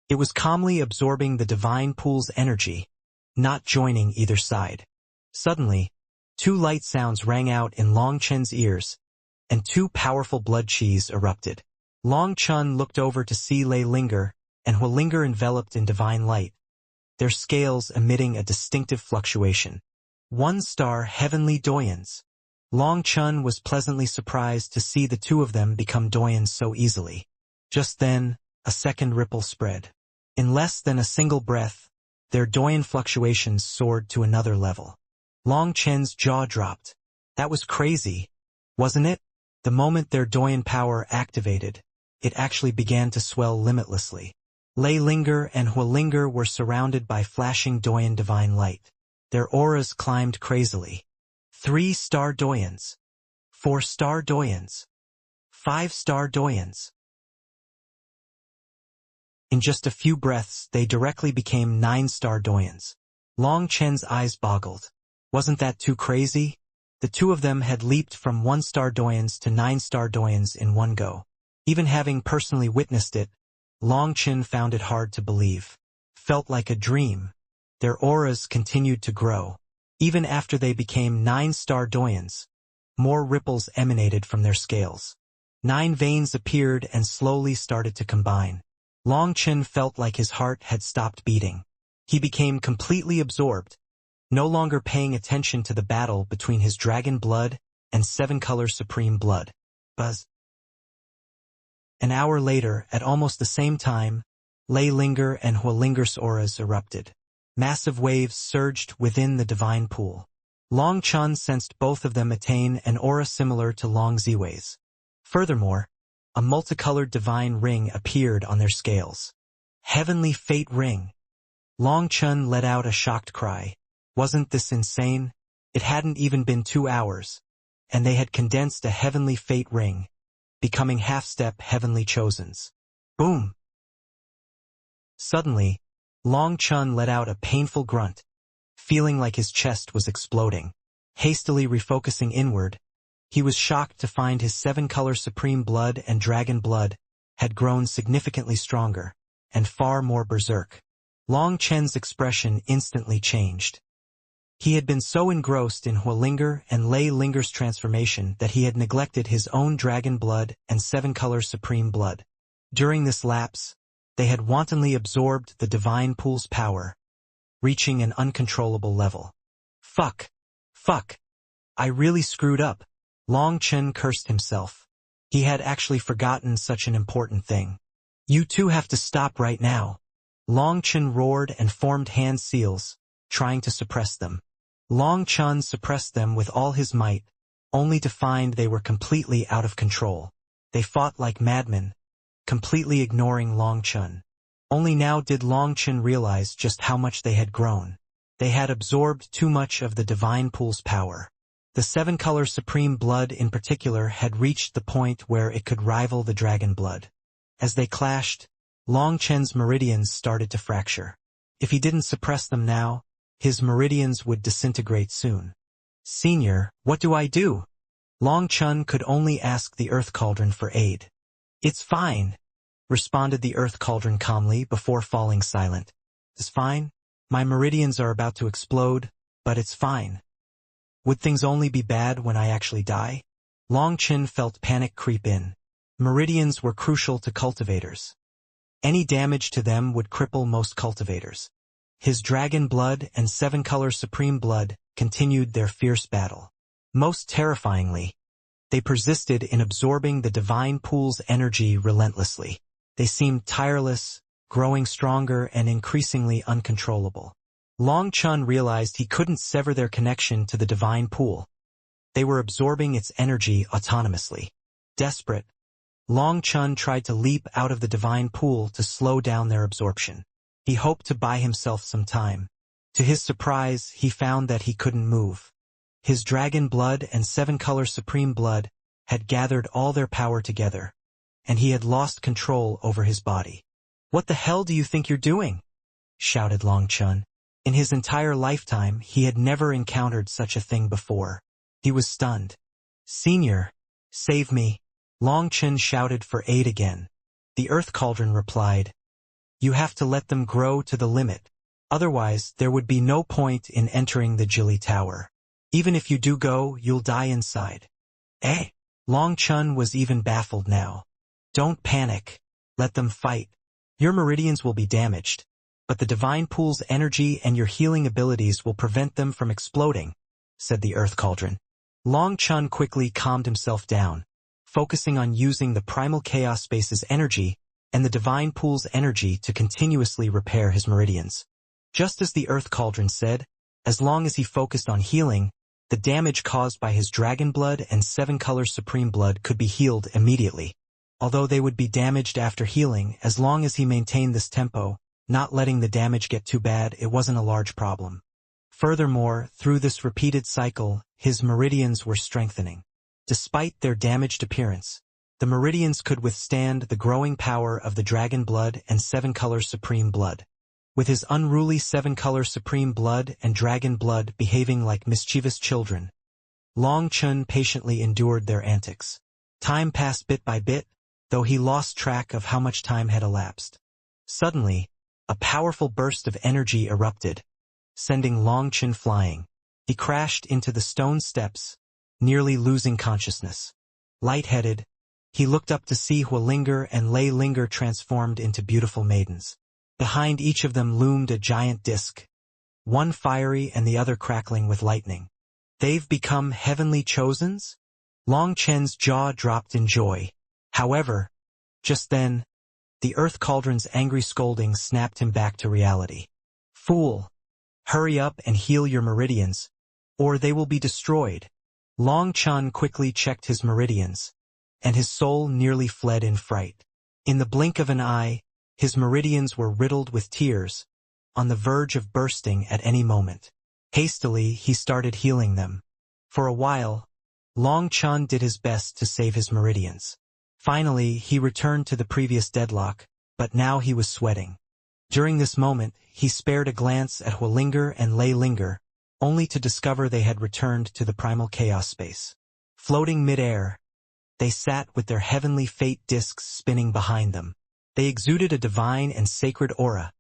It was calmly absorbing the divine pool's energy, not joining either side. Suddenly, two light sounds rang out in Long Chen's ears, and two powerful blood qis erupted. Long Chun looked over to see Lei Linger and Hua Linger enveloped in divine light, their scales emitting a distinctive fluctuation. 1-star heavenly Doyans. Long Chun was pleasantly surprised to see the two of them become Doyans so easily. Just then, a second ripple spread. In less than a single breath, their Doyan fluctuations soared to another level. Long Chen's jaw dropped. That was crazy, wasn't it? The moment their Doyan power activated, it actually began to swell limitlessly. Lei Linger and Hua Linger were surrounded by flashing Doyan divine light. Their auras climbed crazily. 3-star Doyans, 4-star Doyans, 5-star Doyans. In just a few breaths, they directly became 9-star Doyans. Long Chen's eyes boggled. Wasn't that too crazy? The two of them had leaped from 1-star Doyans to 9-star Doyans in one go. Even having personally witnessed it, Long Chen found it hard to believe. Felt like a dream. Their auras continued to grow. Even after they became 9-star Doyans, more ripples emanated from their scales. 9 veins appeared and slowly started to combine. Long Chen felt like his heart had stopped beating. He became completely absorbed, no longer paying attention to the battle between his dragon blood and seven-color supreme blood. Buzz. An hour later, at almost the same time, Lei Linger and Hua Linger's auras erupted. Massive waves surged within the divine pool. Long Chun sensed both of them attain an aura similar to Long Ziwei's. Furthermore, a multicolored divine ring appeared on their scales. Heavenly Fate Ring. Long Chun let out a shocked cry. Wasn't this insane? It hadn't even been 2 hours, and they had condensed a Heavenly Fate Ring, becoming half-step Heavenly Chosens. Boom! Suddenly, Long Chun let out a painful grunt, feeling like his chest was exploding. Hastily refocusing inward, he was shocked to find his seven-color supreme blood and dragon blood had grown significantly stronger and far more berserk. Long Chen's expression instantly changed. He had been so engrossed in Hua Linger and Lei Linger's transformation that he had neglected his own dragon blood and seven-color supreme blood. During this lapse, they had wantonly absorbed the divine pool's power, reaching an uncontrollable level. Fuck! I really screwed up. Long Chen cursed himself. He had actually forgotten such an important thing. You two have to stop right now. Long Chen roared and formed hand seals, trying to suppress them. Long Chen suppressed them with all his might, only to find they were completely out of control. They fought like madmen, completely ignoring Long Chen. Only now did Long Chen realize just how much they had grown. They had absorbed too much of the divine pool's power. The seven-color supreme blood in particular had reached the point where it could rival the dragon blood. As they clashed, Long Chen's meridians started to fracture. If he didn't suppress them now, his meridians would disintegrate soon. Senior, what do I do? Long Chen could only ask the Earth Cauldron for aid. It's fine, responded the Earth Cauldron calmly before falling silent. It's fine. My meridians are about to explode, but it's fine. Would things only be bad when I actually die? Long Chen felt panic creep in. Meridians were crucial to cultivators. Any damage to them would cripple most cultivators. His dragon blood and seven-color supreme blood continued their fierce battle. Most terrifyingly, they persisted in absorbing the divine pool's energy relentlessly. They seemed tireless, growing stronger and increasingly uncontrollable. Long Chen realized he couldn't sever their connection to the divine pool. They were absorbing its energy autonomously. Desperate, Long Chen tried to leap out of the divine pool to slow down their absorption. He hoped to buy himself some time. To his surprise, he found that he couldn't move. His dragon blood and seven-color supreme blood had gathered all their power together, and he had lost control over his body. "What the hell do you think you're doing?" shouted Long Chen. In his entire lifetime, he had never encountered such a thing before. He was stunned. "Senior, save me." Long Chen shouted for aid again. The Earth Cauldron replied, "You have to let them grow to the limit. Otherwise, there would be no point in entering the Jilly Tower. Even if you do go, you'll die inside." "Eh?" Long Chen was even baffled now. "Don't panic. Let them fight. Your meridians will be damaged, but the divine pool's energy and your healing abilities will prevent them from exploding," said the Earth Cauldron. Long Chen quickly calmed himself down, focusing on using the primal chaos space's energy and the divine pool's energy to continuously repair his meridians. Just as the Earth Cauldron said, as long as he focused on healing, the damage caused by his dragon blood and seven-color supreme blood could be healed immediately. Although they would be damaged after healing, as long as he maintained this tempo, not letting the damage get too bad, it wasn't a large problem. Furthermore, through this repeated cycle, his meridians were strengthening. Despite their damaged appearance, the meridians could withstand the growing power of the dragon blood and seven-color supreme blood. With his unruly seven-color supreme blood and dragon blood behaving like mischievous children, Long Chen patiently endured their antics. Time passed bit by bit, though he lost track of how much time had elapsed. Suddenly, a powerful burst of energy erupted, sending Long Chen flying. He crashed into the stone steps, nearly losing consciousness. Lightheaded, he looked up to see Hualinger and Lei Linger transformed into beautiful maidens. Behind each of them loomed a giant disc, one fiery and the other crackling with lightning. "They've become heavenly chosens?" Long Chen's jaw dropped in joy. However, just then, the Earth Cauldron's angry scolding snapped him back to reality. "Fool! Hurry up and heal your meridians, or they will be destroyed." Long Chen quickly checked his meridians, and his soul nearly fled in fright. In the blink of an eye, his meridians were riddled with tears, on the verge of bursting at any moment. Hastily, he started healing them. For a while, Long Chen did his best to save his meridians. Finally, he returned to the previous deadlock, but now he was sweating. During this moment, he spared a glance at Hualinger and Lei Linger, only to discover they had returned to the primal chaos space. Floating mid-air, they sat with their heavenly fate discs spinning behind them. They exuded a divine and sacred aura,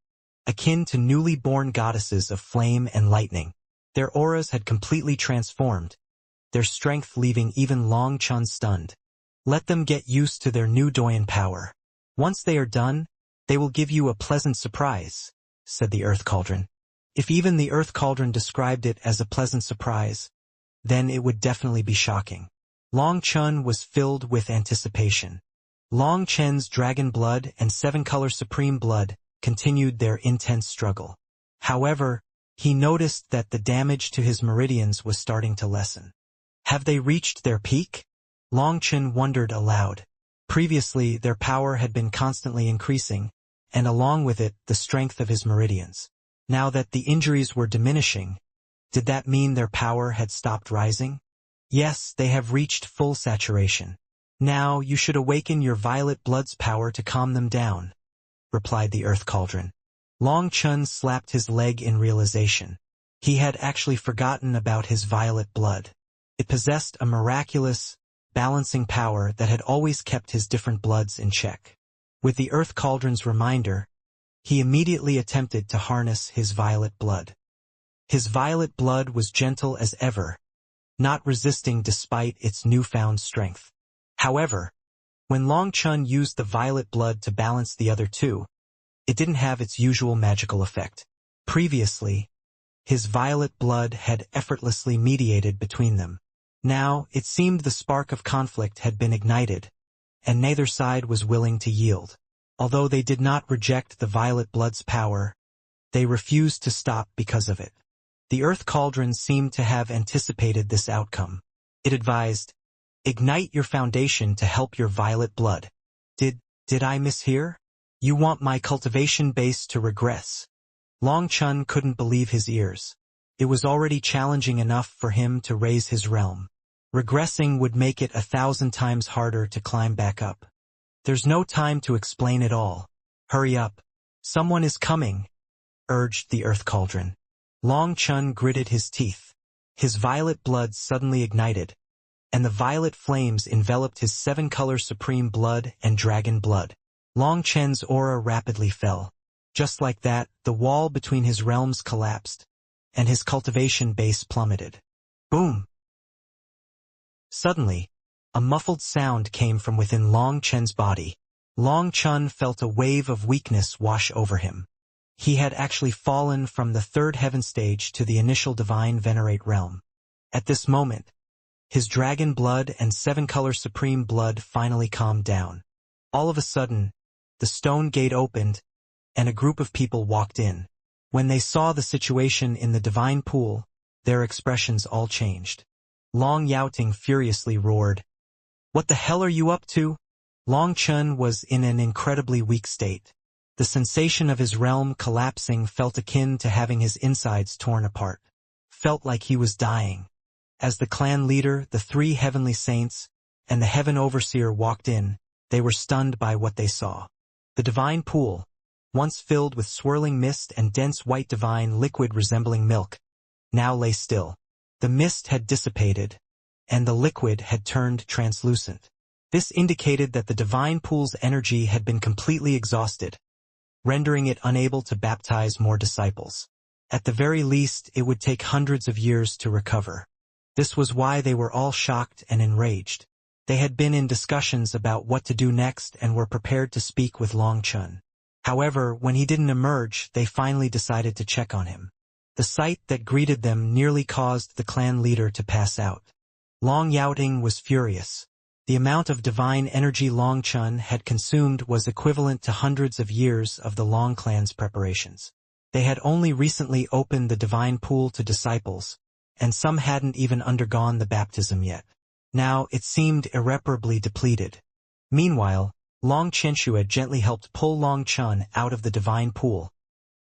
akin to newly born goddesses of flame and lightning. Their auras had completely transformed, their strength leaving even Long Chen stunned. "Let them get used to their new Doyan power. Once they are done, they will give you a pleasant surprise," said the Earth Cauldron. If even the Earth Cauldron described it as a pleasant surprise, then it would definitely be shocking. Long Chun was filled with anticipation. Long Chen's dragon blood and seven-color supreme blood continued their intense struggle. However, he noticed that the damage to his meridians was starting to lessen. Have they reached their peak? Long Chen wondered aloud. Previously, their power had been constantly increasing, and along with it, the strength of his meridians. Now that the injuries were diminishing, did that mean their power had stopped rising? Yes, they have reached full saturation. Now you should awaken your violet blood's power to calm them down, replied the Earth Cauldron. Long Chun slapped his leg in realization. He had actually forgotten about his violet blood. It possessed a miraculous, balancing power that had always kept his different bloods in check. With the Earth Cauldron's reminder, he immediately attempted to harness his violet blood. His violet blood was gentle as ever, not resisting despite its newfound strength. However, when Long Chun used the violet blood to balance the other two, it didn't have its usual magical effect. Previously, his violet blood had effortlessly mediated between them. Now, it seemed the spark of conflict had been ignited, and neither side was willing to yield. Although they did not reject the violet blood's power, they refused to stop because of it. The Earth Cauldron seemed to have anticipated this outcome. It advised, "Ignite your foundation to help your violet blood." Did I mishear? You want my cultivation base to regress? Long Chun couldn't believe his ears. It was already challenging enough for him to raise his realm. Regressing would make it 1,000 times harder to climb back up. There's no time to explain it all. Hurry up. Someone is coming, urged the Earth Cauldron. Long Chun gritted his teeth. His violet blood suddenly ignited, and the violet flames enveloped his seven-color supreme blood and dragon blood. Long Chen's aura rapidly fell. Just like that, the wall between his realms collapsed, and his cultivation base plummeted. Boom! Suddenly, a muffled sound came from within Long Chen's body. Long Chun felt a wave of weakness wash over him. He had actually fallen from the third heaven stage to the initial divine venerate realm. At this moment, his dragon blood and seven-color supreme blood finally calmed down. All of a sudden, the stone gate opened, and a group of people walked in. When they saw the situation in the divine pool, their expressions all changed. Long Yaoting furiously roared, "What the hell are you up to?" Long Chun was in an incredibly weak state. The sensation of his realm collapsing felt akin to having his insides torn apart. Felt like he was dying. As the clan leader, the three heavenly saints, and the heaven overseer walked in, they were stunned by what they saw. The divine pool, once filled with swirling mist and dense white divine liquid resembling milk, now lay still. The mist had dissipated, and the liquid had turned translucent. This indicated that the divine pool's energy had been completely exhausted, rendering it unable to baptize more disciples. At the very least, it would take hundreds of years to recover. This was why they were all shocked and enraged. They had been in discussions about what to do next and were prepared to speak with Long Chun. However, when he didn't emerge, they finally decided to check on him. The sight that greeted them nearly caused the clan leader to pass out. Long Yaoting was furious. The amount of divine energy Long Chun had consumed was equivalent to hundreds of years of the Long clan's preparations. They had only recently opened the divine pool to disciples, and some hadn't even undergone the baptism yet. Now it seemed irreparably depleted. Meanwhile, Long Chenshua gently helped pull Long Chun out of the divine pool,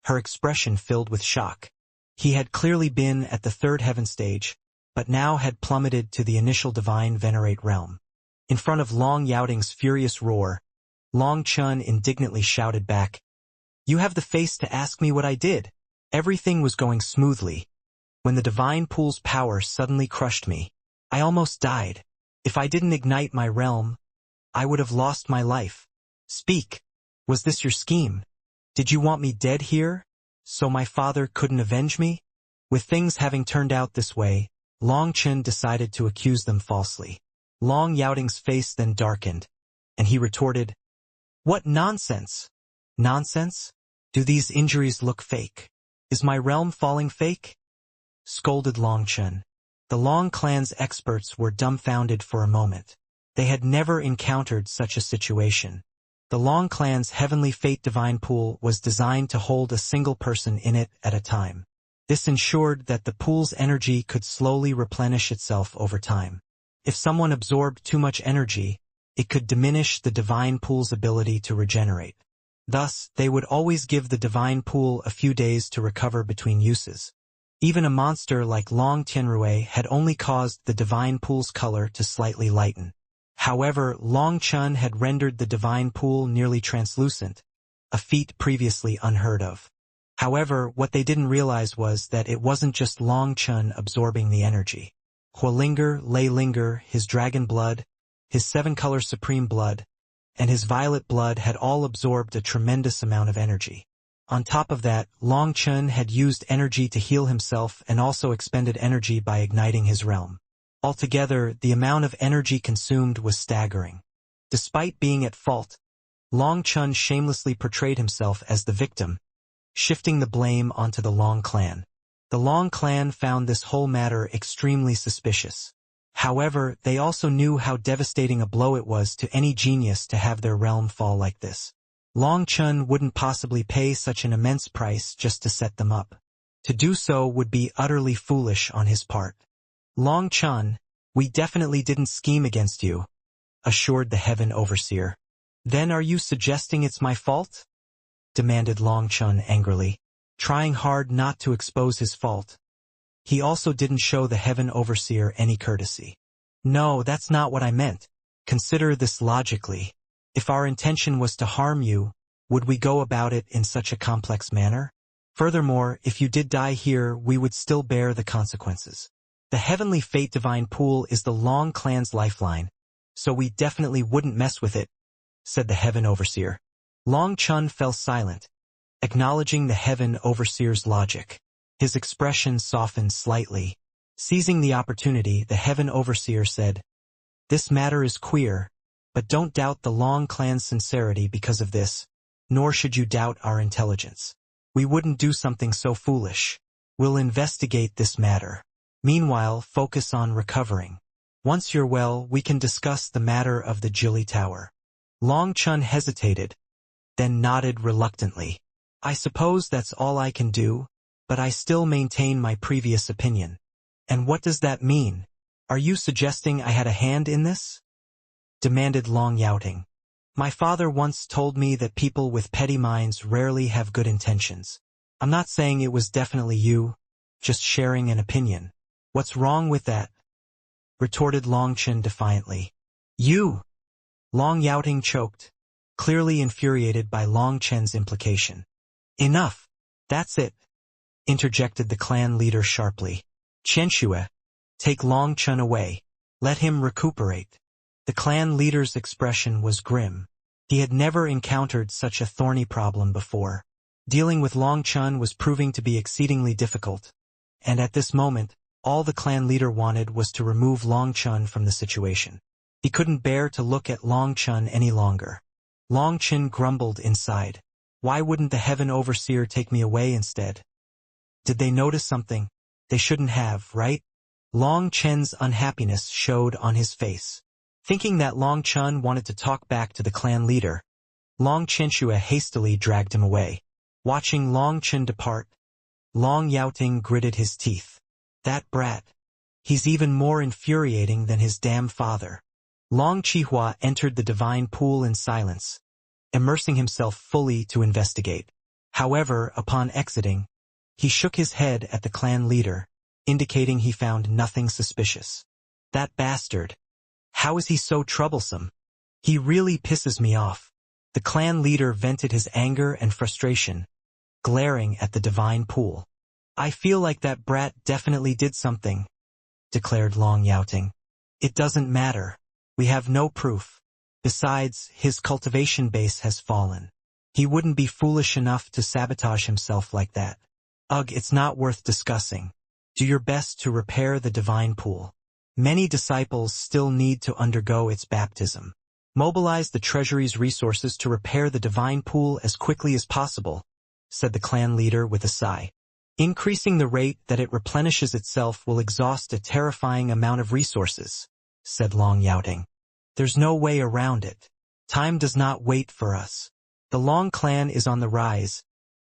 her expression filled with shock. He had clearly been at the third heaven stage, but now had plummeted to the initial divine venerate realm. In front of Long Yaoting's furious roar, Long Chun indignantly shouted back, "You have the face to ask me what I did." Everything was going smoothly, when the divine pool's power suddenly crushed me. I almost died. If I didn't ignite my realm, I would have lost my life. Speak. Was this your scheme? Did you want me dead here, so my father couldn't avenge me? With things having turned out this way, Long Chun decided to accuse them falsely. Long Yaoting's face then darkened, and he retorted, "What nonsense? Nonsense? Do these injuries look fake? Is my realm falling fake?" Scolded Long Chun. The Long clan's experts were dumbfounded for a moment. They had never encountered such a situation. The Long clan's heavenly fate divine pool was designed to hold a single person in it at a time. This ensured that the pool's energy could slowly replenish itself over time. If someone absorbed too much energy, it could diminish the divine pool's ability to regenerate. Thus, they would always give the divine pool a few days to recover between uses. Even a monster like Long Tianrui had only caused the divine pool's color to slightly lighten. However, Long Chun had rendered the divine pool nearly translucent, a feat previously unheard of. However, what they didn't realize was that it wasn't just Long Chun absorbing the energy. Huolinger, Lei Linger, his dragon blood, his seven-color supreme blood, and his violet blood had all absorbed a tremendous amount of energy. On top of that, Long Chun had used energy to heal himself and also expended energy by igniting his realm. Altogether, the amount of energy consumed was staggering. Despite being at fault, Long Chun shamelessly portrayed himself as the victim, shifting the blame onto the Long clan. The Long clan found this whole matter extremely suspicious. However, they also knew how devastating a blow it was to any genius to have their realm fall like this. Long Chun wouldn't possibly pay such an immense price just to set them up. To do so would be utterly foolish on his part. Long Chun, we definitely didn't scheme against you, assured the Heaven Overseer. Then are you suggesting it's my fault? Demanded Long Chun angrily, trying hard not to expose his fault. He also didn't show the Heaven Overseer any courtesy. No, that's not what I meant. Consider this logically. If our intention was to harm you, would we go about it in such a complex manner? Furthermore, if you did die here, we would still bear the consequences. The Heavenly Fate Divine Pool is the Long clan's lifeline, so we definitely wouldn't mess with it, said the Heaven Overseer. Long Chun fell silent, acknowledging the Heaven Overseer's logic. His expression softened slightly. Seizing the opportunity, the Heaven Overseer said, "This matter is queer, but don't doubt the Long clan's sincerity because of this, nor should you doubt our intelligence. We wouldn't do something so foolish. We'll investigate this matter. Meanwhile, focus on recovering. Once you're well, we can discuss the matter of the Jili Tower." Long Chun hesitated, then nodded reluctantly. "I suppose that's all I can do, but I still maintain my previous opinion." "And what does that mean? Are you suggesting I had a hand in this?" demanded Long Youting. "My father once told me that people with petty minds rarely have good intentions. I'm not saying it was definitely you, just sharing an opinion." "What's wrong with that?" retorted Long Chun defiantly. "You!" Long Youting choked, clearly infuriated by Long Chen's implication. "Enough! That's it!" interjected the clan leader sharply. "Qianxue, take Long Chun away. Let him recuperate." The clan leader's expression was grim. He had never encountered such a thorny problem before. Dealing with Long Chun was proving to be exceedingly difficult, and at this moment, all the clan leader wanted was to remove Long Chun from the situation. He couldn't bear to look at Long Chun any longer. Long Chun grumbled inside. "Why wouldn't the Heaven Overseer take me away instead? Did they notice something? They shouldn't have, right?" Long Chen's unhappiness showed on his face. Thinking that Long Chun wanted to talk back to the clan leader, Long Qianxue hastily dragged him away. Watching Long Chun depart, Long Youting gritted his teeth. "That brat. He's even more infuriating than his damn father." Long Qihua entered the divine pool in silence, immersing himself fully to investigate. However, upon exiting, he shook his head at the clan leader, indicating he found nothing suspicious. "That bastard. How is he so troublesome? He really pisses me off." The clan leader vented his anger and frustration, glaring at the divine pool. "I feel like that brat definitely did something," declared Long Youting. "It doesn't matter. We have no proof. Besides, his cultivation base has fallen. He wouldn't be foolish enough to sabotage himself like that. Ugh, it's not worth discussing. Do your best to repair the divine pool. Many disciples still need to undergo its baptism. Mobilize the treasury's resources to repair the divine pool as quickly as possible," said the clan leader with a sigh. Increasing the rate that it replenishes itself will exhaust a terrifying amount of resources, said Long Yaoting. There's no way around it. Time does not wait for us. The Long clan is on the rise,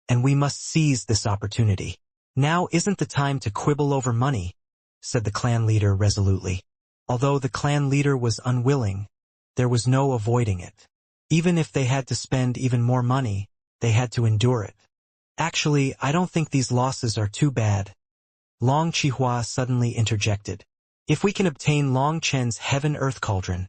and we must seize this opportunity. Now isn't the time to quibble over money, said the clan leader resolutely. Although the clan leader was unwilling, there was no avoiding it. Even if they had to spend even more money, they had to endure it. Actually, I don't think these losses are too bad. Long Chihua suddenly interjected. If we can obtain Long Chen's heaven-earth cauldron,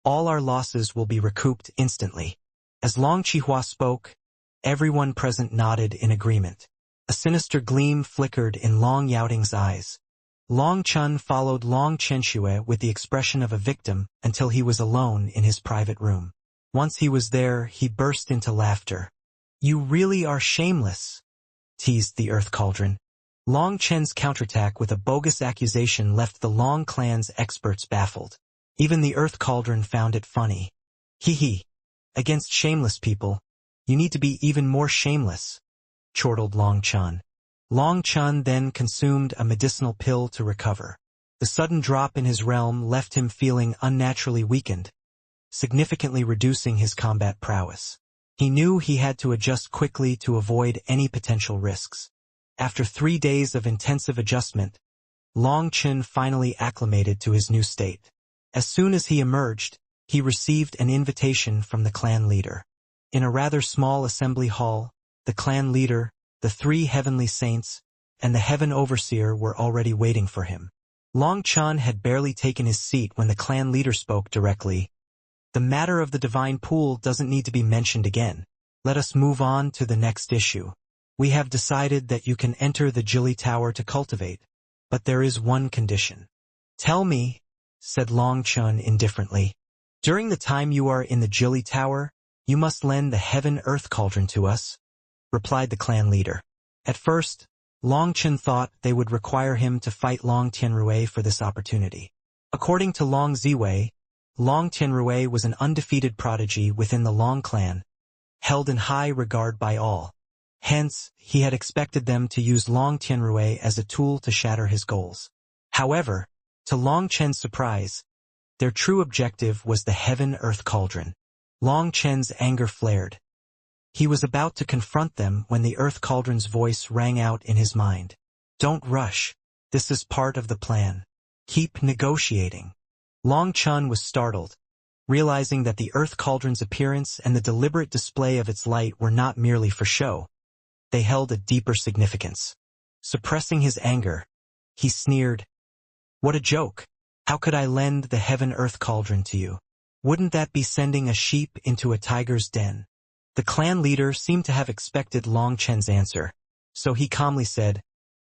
all our losses will be recouped instantly. As Long Chihua spoke, everyone present nodded in agreement. A sinister gleam flickered in Long Yaoting's eyes. Long Chun followed Long Chenxue with the expression of a victim until he was alone in his private room. Once he was there, he burst into laughter. You really are shameless, teased the Earth Cauldron. Long Chen's counterattack with a bogus accusation left the Long clan's experts baffled. Even the Earth Cauldron found it funny. Hee hee. Against shameless people, you need to be even more shameless, chortled Long Chun. Long Chun then consumed a medicinal pill to recover. The sudden drop in his realm left him feeling unnaturally weakened, significantly reducing his combat prowess. He knew he had to adjust quickly to avoid any potential risks. After 3 days of intensive adjustment, Long Chun finally acclimated to his new state. As soon as he emerged, he received an invitation from the clan leader. In a rather small assembly hall, the clan leader, the 3 heavenly saints, and the heaven overseer were already waiting for him. Long Chun had barely taken his seat when the clan leader spoke directly. The matter of the divine pool doesn't need to be mentioned again. Let us move on to the next issue. We have decided that you can enter the Jilly Tower to cultivate, but there is one condition. Tell me, said Long Chun indifferently. During the time you are in the Jilly Tower, you must lend the heaven-earth cauldron to us, replied the clan leader. At first, Long Chun thought they would require him to fight Long Tianrui for this opportunity. According to Long Ziwei, Long Tianrui was an undefeated prodigy within the Long clan, held in high regard by all. Hence, he had expected them to use Long Tianrui as a tool to shatter his goals. However, to Long Chen's surprise, their true objective was the heaven-earth cauldron. Long Chen's anger flared. He was about to confront them when the earth cauldron's voice rang out in his mind. Don't rush. This is part of the plan. Keep negotiating. Long Chun was startled, realizing that the earth cauldron's appearance and the deliberate display of its light were not merely for show. They held a deeper significance. Suppressing his anger, he sneered, "What a joke! How could I lend the heaven-earth cauldron to you? Wouldn't that be sending a sheep into a tiger's den?" The clan leader seemed to have expected Long Chen's answer, so he calmly said,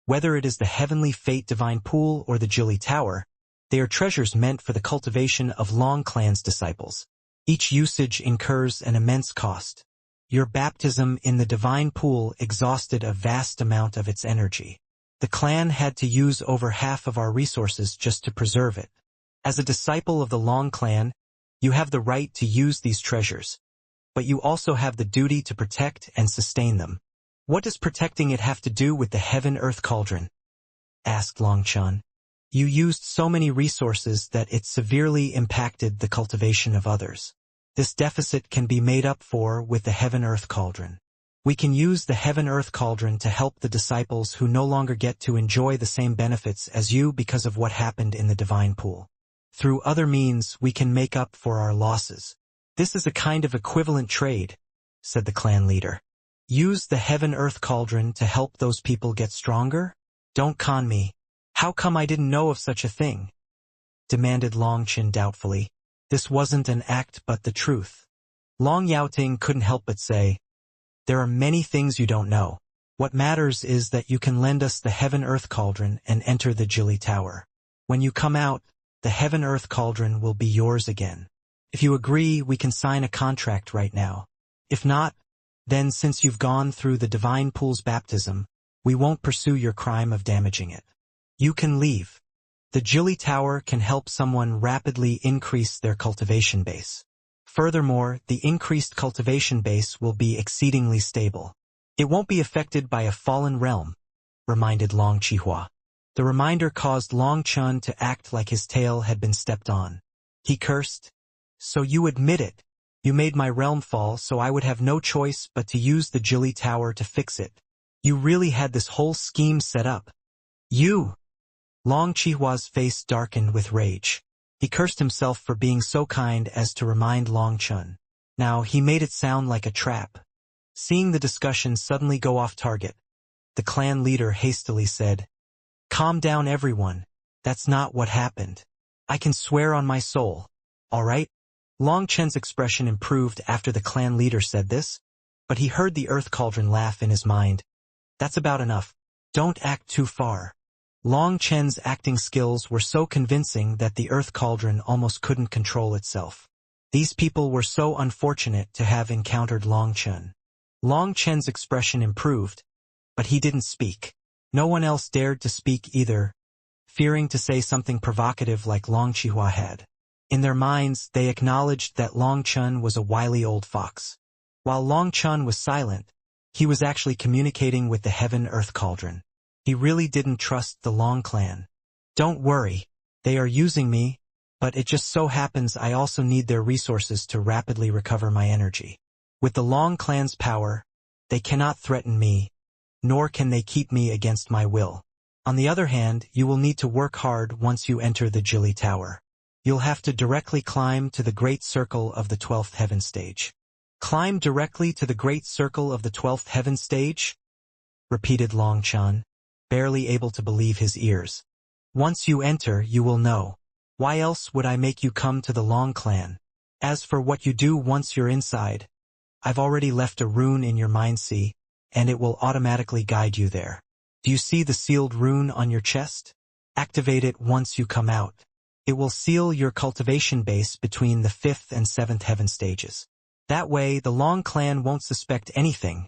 "Whether it is the heavenly fate divine pool or the Jilly Tower, they are treasures meant for the cultivation of Long clan's disciples. Each usage incurs an immense cost. Your baptism in the divine pool exhausted a vast amount of its energy. The clan had to use over half of our resources just to preserve it. As a disciple of the Long clan, you have the right to use these treasures, but you also have the duty to protect and sustain them." "What does protecting it have to do with the heaven-earth cauldron?" asked Long Chun. "You used so many resources that it severely impacted the cultivation of others. This deficit can be made up for with the heaven-earth cauldron. We can use the heaven-earth cauldron to help the disciples who no longer get to enjoy the same benefits as you because of what happened in the divine pool. Through other means, we can make up for our losses. This is a kind of equivalent trade," said the clan leader. "Use the heaven-earth cauldron to help those people get stronger? Don't con me. How come I didn't know of such a thing?" demanded Long Chin doubtfully. This wasn't an act but the truth. Long Yaoting couldn't help but say, "There are many things you don't know. What matters is that you can lend us the heaven-earth cauldron and enter the Jilly Tower. When you come out, the heaven-earth cauldron will be yours again. If you agree, we can sign a contract right now. If not, then since you've gone through the divine pool's baptism, we won't pursue your crime of damaging it. You can leave. The Jilly Tower can help someone rapidly increase their cultivation base. Furthermore, the increased cultivation base will be exceedingly stable. It won't be affected by a fallen realm, reminded Long Chihua. The reminder caused Long Chun to act like his tail had been stepped on. He cursed. So you admit it. You made my realm fall so I would have no choice but to use the Jilly Tower to fix it. You really had this whole scheme set up. You! Long Chihua's face darkened with rage. He cursed himself for being so kind as to remind Long Chun. Now he made it sound like a trap. Seeing the discussion suddenly go off target, the clan leader hastily said, "Calm down everyone. That's not what happened. I can swear on my soul. All right?" Long Chen's expression improved after the clan leader said this, but he heard the Earth Cauldron laugh in his mind. That's about enough. Don't act too far. Long Chen's acting skills were so convincing that the Earth Cauldron almost couldn't control itself. These people were so unfortunate to have encountered Long Chen. Long Chen's expression improved, but he didn't speak. No one else dared to speak either, fearing to say something provocative like Long Chihua had. In their minds, they acknowledged that Long Chun was a wily old fox. While Long Chun was silent, he was actually communicating with the Heaven-Earth Cauldron. He really didn't trust the Long clan. Don't worry, they are using me, but it just so happens I also need their resources to rapidly recover my energy. With the Long clan's power, they cannot threaten me, nor can they keep me against my will. On the other hand, you will need to work hard once you enter the Jilly Tower. You'll have to directly climb to the Great Circle of the 12th Heaven Stage. Climb directly to the Great Circle of the 12th Heaven Stage? Repeated Long Chun, barely able to believe his ears. Once you enter, you will know. Why else would I make you come to the Long clan? As for what you do once you're inside, I've already left a rune in your mind sea, and it will automatically guide you there. Do you see the sealed rune on your chest? Activate it once you come out. It will seal your cultivation base between the 5th and 7th heaven stages. That way, the Long clan won't suspect anything,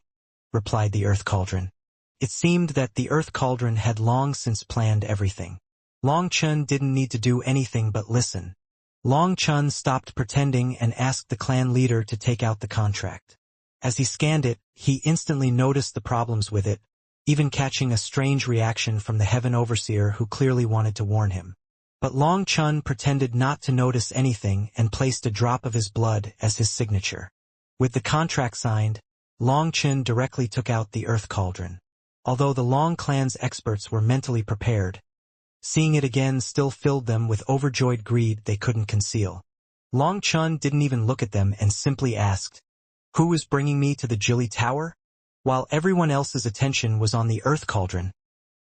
replied the Earth Cauldron. It seemed that the Earth Cauldron had long since planned everything. Long Chun didn't need to do anything but listen. Long Chun stopped pretending and asked the clan leader to take out the contract. As he scanned it, he instantly noticed the problems with it, even catching a strange reaction from the Heaven Overseer who clearly wanted to warn him. But Long Chun pretended not to notice anything and placed a drop of his blood as his signature. With the contract signed, Long Chun directly took out the Earth Cauldron. Although the Long clan's experts were mentally prepared, seeing it again still filled them with overjoyed greed they couldn't conceal. Long Chun didn't even look at them and simply asked, "Who is bringing me to the Jilly Tower?" While everyone else's attention was on the Earth Cauldron,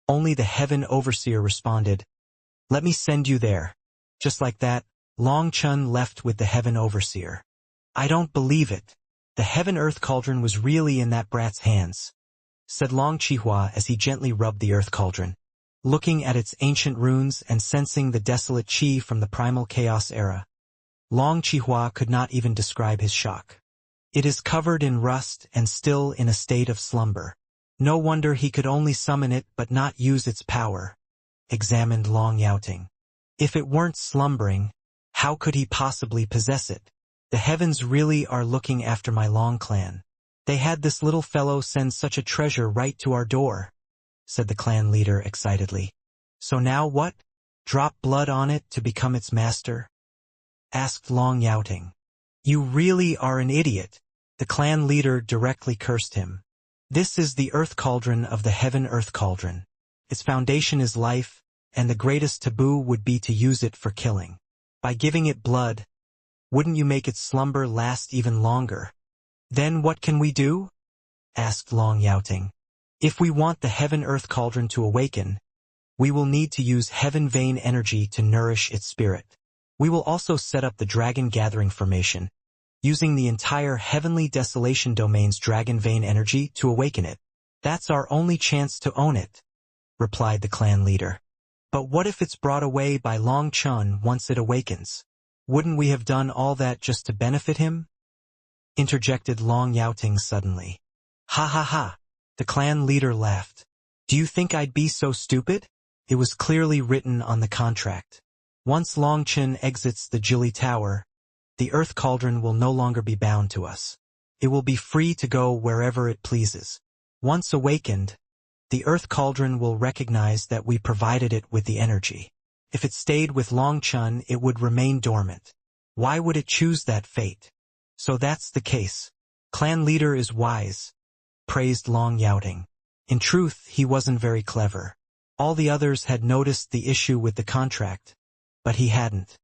only the Heaven Overseer responded, "Let me send you there." Just like that, Long Chun left with the Heaven Overseer. "I don't believe it. The Heaven-Earth Cauldron was really in that brat's hands," said Long Chihua as he gently rubbed the Earth Cauldron. Looking at its ancient runes and sensing the desolate chi from the primal chaos era, Long Chihua could not even describe his shock. "It is covered in rust and still in a state of slumber. No wonder he could only summon it but not use its power," examined Long Youting. "If it weren't slumbering, how could he possibly possess it? The heavens really are looking after my Long clan. They had this little fellow send such a treasure right to our door," said the clan leader excitedly. "So now what? Drop blood on it to become its master?" asked Long Youting. "You really are an idiot." The clan leader directly cursed him. "This is the Earth Cauldron of the Heaven-Earth Cauldron. Its foundation is life, and the greatest taboo would be to use it for killing. By giving it blood, wouldn't you make its slumber last even longer?" "Then what can we do?" asked Long Youting. "If we want the Heaven-Earth Cauldron to awaken, we will need to use Heaven Vein energy to nourish its spirit. We will also set up the Dragon Gathering Formation, using the entire Heavenly Desolation Domain's Dragon Vein energy to awaken it. That's our only chance to own it," replied the clan leader. "But what if it's brought away by Long Chun once it awakens? Wouldn't we have done all that just to benefit him?" interjected Long Youting suddenly. "Ha ha ha!" The clan leader laughed. "Do you think I'd be so stupid? It was clearly written on the contract. Once Long Chun exits the Jilly Tower, the Earth Cauldron will no longer be bound to us. It will be free to go wherever it pleases. Once awakened, The Earth Cauldron will recognize that we provided it with the energy. If it stayed with Long Chun, it would remain dormant. Why would it choose that fate? So that's the case. Clan leader is wise, praised Long Youting. In truth, he wasn't very clever. All the others had noticed the issue with the contract, but he hadn't.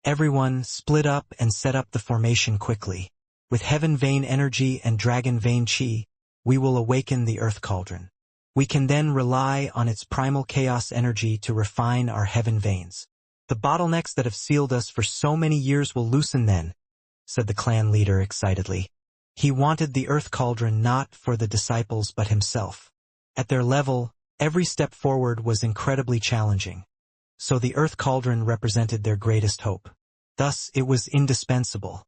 Everyone split up and set up the formation quickly. With Heaven Vein energy and Dragon Vein Chi, we will awaken the Earth Cauldron. We can then rely on its primal chaos energy to refine our heaven veins. The bottlenecks that have sealed us for so many years will loosen then, said the clan leader excitedly. He wanted the Earth Cauldron not for the disciples but himself. At their level, every step forward was incredibly challenging. So the Earth Cauldron represented their greatest hope. Thus, it was indispensable.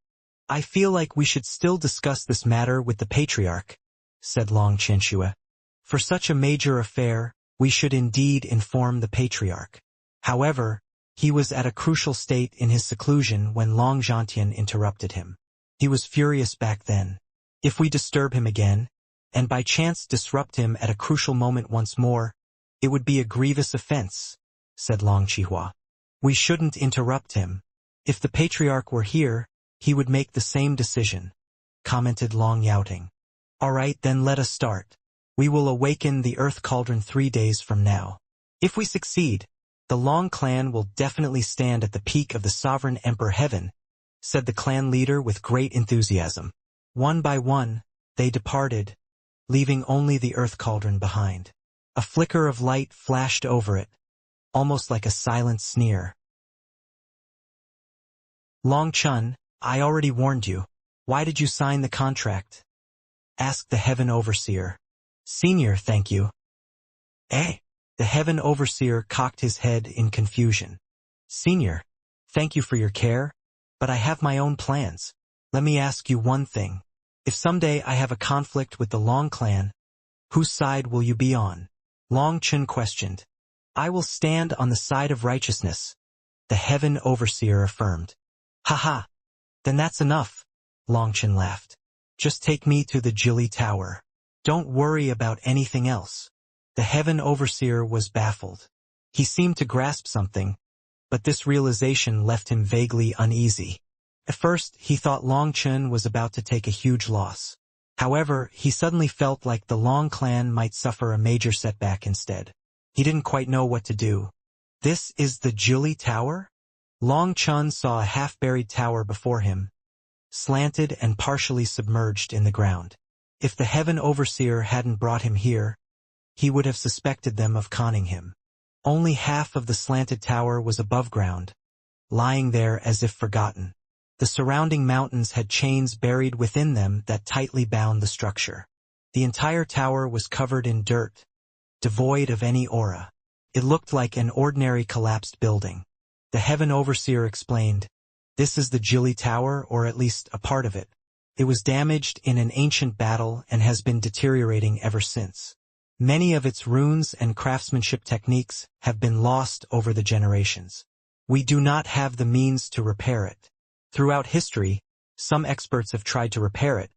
I feel like we should still discuss this matter with the Patriarch, said Long Chinchua. For such a major affair, we should indeed inform the Patriarch. However, he was at a crucial state in his seclusion when Long Zhantian interrupted him. He was furious back then. If we disturb him again, and by chance disrupt him at a crucial moment once more, it would be a grievous offense, said Long Chihua. We shouldn't interrupt him. If the Patriarch were here, he would make the same decision, commented Long Youting. All right, then let us start. We will awaken the Earth Cauldron 3 days from now. If we succeed, the Long clan will definitely stand at the peak of the Sovereign Emperor Heaven, said the clan leader with great enthusiasm. One by one, they departed, leaving only the Earth Cauldron behind. A flicker of light flashed over it, almost like a silent sneer. Long Chun, I already warned you. Why did you sign the contract? Asked the Heaven Overseer. Senior, thank you. Eh? The Heaven Overseer cocked his head in confusion. Senior, thank you for your care, but I have my own plans. Let me ask you one thing. If someday I have a conflict with the Long clan, whose side will you be on? Long Chun questioned. I will stand on the side of righteousness, the Heaven Overseer affirmed. Ha! Then that's enough, Long Chun laughed. Just take me to the Jilly Tower. Don't worry about anything else. The Heaven Overseer was baffled. He seemed to grasp something, but this realization left him vaguely uneasy. At first, he thought Long Chun was about to take a huge loss. However, he suddenly felt like the Long clan might suffer a major setback instead. He didn't quite know what to do. This is the Jilly Tower? Long Chun saw a half-buried tower before him, slanted and partially submerged in the ground. If the Heaven Overseer hadn't brought him here, he would have suspected them of conning him. Only half of the slanted tower was above ground, lying there as if forgotten. The surrounding mountains had chains buried within them that tightly bound the structure. The entire tower was covered in dirt, devoid of any aura. It looked like an ordinary collapsed building. The Heaven Overseer explained, "This is the Jilly Tower, or at least a part of it. It was damaged in an ancient battle and has been deteriorating ever since. Many of its runes and craftsmanship techniques have been lost over the generations. We do not have the means to repair it. Throughout history, some experts have tried to repair it,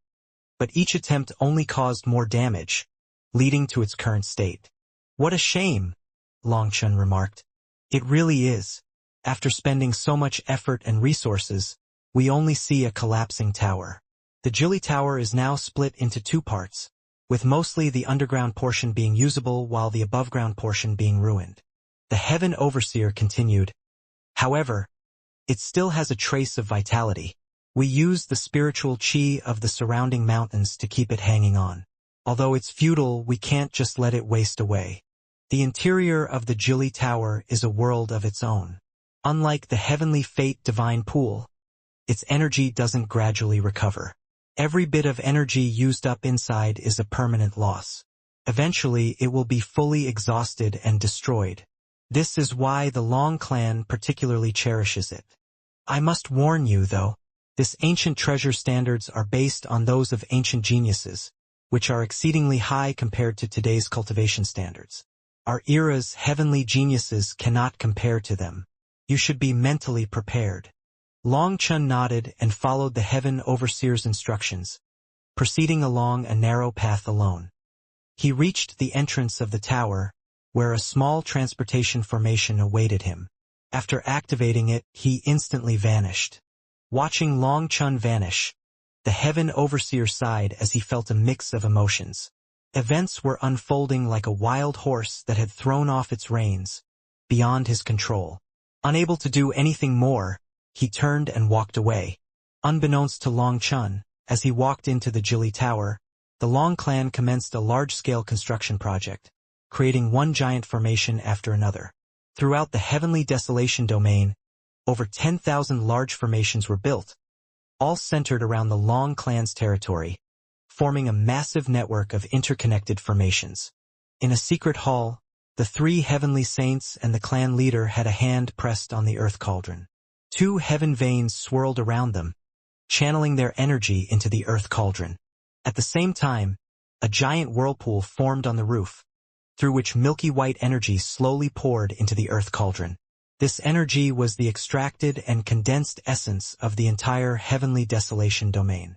but each attempt only caused more damage, leading to its current state." What a shame, Long Chun remarked. It really is. After spending so much effort and resources, we only see a collapsing tower. The Jilly Tower is now split into 2 parts, with mostly the underground portion being usable while the above-ground portion being ruined. The Heaven Overseer continued. However, it still has a trace of vitality. We use the spiritual chi of the surrounding mountains to keep it hanging on. Although it's futile, we can't just let it waste away. The interior of the Jilly Tower is a world of its own. Unlike the heavenly fate divine pool, its energy doesn't gradually recover. Every bit of energy used up inside is a permanent loss. Eventually, it will be fully exhausted and destroyed. This is why the Long clan particularly cherishes it. I must warn you, though, this ancient treasure standards are based on those of ancient geniuses, which are exceedingly high compared to today's cultivation standards. Our era's heavenly geniuses cannot compare to them. You should be mentally prepared. Long Chun nodded and followed the Heaven Overseer's instructions, proceeding along a narrow path alone. He reached the entrance of the tower, where a small transportation formation awaited him. After activating it, he instantly vanished. Watching Long Chun vanish, the Heaven Overseer sighed as he felt a mix of emotions. Events were unfolding like a wild horse that had thrown off its reins, beyond his control. Unable to do anything more, he turned and walked away. Unbeknownst to Long Chun, as he walked into the Jili Tower, the Long clan commenced a large-scale construction project, creating one giant formation after another. Throughout the Heavenly Desolation domain, over 10,000 large formations were built, all centered around the Long clan's territory, forming a massive network of interconnected formations. In a secret hall, the three heavenly saints and the clan leader had a hand pressed on the earth cauldron. Two heaven veins swirled around them, channeling their energy into the earth cauldron. At the same time, a giant whirlpool formed on the roof, through which milky white energy slowly poured into the earth cauldron. This energy was the extracted and condensed essence of the entire Heavenly Desolation domain.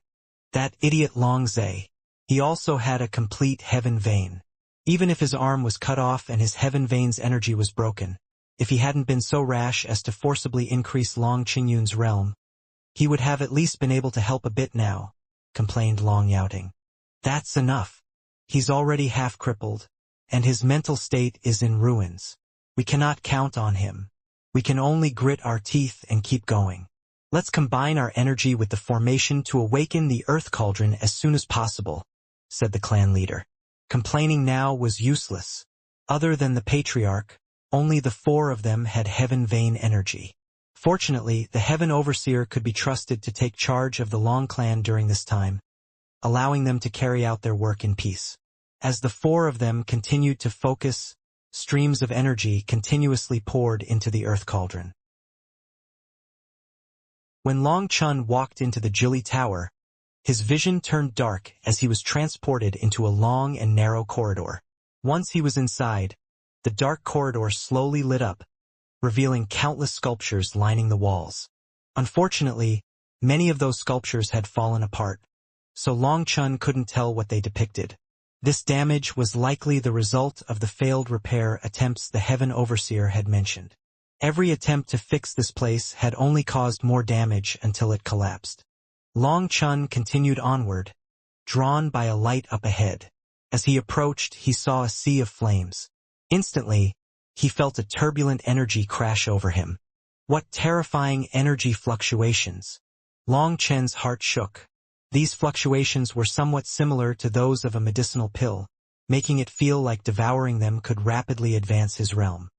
That idiot Long Zhe. He also had a complete heaven vein. Even if his arm was cut off and his heaven vein's energy was broken, if he hadn't been so rash as to forcibly increase Long Qingyun's realm, he would have at least been able to help a bit now, complained Long Yaoting. That's enough. He's already half crippled, and his mental state is in ruins. We cannot count on him. We can only grit our teeth and keep going. Let's combine our energy with the formation to awaken the earth cauldron as soon as possible, said the clan leader. Complaining now was useless. Other than the patriarch, only the four of them had heaven vein energy. Fortunately, the Heaven Overseer could be trusted to take charge of the Long clan during this time, allowing them to carry out their work in peace. As the four of them continued to focus, streams of energy continuously poured into the earth cauldron. When Long Chun walked into the Jili Tower, his vision turned dark as he was transported into a long and narrow corridor. Once he was inside, the dark corridor slowly lit up, revealing countless sculptures lining the walls. Unfortunately, many of those sculptures had fallen apart, so Long Chun couldn't tell what they depicted. This damage was likely the result of the failed repair attempts the Heaven Overseer had mentioned. Every attempt to fix this place had only caused more damage until it collapsed. Long Chun continued onward, drawn by a light up ahead. As he approached, he saw a sea of flames. Instantly, he felt a turbulent energy crash over him. What terrifying energy fluctuations! Long Chen's heart shook. These fluctuations were somewhat similar to those of a medicinal pill, making it feel like devouring them could rapidly advance his realm.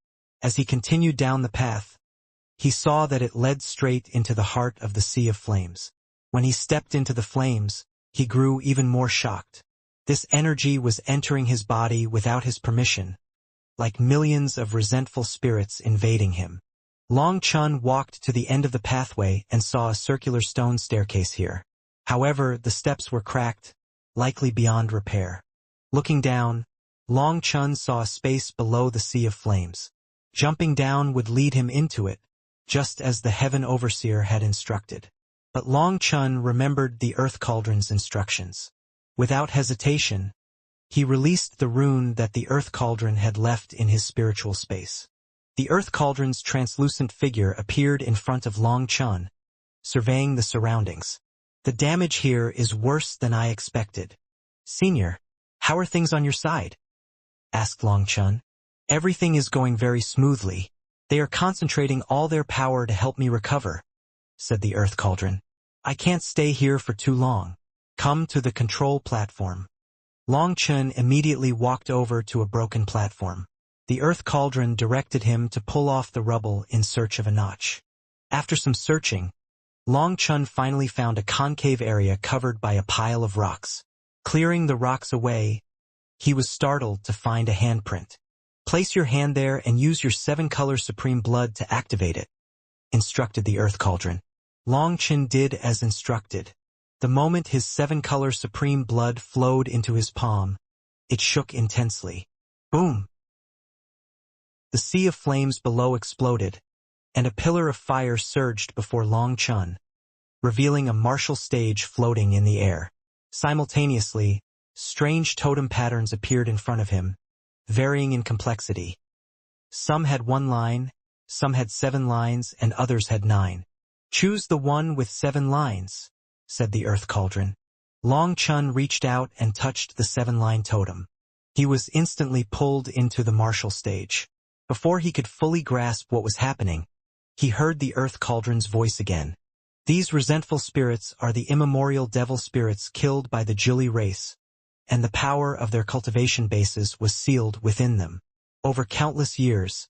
As he continued down the path, he saw that it led straight into the heart of the sea of flames. When he stepped into the flames, he grew even more shocked. This energy was entering his body without his permission, like millions of resentful spirits invading him. Long Chun walked to the end of the pathway and saw a circular stone staircase here. However, the steps were cracked, likely beyond repair. Looking down, Long Chun saw a space below the sea of flames. Jumping down would lead him into it, just as the Heaven Overseer had instructed. But Long Chun remembered the Earth Cauldron's instructions. Without hesitation, he released the rune that the Earth Cauldron had left in his spiritual space. The Earth Cauldron's translucent figure appeared in front of Long Chun, surveying the surroundings. The damage here is worse than I expected. Senior, how are things on your side? Asked Long Chun. Everything is going very smoothly. They are concentrating all their power to help me recover, said the Earth Cauldron. I can't stay here for too long. Come to the control platform. Long Chun immediately walked over to a broken platform. The Earth Cauldron directed him to pull off the rubble in search of a notch. After some searching, Long Chun finally found a concave area covered by a pile of rocks. Clearing the rocks away, he was startled to find a handprint. Place your hand there and use your 7-color supreme blood to activate it, instructed the Earth Cauldron. Long Chun did as instructed. The moment his 7-color supreme blood flowed into his palm, it shook intensely. Boom! The sea of flames below exploded, and a pillar of fire surged before Long Chun, revealing a martial stage floating in the air. Simultaneously, Strange totem patterns appeared in front of him, varying in complexity. Some had 1 line, some had 7 lines, and others had 9. "Choose the one with 7 lines," said the Earth Cauldron. Long Chun reached out and touched the 7-line totem. He was instantly pulled into the martial stage. Before he could fully grasp what was happening, he heard the Earth Cauldron's voice again. "These resentful spirits are the immemorial devil spirits killed by the Juli race, and the power of their cultivation bases was sealed within them. Over countless years,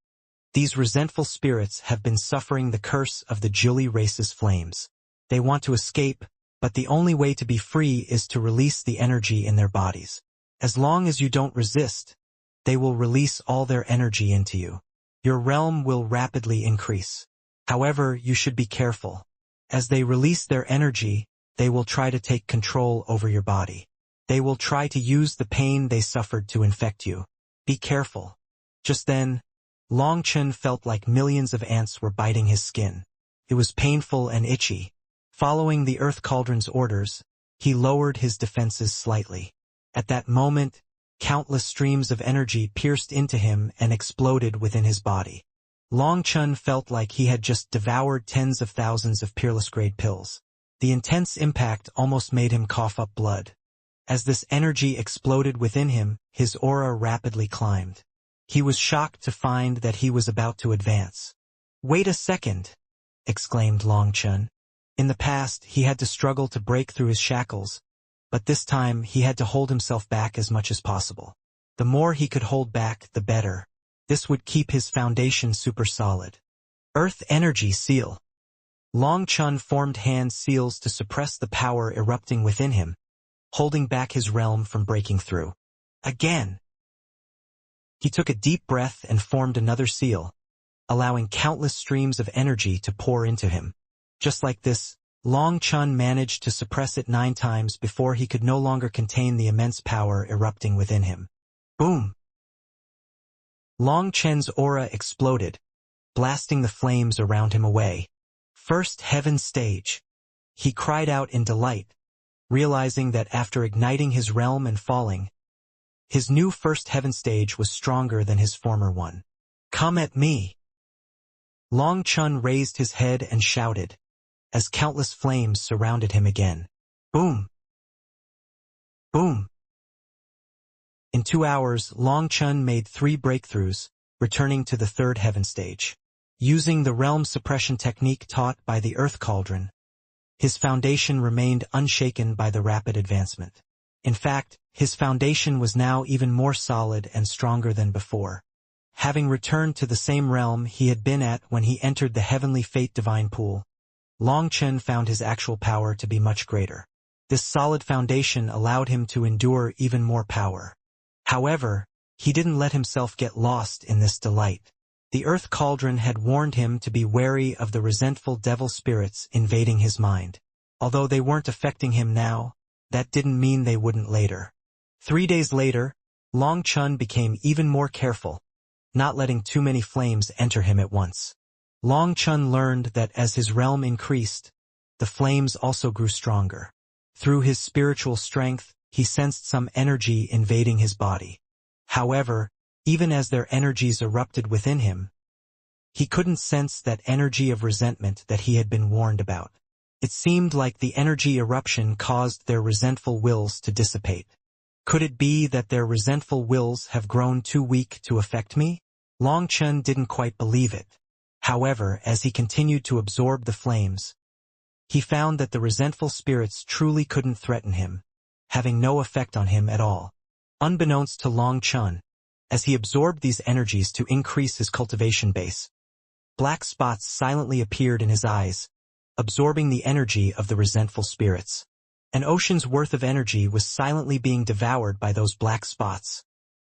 these resentful spirits have been suffering the curse of the Juli race's flames. They want to escape, but the only way to be free is to release the energy in their bodies. As long as you don't resist, they will release all their energy into you. Your realm will rapidly increase. However, you should be careful. As they release their energy, they will try to take control over your body. They will try to use the pain they suffered to infect you. Be careful." Just then, Long Chun felt like millions of ants were biting his skin. It was painful and itchy. Following the Earth Cauldron's orders, he lowered his defenses slightly. At that moment, countless streams of energy pierced into him and exploded within his body. Long Chun felt like he had just devoured tens of thousands of peerless-grade pills. The intense impact almost made him cough up blood. As this energy exploded within him, his aura rapidly climbed. He was shocked to find that he was about to advance. "Wait a second," exclaimed Long Chun. In the past, he had to struggle to break through his shackles, but this time he had to hold himself back as much as possible. The more he could hold back, the better. This would keep his foundation super solid. Earth Energy Seal. Long Chun formed hand seals to suppress the power erupting within him, holding back his realm from breaking through. Again. He took a deep breath and formed another seal, allowing countless streams of energy to pour into him. Just like this, Long Chun managed to suppress it 9 times before he could no longer contain the immense power erupting within him. Boom! Long Chun's aura exploded, blasting the flames around him away. First Heaven Stage. He cried out in delight, realizing that after igniting his realm and falling, his new First Heaven Stage was stronger than his former one. "Come at me!" Long Chun raised his head and shouted, as countless flames surrounded him again. Boom! Boom! In 2 hours, Long Chun made 3 breakthroughs, returning to the 3rd Heaven Stage. Using the realm suppression technique taught by the Earth Cauldron, his foundation remained unshaken by the rapid advancement. In fact, his foundation was now even more solid and stronger than before. Having returned to the same realm he had been at when he entered the Heavenly Fate Divine Pool, Long Chun found his actual power to be much greater. This solid foundation allowed him to endure even more power. However, he didn't let himself get lost in this delight. The Earth Cauldron had warned him to be wary of the resentful devil spirits invading his mind. Although they weren't affecting him now, that didn't mean they wouldn't later. 3 days later, Long Chun became even more careful, not letting too many flames enter him at once. Long Chun learned that as his realm increased, the flames also grew stronger. Through his spiritual strength, he sensed some energy invading his body. However, even as their energies erupted within him, he couldn't sense that energy of resentment that he had been warned about. It seemed like the energy eruption caused their resentful wills to dissipate. Could it be that their resentful wills have grown too weak to affect me? Long Chun didn't quite believe it. However, as he continued to absorb the flames, he found that the resentful spirits truly couldn't threaten him, having no effect on him at all. Unbeknownst to Long Chun, as he absorbed these energies to increase his cultivation base, black spots silently appeared in his eyes, absorbing the energy of the resentful spirits. An ocean's worth of energy was silently being devoured by those black spots,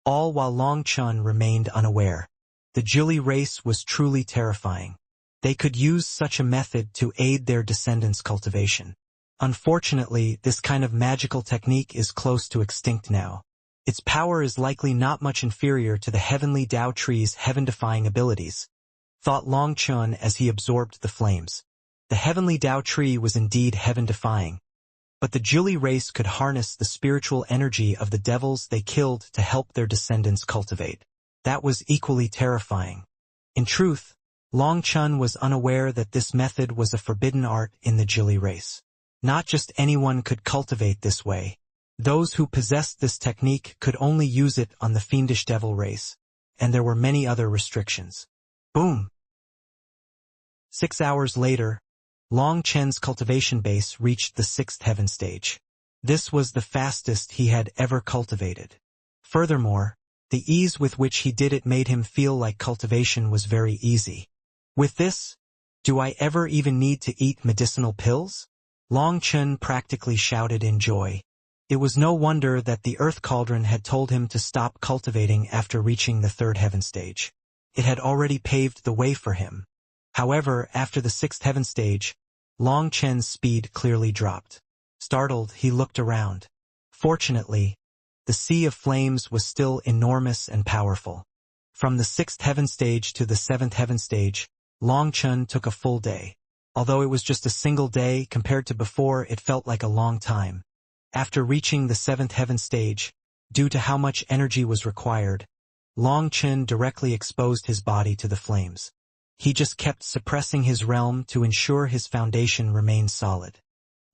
all while Long Chun remained unaware. The Jili race was truly terrifying. They could use such a method to aid their descendants' cultivation. Unfortunately, this kind of magical technique is close to extinct now. Its power is likely not much inferior to the heavenly Dao tree's heaven-defying abilities, thought Long Chun as he absorbed the flames. The heavenly Dao tree was indeed heaven-defying, But the Jili race could harness the spiritual energy of the devils they killed to help their descendants cultivate. That was equally terrifying. In truth, Long Chun was unaware that this method was a forbidden art in the Jili race. Not just anyone could cultivate this way. Those who possessed this technique could only use it on the fiendish devil race, and there were many other restrictions. Boom! 6 hours later, Long Chen's cultivation base reached the 6th heaven stage. This was the fastest he had ever cultivated. Furthermore, the ease with which he did it made him feel like cultivation was very easy. With this, do I ever even need to eat medicinal pills? Long Chen practically shouted in joy. It was no wonder that the earth cauldron had told him to stop cultivating after reaching the 3rd heaven stage. It had already paved the way for him. However, after the 6th heaven stage, Long Chen's speed clearly dropped. Startled, he looked around. Fortunately, the sea of flames was still enormous and powerful. From the 6th heaven stage to the 7th heaven stage, Long Chen took a full day. Although it was just a single day, compared to before, it felt like a long time. After reaching the 7th heaven stage, due to how much energy was required, Long Chen directly exposed his body to the flames. He just kept suppressing his realm to ensure his foundation remained solid.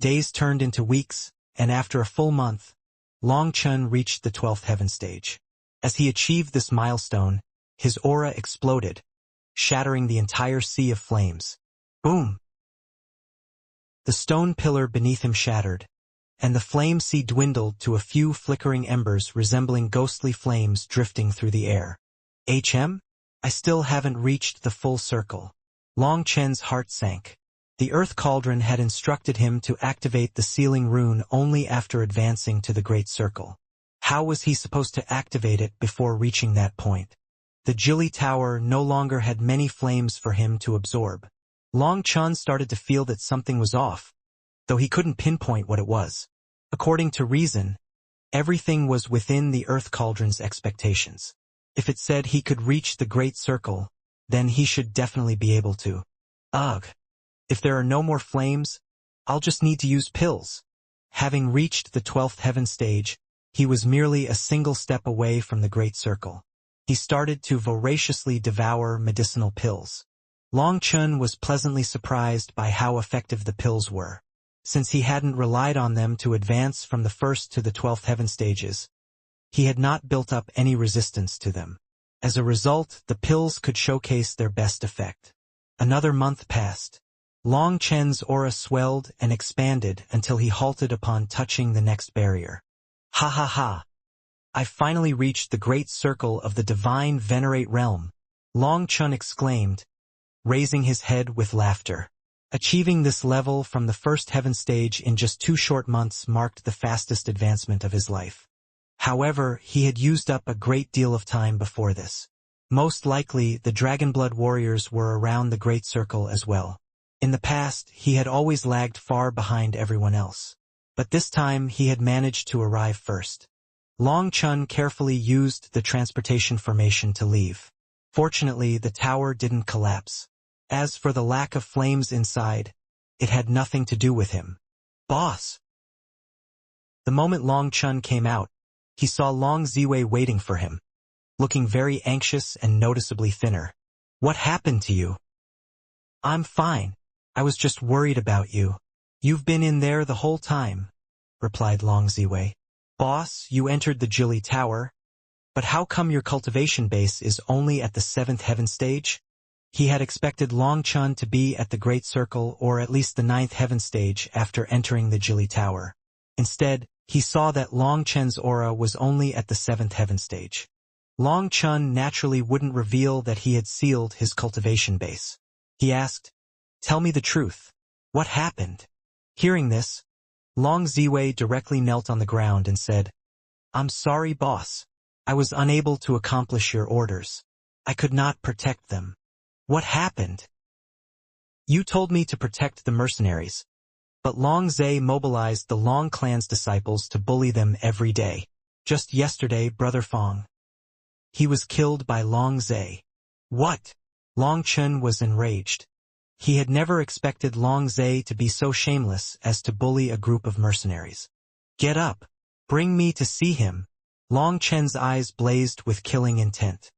Days turned into weeks, and after a full month, Long Chen reached the 12th heaven stage. As he achieved this milestone, his aura exploded, shattering the entire sea of flames. Boom! The stone pillar beneath him shattered, and the flame sea dwindled to a few flickering embers resembling ghostly flames drifting through the air. I still haven't reached the full circle. Long Chen's heart sank. The earth cauldron had instructed him to activate the sealing rune only after advancing to the great circle. How was he supposed to activate it before reaching that point? The Jili Tower no longer had many flames for him to absorb. Long Chen started to feel that something was off, though he couldn't pinpoint what it was. According to reason, everything was within the earth cauldron's expectations. If it said he could reach the great circle, then he should definitely be able to. Ugh. If there are no more flames, I'll just need to use pills. Having reached the 12th heaven stage, he was merely a single step away from the great circle. He started to voraciously devour medicinal pills. Long Chen was pleasantly surprised by how effective the pills were. Since he hadn't relied on them to advance from the 1st to the 12th heaven stages, he had not built up any resistance to them. As a result, the pills could showcase their best effect. Another month passed. Long Chen's aura swelled and expanded until he halted upon touching the next barrier. Ha ha ha! I finally reached the great circle of the divine venerate realm, Long Chen exclaimed, raising his head with laughter. Achieving this level from the 1st heaven stage in just 2 short months marked the fastest advancement of his life. However, he had used up a great deal of time before this. Most likely, the Dragonblood warriors were around the great circle as well. In the past, he had always lagged far behind everyone else. But this time, he had managed to arrive first. Long Chen carefully used the transportation formation to leave. Fortunately, the tower didn't collapse. As for the lack of flames inside, it had nothing to do with him. Boss! The moment Long Chen came out, he saw Long Ziwei waiting for him, looking very anxious and noticeably thinner. What happened to you? I'm fine. I was just worried about you. You've been in there the whole time, replied Long Ziwei. Boss, you entered the Jili Tower, but how come your cultivation base is only at the 7th heaven stage? He had expected Long Chen to be at the Great Circle or at least the 9th heaven stage after entering the Jili Tower. Instead, he saw that Long Chen's aura was only at the 7th heaven stage. Long Chen naturally wouldn't reveal that he had sealed his cultivation base. He asked, "Tell me the truth. What happened?" Hearing this, Long Ziwei directly knelt on the ground and said, "I'm sorry, boss. I was unable to accomplish your orders. I could not protect them." What happened? You told me to protect the mercenaries, but Long Zhe mobilized the Long clan's disciples to bully them every day. Just yesterday, Brother Fong. He was killed by Long Zhe. What? Long Chen was enraged. He had never expected Long Zhe to be so shameless as to bully a group of mercenaries. "Get up! Bring me to see him!" Long Chen's eyes blazed with killing intent.